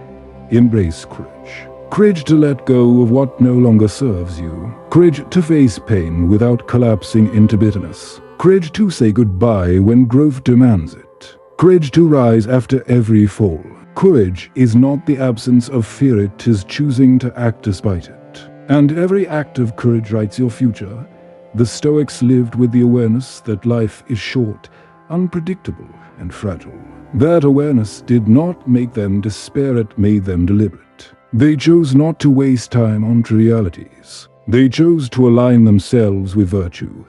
A: embrace courage. Courage to let go of what no longer serves you. Courage to face pain without collapsing into bitterness. Courage to say goodbye when growth demands it. Courage to rise after every fall. Courage is not the absence of fear, it is choosing to act despite it. And every act of courage writes your future. The Stoics lived with the awareness that life is short, unpredictable, and fragile. That awareness did not make them despair, it made them deliberate. They chose not to waste time on trivialities. They chose to align themselves with virtue,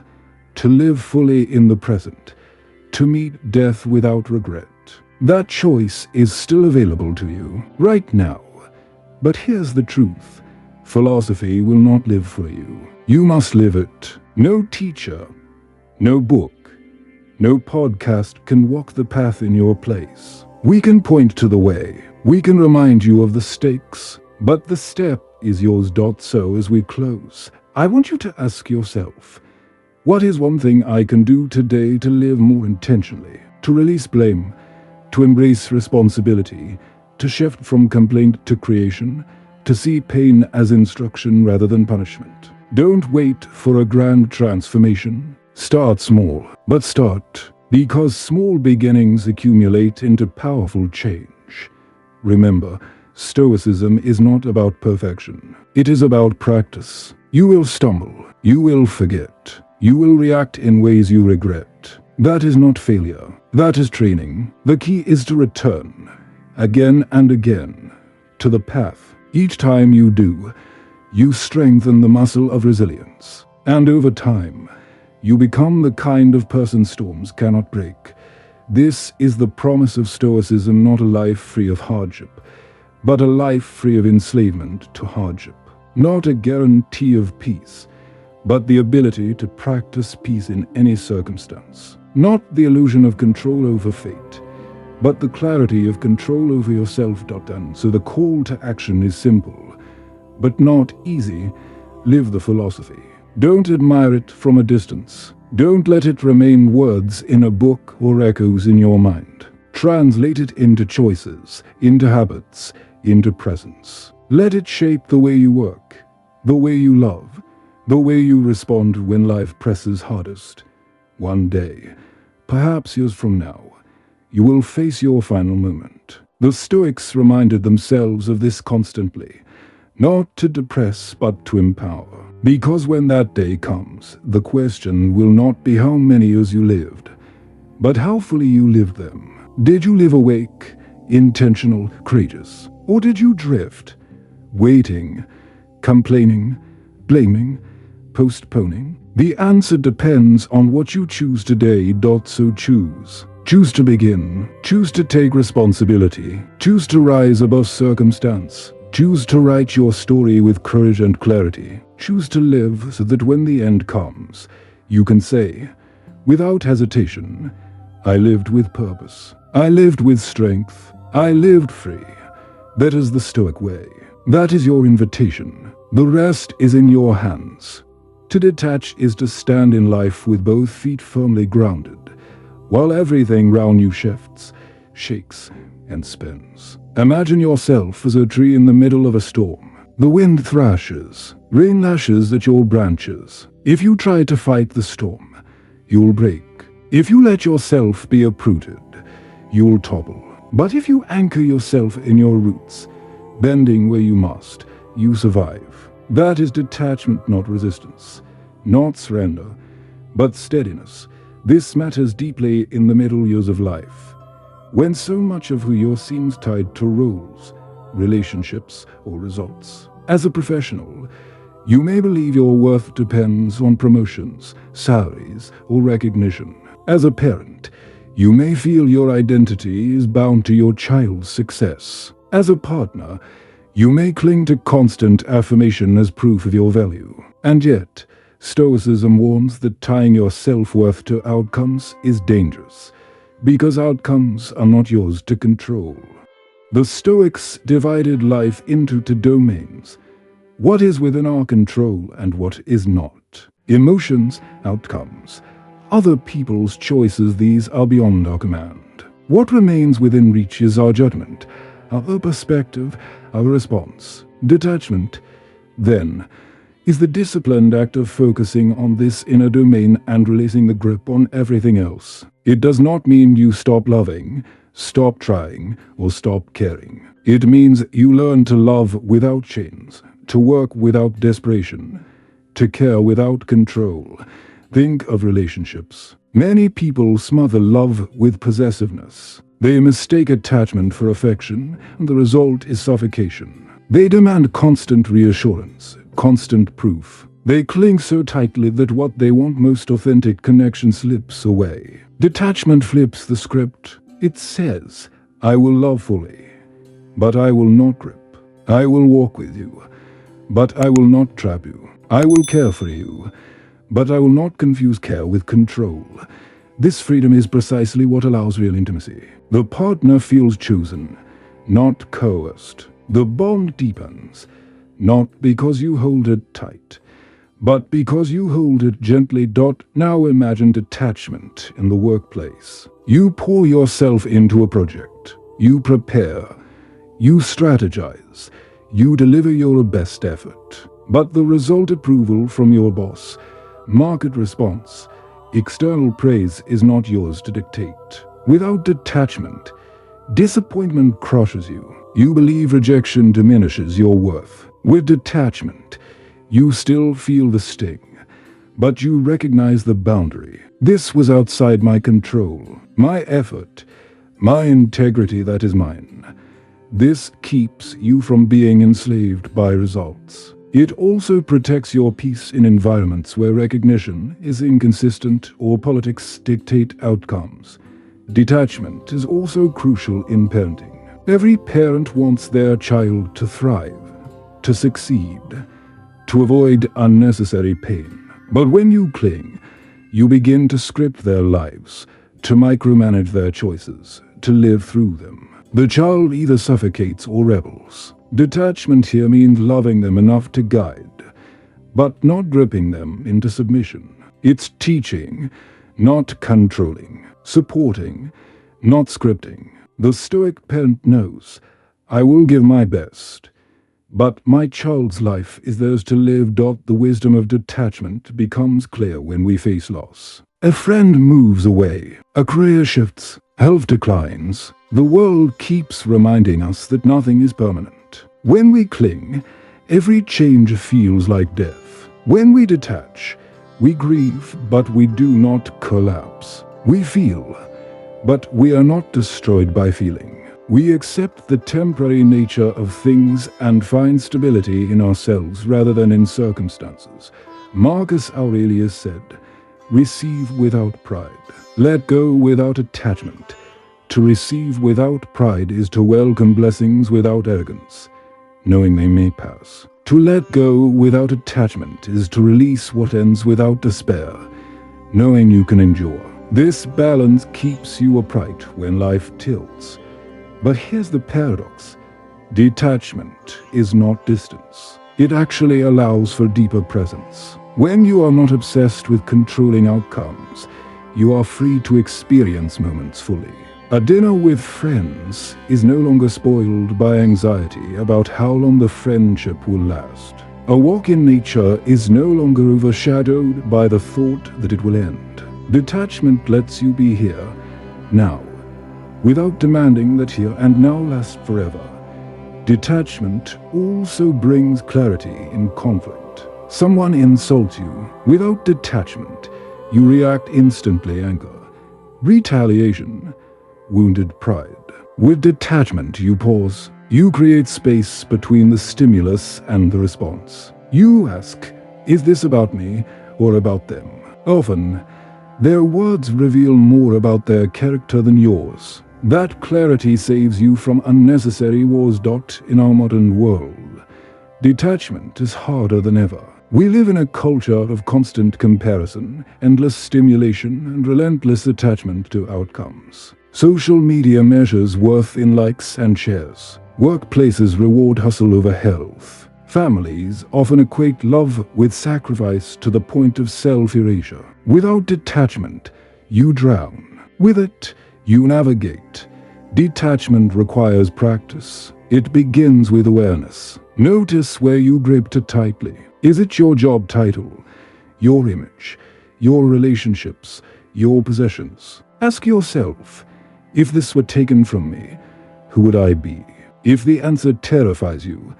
A: to live fully in the present, to meet death without regret. That choice is still available to you right now. But here's the truth. Philosophy will not live for you. You must live it. No teacher, no book, no podcast can walk the path in your place. We can point to the way. We can remind you of the stakes, but the step is yours. So as we close, I want you to ask yourself, what is one thing I can do today to live more intentionally, to release blame, to embrace responsibility, to shift from complaint to creation, to see pain as instruction rather than punishment? Don't wait for a grand transformation. Start small, but start, because small beginnings accumulate into powerful change. Remember, Stoicism is not about perfection. It is about practice. You will stumble. You will forget. You will react in ways you regret. That is not failure. That is training. The key is to return, again and again, to the path. Each time you do, you strengthen the muscle of resilience. And over time, you become the kind of person storms cannot break. This is the promise of Stoicism, not a life free of hardship, but a life free of enslavement to hardship. Not a guarantee of peace, but the ability to practice peace in any circumstance. Not the illusion of control over fate, but the clarity of control over yourself. And so the call to action is simple, but not easy. Live the philosophy. Don't admire it from a distance. Don't let it remain words in a book or echoes in your mind. Translate it into choices, into habits, into presence. Let it shape the way you work, the way you love, the way you respond when life presses hardest. One day, perhaps years from now, you will face your final moment. The Stoics reminded themselves of this constantly, not to depress but to empower. Because when that day comes, the question will not be how many years you lived, but how fully you lived them. Did you live awake, intentional, courageous? Or did you drift, waiting, complaining, blaming, postponing? The answer depends on what you choose today. So choose. Choose to begin. Choose to take responsibility. Choose to rise above circumstance. Choose to write your story with courage and clarity. Choose to live so that when the end comes, you can say, without hesitation, I lived with purpose. I lived with strength. I lived free. That is the Stoic way. That is your invitation. The rest is in your hands. To detach is to stand in life with both feet firmly grounded, while everything round you shifts, shakes, and spins. Imagine yourself as a tree in the middle of a storm. The wind thrashes, rain lashes at your branches. If you try to fight the storm, you'll break. If you let yourself be uprooted, you'll topple. But if you anchor yourself in your roots, bending where you must, you survive. That is detachment, not resistance, not surrender, but steadiness. This matters deeply in the middle years of life, when so much of who you are seems tied to roles, relationships, or results. As a professional, you may believe your worth depends on promotions, salaries, or recognition. As a parent, you may feel your identity is bound to your child's success. As a partner, you may cling to constant affirmation as proof of your value. And yet, Stoicism warns that tying your self-worth to outcomes is dangerous, because outcomes are not yours to control. The Stoics divided life into two domains: what is within our control and what is not. Emotions, outcomes. Other people's choices, these are beyond our command. What remains within reach is our judgment, our perspective, our response. Detachment, then, is the disciplined act of focusing on this inner domain and releasing the grip on everything else. It does not mean you stop loving, stop trying, or stop caring. It means you learn to love without chains, to work without desperation, to care without control. Think of relationships. Many people smother love with possessiveness. They mistake attachment for affection, and the result is suffocation. They demand constant reassurance, constant proof. They cling so tightly that what they want, most authentic connection, slips away. Detachment flips the script. It says, I will love fully, but I will not grip. I will walk with you, but I will not trap you. I will care for you, but I will not confuse care with control. This freedom is precisely what allows real intimacy. The partner feels chosen, not coerced. The bond deepens, not because you hold it tight, but because you hold it gently. Now imagine detachment in the workplace. You pour yourself into a project. You prepare. You strategize. You deliver your best effort. But the result, approval from your boss, market response, external praise, is not yours to dictate. Without detachment, disappointment crushes you. You believe rejection diminishes your worth. With detachment, you still feel the sting, but you recognize the boundary. This was outside my control. My effort, my integrity, that is mine. This keeps you from being enslaved by results. It also protects your peace in environments where recognition is inconsistent or politics dictate outcomes. Detachment is also crucial in parenting. Every parent wants their child to thrive, to succeed, to avoid unnecessary pain. But when you cling, you begin to script their lives, to micromanage their choices, to live through them. The child either suffocates or rebels. Detachment here means loving them enough to guide, but not gripping them into submission. It's teaching, not controlling, supporting, not scripting. The Stoic parent knows, I will give my best, but my child's life is theirs to live. The wisdom of detachment becomes clear when we face loss. A friend moves away, a career shifts, health declines. The world keeps reminding us that nothing is permanent. When we cling, every change feels like death. When we detach, we grieve, but we do not collapse. We feel, but we are not destroyed by feeling. We accept the temporary nature of things and find stability in ourselves rather than in circumstances. Marcus Aurelius said, "Receive without pride. Let go without attachment. To receive without pride is to welcome blessings without arrogance, knowing they may pass. To let go without attachment is to release what ends without despair, knowing you can endure. This balance keeps you upright when life tilts. But here's the paradox. Detachment is not distance. It actually allows for deeper presence. When you are not obsessed with controlling outcomes, you are free to experience moments fully. A dinner with friends is no longer spoiled by anxiety about how long the friendship will last. A walk in nature is no longer overshadowed by the thought that it will end. Detachment lets you be here, now, without demanding that here and now last forever. Detachment also brings clarity in conflict. Someone insults you. Without detachment, you react instantly: anger, retaliation, wounded pride. With detachment, you pause. You create space between the stimulus and the response. You ask, is this about me or about them? Often, their words reveal more about their character than yours. That clarity saves you from unnecessary wars. In our modern world, detachment is harder than ever. We live in a culture of constant comparison, endless stimulation, and relentless attachment to outcomes. Social media measures worth in likes and shares. Workplaces reward hustle over health. Families often equate love with sacrifice to the point of self-erasure. Without detachment, you drown. With it, you navigate. Detachment requires practice. It begins with awareness. Notice where you grip too tightly. Is it your job title, your image, your relationships, your possessions? Ask yourself, if this were taken from me, who would I be? If the answer terrifies you,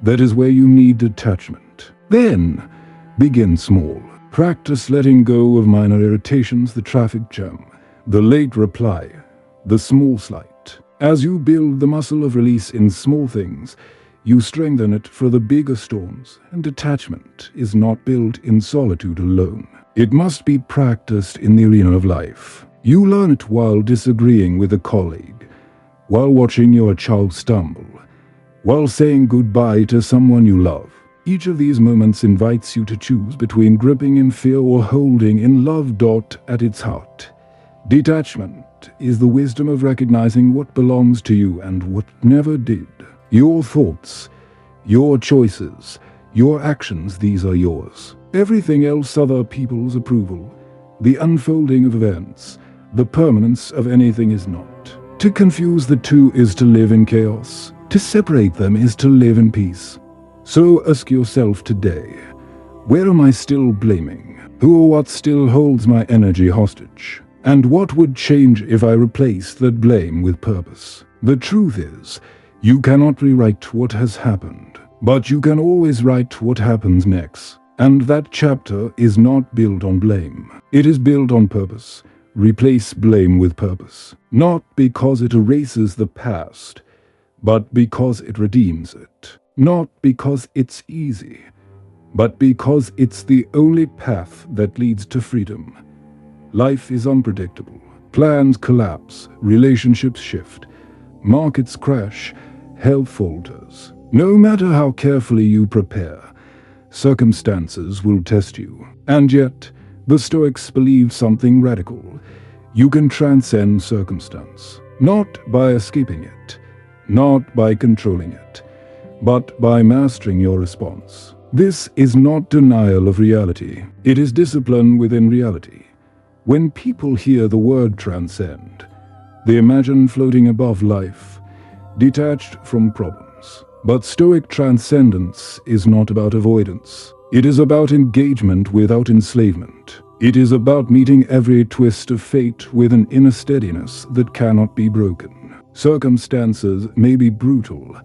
A: that is where you need detachment. Then, begin small. Practice letting go of minor irritations, the traffic jam, the late reply, the small slight. As you build the muscle of release in small things, you strengthen it for the bigger storms, and detachment is not built in solitude alone. It must be practiced in the arena of life. You learn it while disagreeing with a colleague, while watching your child stumble, while saying goodbye to someone you love. Each of these moments invites you to choose between gripping in fear or holding in love. At its heart, detachment is the wisdom of recognizing what belongs to you and what never did. Your thoughts, your choices, your actions, these are yours. Everything else, other people's approval, the unfolding of events, the permanence of anything is not. To confuse the two is to live in chaos. To separate them is to live in peace. So ask yourself today, where am I still blaming? Who or what still holds my energy hostage? And what would change if I replaced that blame with purpose? The truth is, you cannot rewrite what has happened, but you can always write what happens next. And that chapter is not built on blame. It is built on purpose. Replace blame with purpose. Not because it erases the past, but because it redeems it. Not because it's easy, but because it's the only path that leads to freedom. Life is unpredictable. Plans collapse, relationships shift, markets crash, health falters. No matter how carefully you prepare, circumstances will test you. And yet, the Stoics believed something radical. You can transcend circumstance, not by escaping it, not by controlling it, but by mastering your response. This is not denial of reality. It is discipline within reality. When people hear the word transcend, they imagine floating above life, detached from problems. But Stoic transcendence is not about avoidance. It is about engagement without enslavement. It is about meeting every twist of fate with an inner steadiness that cannot be broken. Circumstances may be brutal,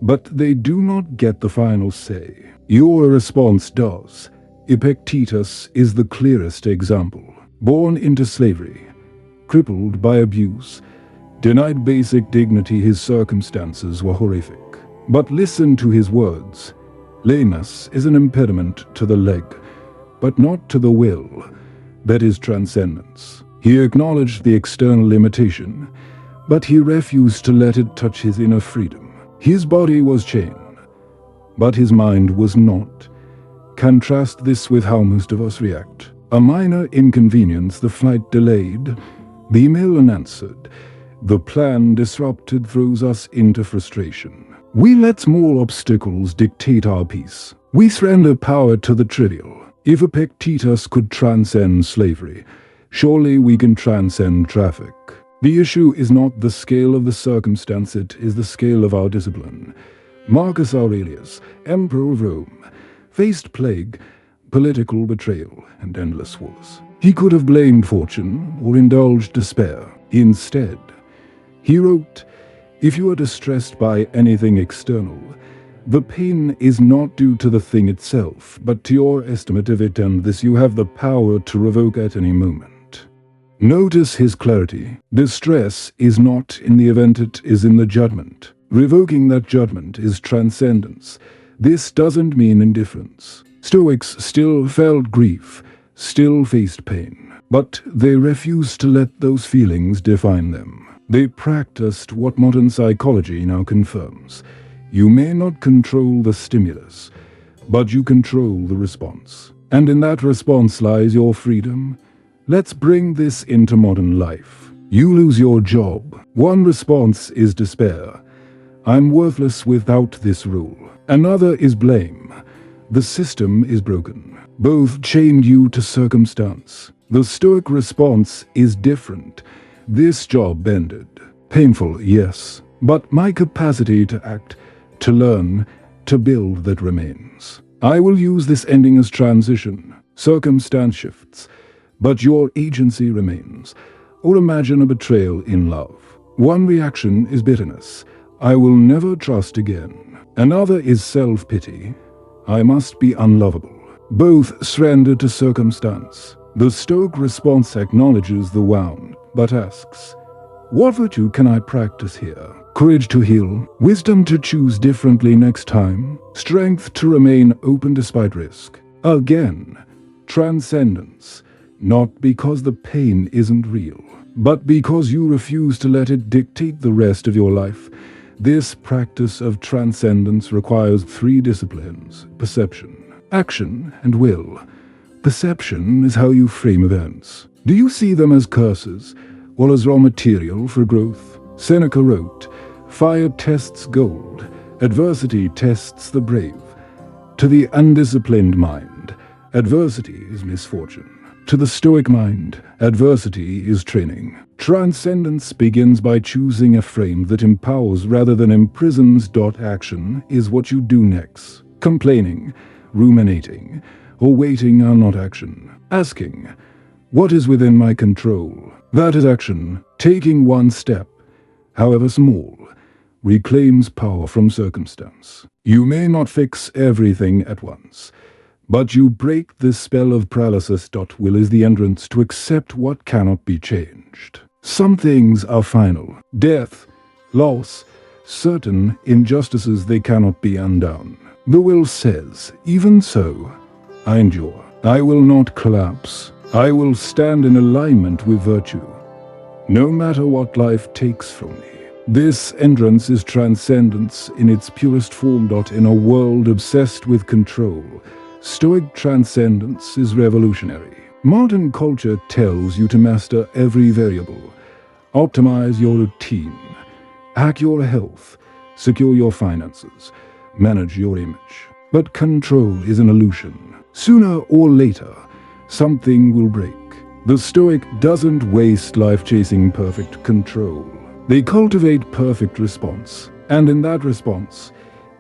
A: but they do not get the final say. Your response does. Epictetus is the clearest example. Born into slavery, crippled by abuse, denied basic dignity, his circumstances were horrific. But listen to his words. Lameness is an impediment to the leg, but not to the will. That is transcendence. He acknowledged the external limitation, but he refused to let it touch his inner freedom. His body was chained, but his mind was not. Contrast this with how most of us react. A minor inconvenience, the flight delayed, the email unanswered, the plan disrupted, throws us into frustration. We let small obstacles dictate our peace. We surrender power to the trivial. If Epictetus could transcend slavery, surely we can transcend traffic. The issue is not the scale of the circumstance, it is the scale of our discipline. Marcus Aurelius, Emperor of Rome, faced plague, political betrayal, and endless wars. He could have blamed fortune or indulged despair. Instead, he wrote, "If you are distressed by anything external, the pain is not due to the thing itself, but to your estimate of it, and this you have the power to revoke at any moment." Notice his clarity. Distress is not in the event, it is in the judgment. Revoking that judgment is transcendence. This doesn't mean indifference. Stoics still felt grief, still faced pain, but they refused to let those feelings define them. They practiced what modern psychology now confirms. You may not control the stimulus, but you control the response. And in that response lies your freedom. Let's bring this into modern life. You lose your job. One response is despair. I'm worthless without this rule. Another is blame. The system is broken. Both chained you to circumstance. The Stoic response is different. This job ended. Painful, yes, but my capacity to act, to learn, to build, that remains. I will use this ending as transition. Circumstance shifts, but your agency remains. Or imagine a betrayal in love. One reaction is bitterness. I will never trust again. Another is self-pity. I must be unlovable. Both surrender to circumstance. The Stoic response acknowledges the wound, but asks, what virtue can I practice here? Courage to heal, wisdom to choose differently next time, strength to remain open despite risk. Again, transcendence, not because the pain isn't real, but because you refuse to let it dictate the rest of your life. This practice of transcendence requires 3 disciplines: perception, action, and will. Perception is how you frame events. Do you see them as curses or as raw material for growth? Seneca wrote, "Fire tests gold, adversity tests the brave. To the undisciplined mind, adversity is misfortune. To the Stoic mind, adversity is training." Transcendence begins by choosing a frame that empowers rather than imprisons. Action is what you do next. Complaining, ruminating, or waiting are not action. Asking, what is within my control? That is action. Taking one step, however small, reclaims power from circumstance. You may not fix everything at once, but you break the spell of paralysis. Will is the entrance to accept what cannot be changed. Some things are final. Death, loss, certain injustices, they cannot be undone. The will says, even so, I endure. I will not collapse. I will stand in alignment with virtue, no matter what life takes from me. This endurance is transcendence in its purest form. In a world obsessed with control, Stoic transcendence is revolutionary. Modern culture tells you to master every variable, optimize your routine, hack your health, secure your finances, manage your image. But control is an illusion. Sooner or later, something will break. The Stoic doesn't waste life chasing perfect control. They cultivate perfect response, and in that response,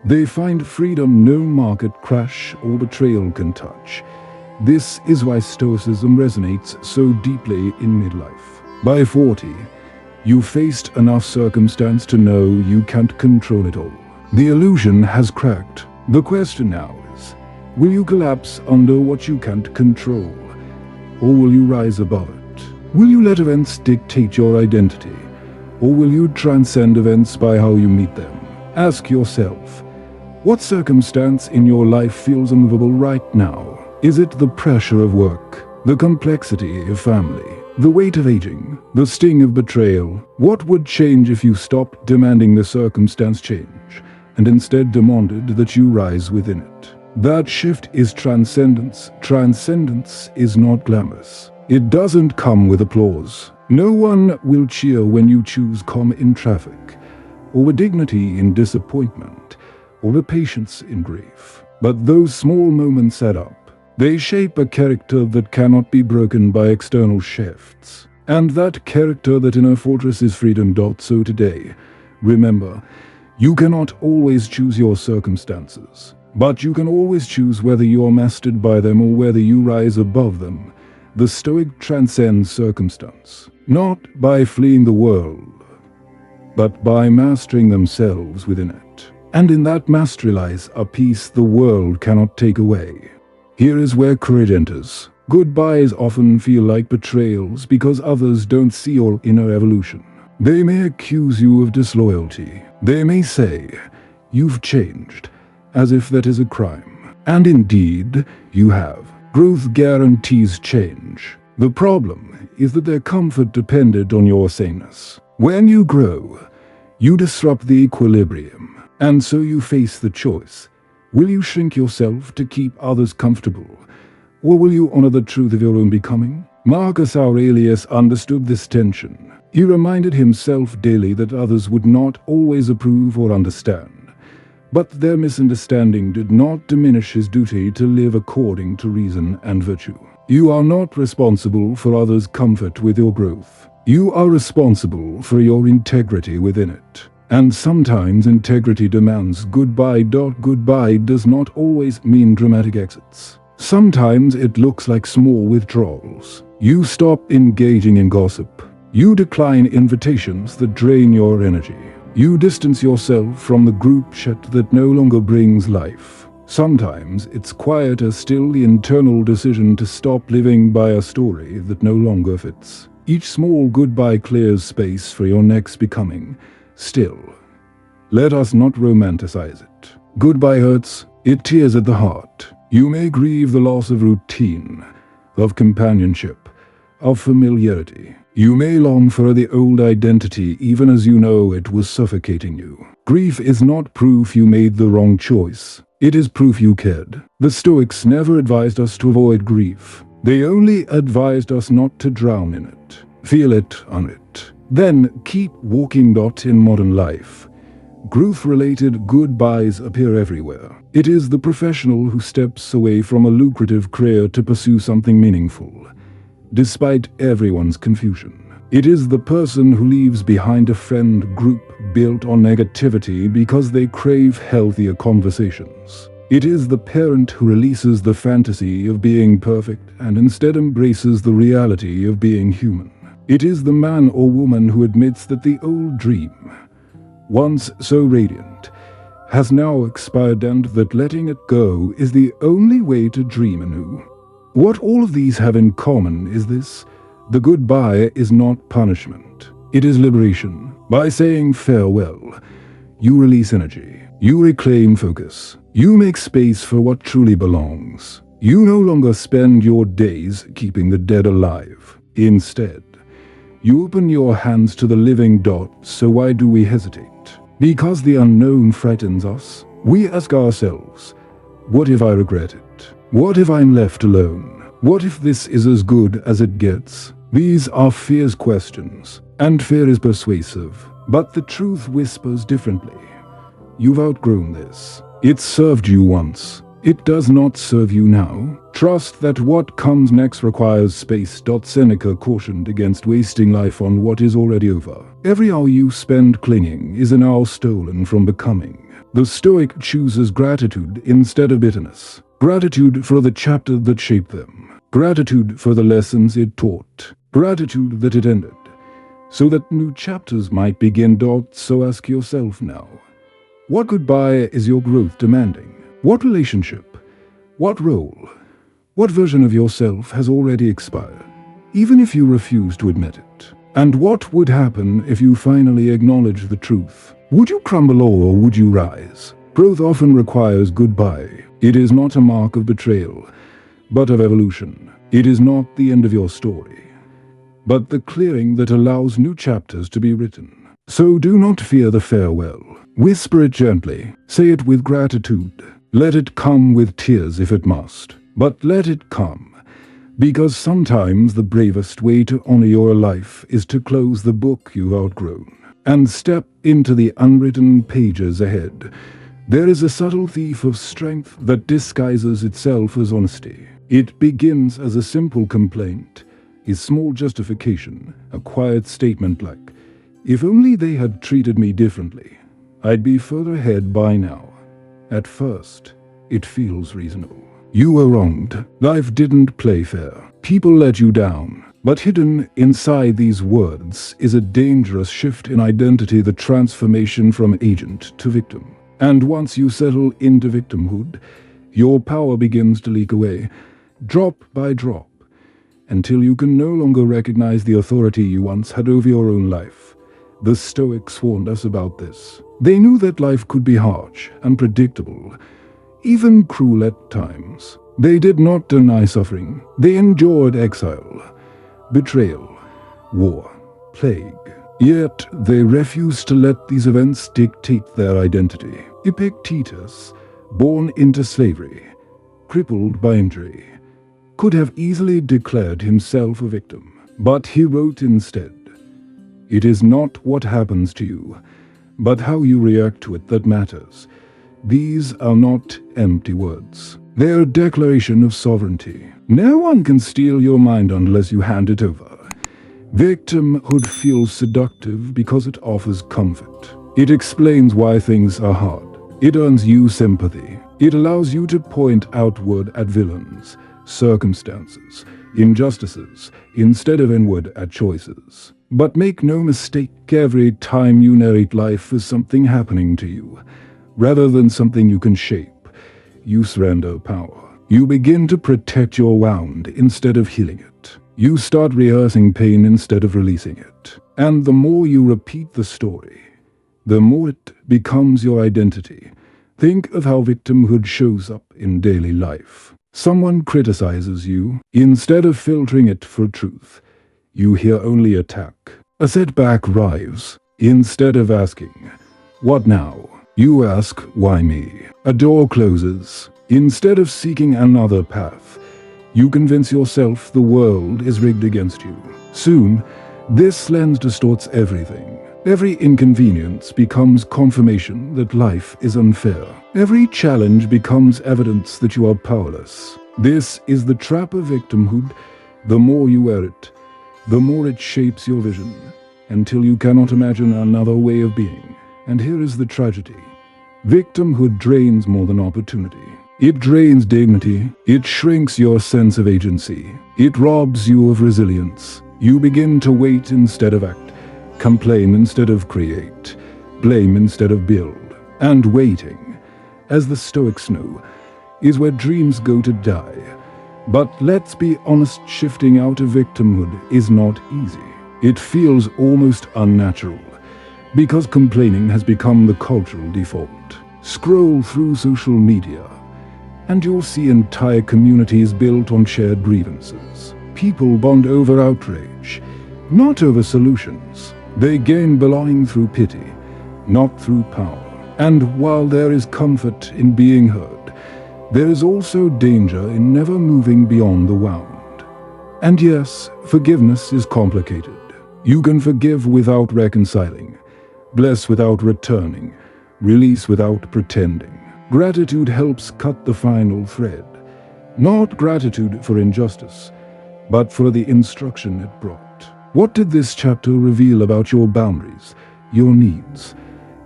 A: they find freedom no market crash or betrayal can touch. This is why Stoicism resonates so deeply in midlife. By 40, you've faced enough circumstance to know you can't control it all. The illusion has cracked. The question now is, will you collapse under what you can't control? Or will you rise above it? Will you let events dictate your identity? Or will you transcend events by how you meet them? Ask yourself, what circumstance in your life feels unmovable right now? Is it the pressure of work, the complexity of family, the weight of aging, the sting of betrayal? What would change if you stopped demanding the circumstance change, and instead demanded that you rise within it? That shift is transcendence. Transcendence is not glamorous. It doesn't come with applause. No one will cheer when you choose calm in traffic, or with dignity in disappointment, or with patience in grief. But those small moments add up. They shape a character that cannot be broken by external shifts. And that character that in a fortress is freedom. So today, remember, you cannot always choose your circumstances, but you can always choose whether you are mastered by them or whether you rise above them. The Stoic transcends circumstance, not by fleeing the world, but by mastering themselves within it. And in that mastery lies a peace the world cannot take away. Here is where courage enters. Goodbyes often feel like betrayals because others don't see your inner evolution. They may accuse you of disloyalty. They may say, "You've changed," as if that is a crime. And indeed, you have. Growth guarantees change. The problem is that their comfort depended on your sameness. When you grow, you disrupt the equilibrium, and so you face the choice. Will you shrink yourself to keep others comfortable, or will you honor the truth of your own becoming? Marcus Aurelius understood this tension. He reminded himself daily that others would not always approve or understand. But their misunderstanding did not diminish his duty to live according to reason and virtue. You are not responsible for others' comfort with your growth. You are responsible for your integrity within it. And sometimes integrity demands goodbye. Goodbye does not always mean dramatic exits. Sometimes it looks like small withdrawals. You stop engaging in gossip. You decline invitations that drain your energy. You distance yourself from the group chat that no longer brings life. Sometimes it's quieter still, the internal decision to stop living by a story that no longer fits. Each small goodbye clears space for your next becoming. Still, let us not romanticize it. Goodbye hurts, it tears at the heart. You may grieve the loss of routine, of companionship, of familiarity. You may long for the old identity even as you know it was suffocating you. Grief is not proof you made the wrong choice. It is proof you cared. The Stoics never advised us to avoid grief. They only advised us not to drown in it. Feel it, own it. Then keep walking. In modern life, growth-related goodbyes appear everywhere. It is the professional who steps away from a lucrative career to pursue something meaningful, despite everyone's confusion. It is the person who leaves behind a friend group built on negativity because they crave healthier conversations. It is the parent who releases the fantasy of being perfect and instead embraces the reality of being human. It is the man or woman who admits that the old dream, once so radiant, has now expired and that letting it go is the only way to dream anew. What all of these have in common is this: the goodbye is not punishment, it is liberation. By saying farewell, you release energy, you reclaim focus, You make space for what truly belongs. You no longer spend your days keeping the dead alive. Instead, you open your hands to the living dot. So why do we hesitate? Because the unknown frightens us. We ask ourselves, what if I regret it? What if I'm left alone? What if this is as good as it gets? These are fear's questions, and fear is persuasive. But the truth whispers differently. You've outgrown this. It served you once. It does not serve you now. Trust that what comes next requires space. Seneca cautioned against wasting life on what is already over. Every hour you spend clinging is an hour stolen from becoming. The Stoic chooses gratitude instead of bitterness. Gratitude for the chapter that shaped them. Gratitude for the lessons it taught. Gratitude that it ended, so that new chapters might begin. So ask yourself now, what goodbye is your growth demanding? What relationship? What role? What version of yourself has already expired, even if you refuse to admit it? And what would happen if you finally acknowledge the truth? Would you crumble or would you rise? Growth often requires goodbye. It is not a mark of betrayal, but of evolution. It is not the end of your story, but the clearing that allows new chapters to be written. So do not fear the farewell. Whisper it gently. Say it with gratitude. Let it come with tears if it must, but let it come, because sometimes the bravest way to honor your life is to close the book you've outgrown and step into the unwritten pages ahead. There is a subtle thief of strength that disguises itself as honesty. It begins as a simple complaint, a small justification, a quiet statement like, if only they had treated me differently, I'd be further ahead by now. At first, it feels reasonable. You were wronged. Life didn't play fair. People let you down. But hidden inside these words is a dangerous shift in identity, the transformation from agent to victim. And once you settle into victimhood, your power begins to leak away, drop by drop, until you can no longer recognize the authority you once had over your own life. The Stoics warned us about this. They knew that life could be harsh, unpredictable, even cruel at times. They did not deny suffering. They endured exile, betrayal, war, plague. Yet they refused to let these events dictate their identity. Epictetus, born into slavery, crippled by injury, could have easily declared himself a victim. But he wrote instead, "It is not what happens to you, but how you react to it that matters." These are not empty words. They are a declaration of sovereignty. No one can steal your mind unless you hand it over. Victimhood feels seductive because it offers comfort. It explains why things are hard. It earns you sympathy. It allows you to point outward at villains, circumstances, injustices, instead of inward at choices. But make no mistake, every time you narrate life as something happening to you, rather than something you can shape, you surrender power. You begin to protect your wound instead of healing it. You start rehearsing pain instead of releasing it. And the more you repeat the story, the more it becomes your identity. Think of how victimhood shows up in daily life. Someone criticizes you. Instead of filtering it for truth, you hear only attack. A setback arrives. Instead of asking, "What now?" you ask, "Why me?" A door closes. Instead of seeking another path, you convince yourself the world is rigged against you. Soon, this lens distorts everything. Every inconvenience becomes confirmation that life is unfair. Every challenge becomes evidence that you are powerless. This is the trap of victimhood. The more you wear it, the more it shapes your vision, until you cannot imagine another way of being. And here is the tragedy. Victimhood drains more than opportunity. It drains dignity. It shrinks your sense of agency. It robs you of resilience. You begin to wait instead of act, complain instead of create, blame instead of build. And waiting, as the Stoics know, is where dreams go to die. But let's be honest, shifting out of victimhood is not easy. It feels almost unnatural, because complaining has become the cultural default. Scroll through social media, and you'll see entire communities built on shared grievances. People bond over outrage, not over solutions. They gain belonging through pity, not through power. And while there is comfort in being heard, there is also danger in never moving beyond the wound. And yes, forgiveness is complicated. You can forgive without reconciling, bless without returning, release without pretending. Gratitude helps cut the final thread. Not gratitude for injustice, but for the instruction it brought. What did this chapter reveal about your boundaries, your needs,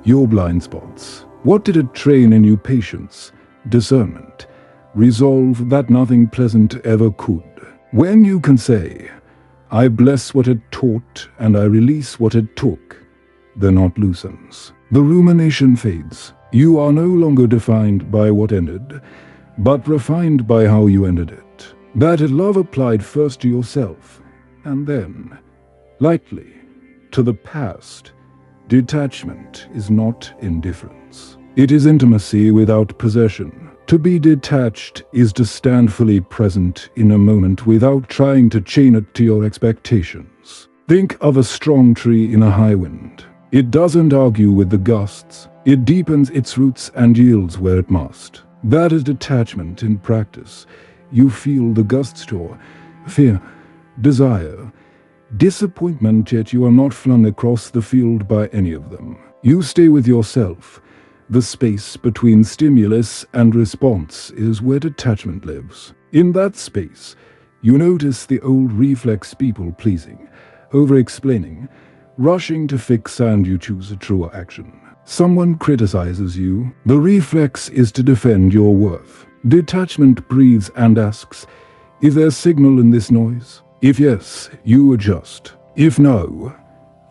A: your blind spots? What did it train in you? Patience, discernment, resolve that nothing pleasant ever could. When you can say, I bless what it taught and I release what it took, the knot loosens. The rumination fades. You are no longer defined by what ended, but refined by how you ended it. That love applied first to yourself, and then, lightly, to the past. Detachment is not indifference. It is intimacy without possession. To be detached is to stand fully present in a moment without trying to chain it to your expectations. Think of a strong tree in a high wind. It doesn't argue with the gusts. It deepens its roots and yields where it must. That is detachment in practice. You feel the gusts too, fear, desire, disappointment, yet you are not flung across the field by any of them. You stay with yourself. The space between stimulus and response is where detachment lives. In that space, you notice the old reflex: people-pleasing, over-explaining, rushing to fix, and you choose a truer action. Someone criticizes you. The reflex is to defend your worth. Detachment breathes and asks, is there signal in this noise? If yes, you adjust. If no,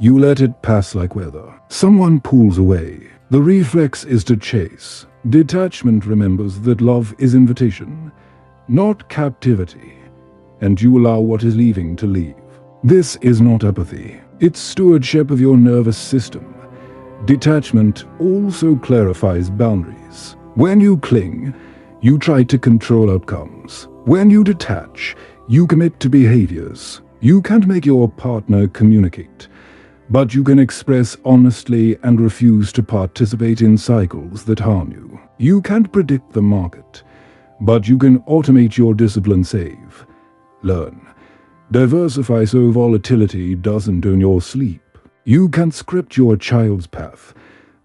A: you let it pass like weather. Someone pulls away. The reflex is to chase. Detachment remembers that love is invitation, not captivity, and you allow what is leaving to leave. This is not apathy. It's stewardship of your nervous system. Detachment also clarifies boundaries. When you cling, you try to control outcomes. When you detach, you commit to behaviors. You can't make your partner communicate, but you can express honestly and refuse to participate in cycles that harm you. You can't predict the market, but you can automate your discipline, save, learn, diversify so volatility doesn't own your sleep. You can't script your child's path,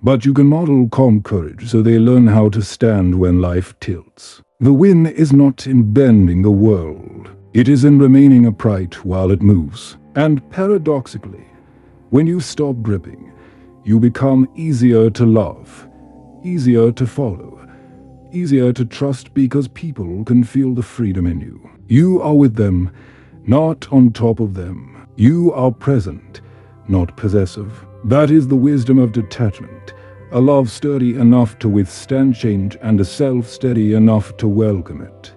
A: but you can model calm courage so they learn how to stand when life tilts. The win is not in bending the world. It is in remaining upright while it moves. And paradoxically, when you stop gripping, you become easier to love, easier to follow, easier to trust, because people can feel the freedom in you. You are with them, not on top of them. You are present, not possessive. That is the wisdom of detachment, a love sturdy enough to withstand change and a self steady enough to welcome it.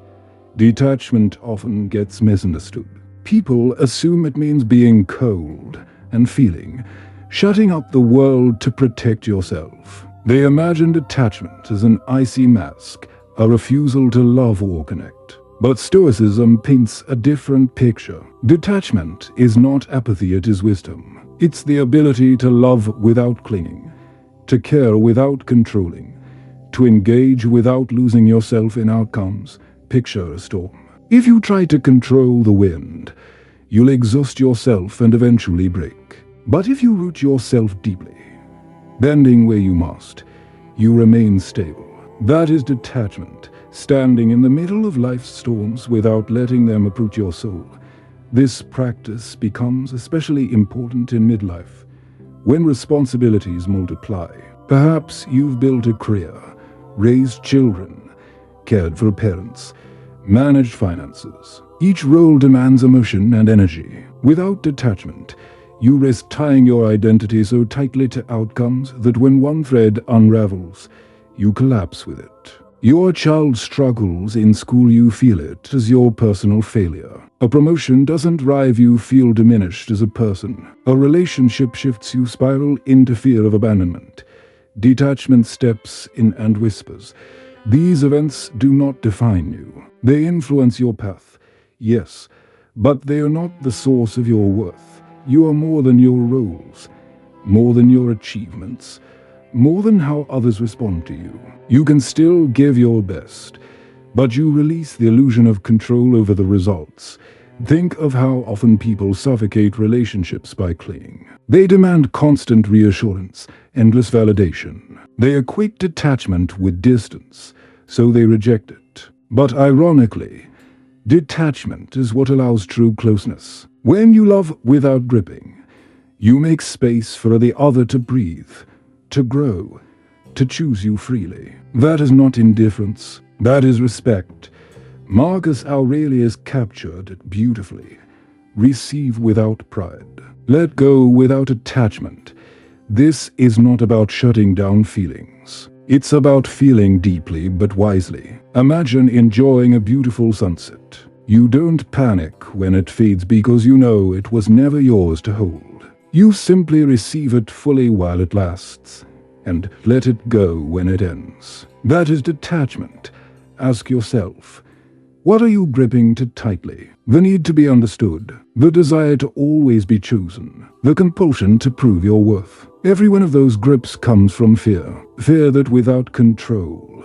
A: Detachment often gets misunderstood. People assume it means being cold and feeling, shutting up the world to protect yourself. They imagine detachment as an icy mask, a refusal to love or connect. But Stoicism paints a different picture. Detachment is not apathy, it is wisdom. It's the ability to love without clinging, to care without controlling, to engage without losing yourself in outcomes. Picture a storm. If you try to control the wind, you'll exhaust yourself and eventually break. But if you root yourself deeply, bending where you must, you remain stable. That is detachment, standing in the middle of life's storms without letting them uproot your soul. This practice becomes especially important in midlife, when responsibilities multiply. Perhaps you've built a career, raised children, cared for parents, managed finances. Each role demands emotion and energy. Without detachment, you risk tying your identity so tightly to outcomes that when one thread unravels, you collapse with it. Your child struggles in school, you feel it as your personal failure. A promotion doesn't drive you feel diminished as a person. A relationship shifts, you spiral into fear of abandonment. Detachment steps in and whispers. These events do not define you. They influence your path, yes, but they are not the source of your worth. You are more than your roles, more than your achievements, more than how others respond to you. You can still give your best, but you release the illusion of control over the results. Think of how often people suffocate relationships by clinging. They demand constant reassurance, endless validation. They equate detachment with distance, so they reject it. But ironically, detachment is what allows true closeness. When you love without gripping, you make space for the other to breathe, to grow, to choose you freely. That is not indifference, that is respect. Marcus Aurelius captured it beautifully. Receive without pride. Let go without attachment. This is not about shutting down feelings. It's about feeling deeply but wisely. Imagine enjoying a beautiful sunset. You don't panic when it fades because you know it was never yours to hold. You simply receive it fully while it lasts, and let it go when it ends. That is detachment. Ask yourself, what are you gripping too tightly? The need to be understood, the desire to always be chosen, the compulsion to prove your worth. Every one of those grips comes from fear. Fear that without control,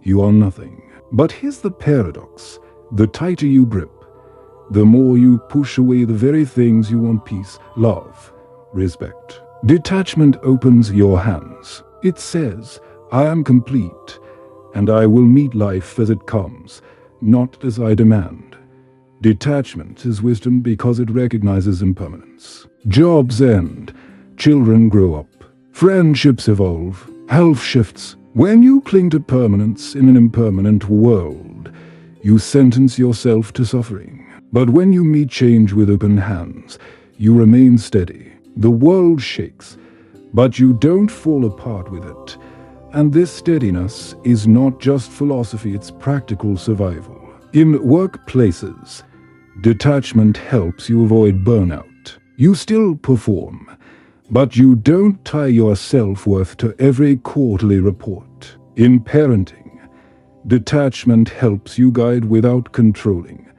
A: you are nothing. But here's the paradox. The tighter you grip, the more you push away the very things you want: peace, love, respect. Detachment opens your hands. It says, I am complete, and I will meet life as it comes, not as I demand. Detachment is wisdom because it recognizes impermanence. Jobs end, children grow up, friendships evolve, health shifts. When you cling to permanence in an impermanent world, you sentence yourself to suffering. But when you meet change with open hands, you remain steady. The world shakes, but you don't fall apart with it. And this steadiness is not just philosophy, it's practical survival. In workplaces, detachment helps you avoid burnout. You still perform, but you don't tie your self-worth to every quarterly report. In parenting, detachment helps you guide without controlling,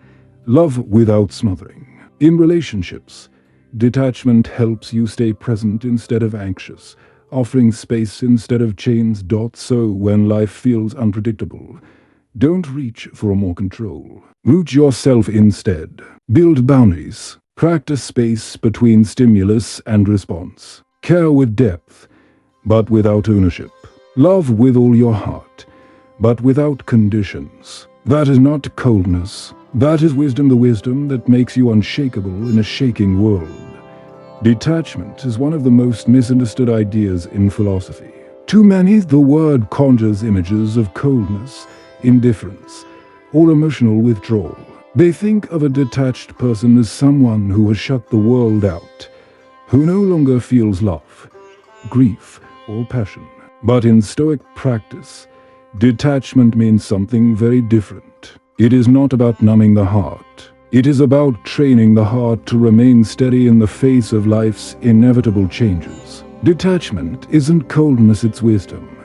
A: love without smothering. In relationships, detachment helps you stay present instead of anxious, offering space instead of chains. So when life feels unpredictable, don't reach for more control. Root yourself instead. Build boundaries. Practice space between stimulus and response. Care with depth, but without ownership. Love with all your heart, but without conditions. That is not coldness. That is wisdom, the wisdom that makes you unshakable in a shaking world. Detachment is one of the most misunderstood ideas in philosophy. To many, the word conjures images of coldness, indifference, or emotional withdrawal. They think of a detached person as someone who has shut the world out, who no longer feels love, grief, or passion. But in Stoic practice, detachment means something very different. It is not about numbing the heart. It is about training the heart to remain steady in the face of life's inevitable changes. Detachment isn't coldness, it's wisdom.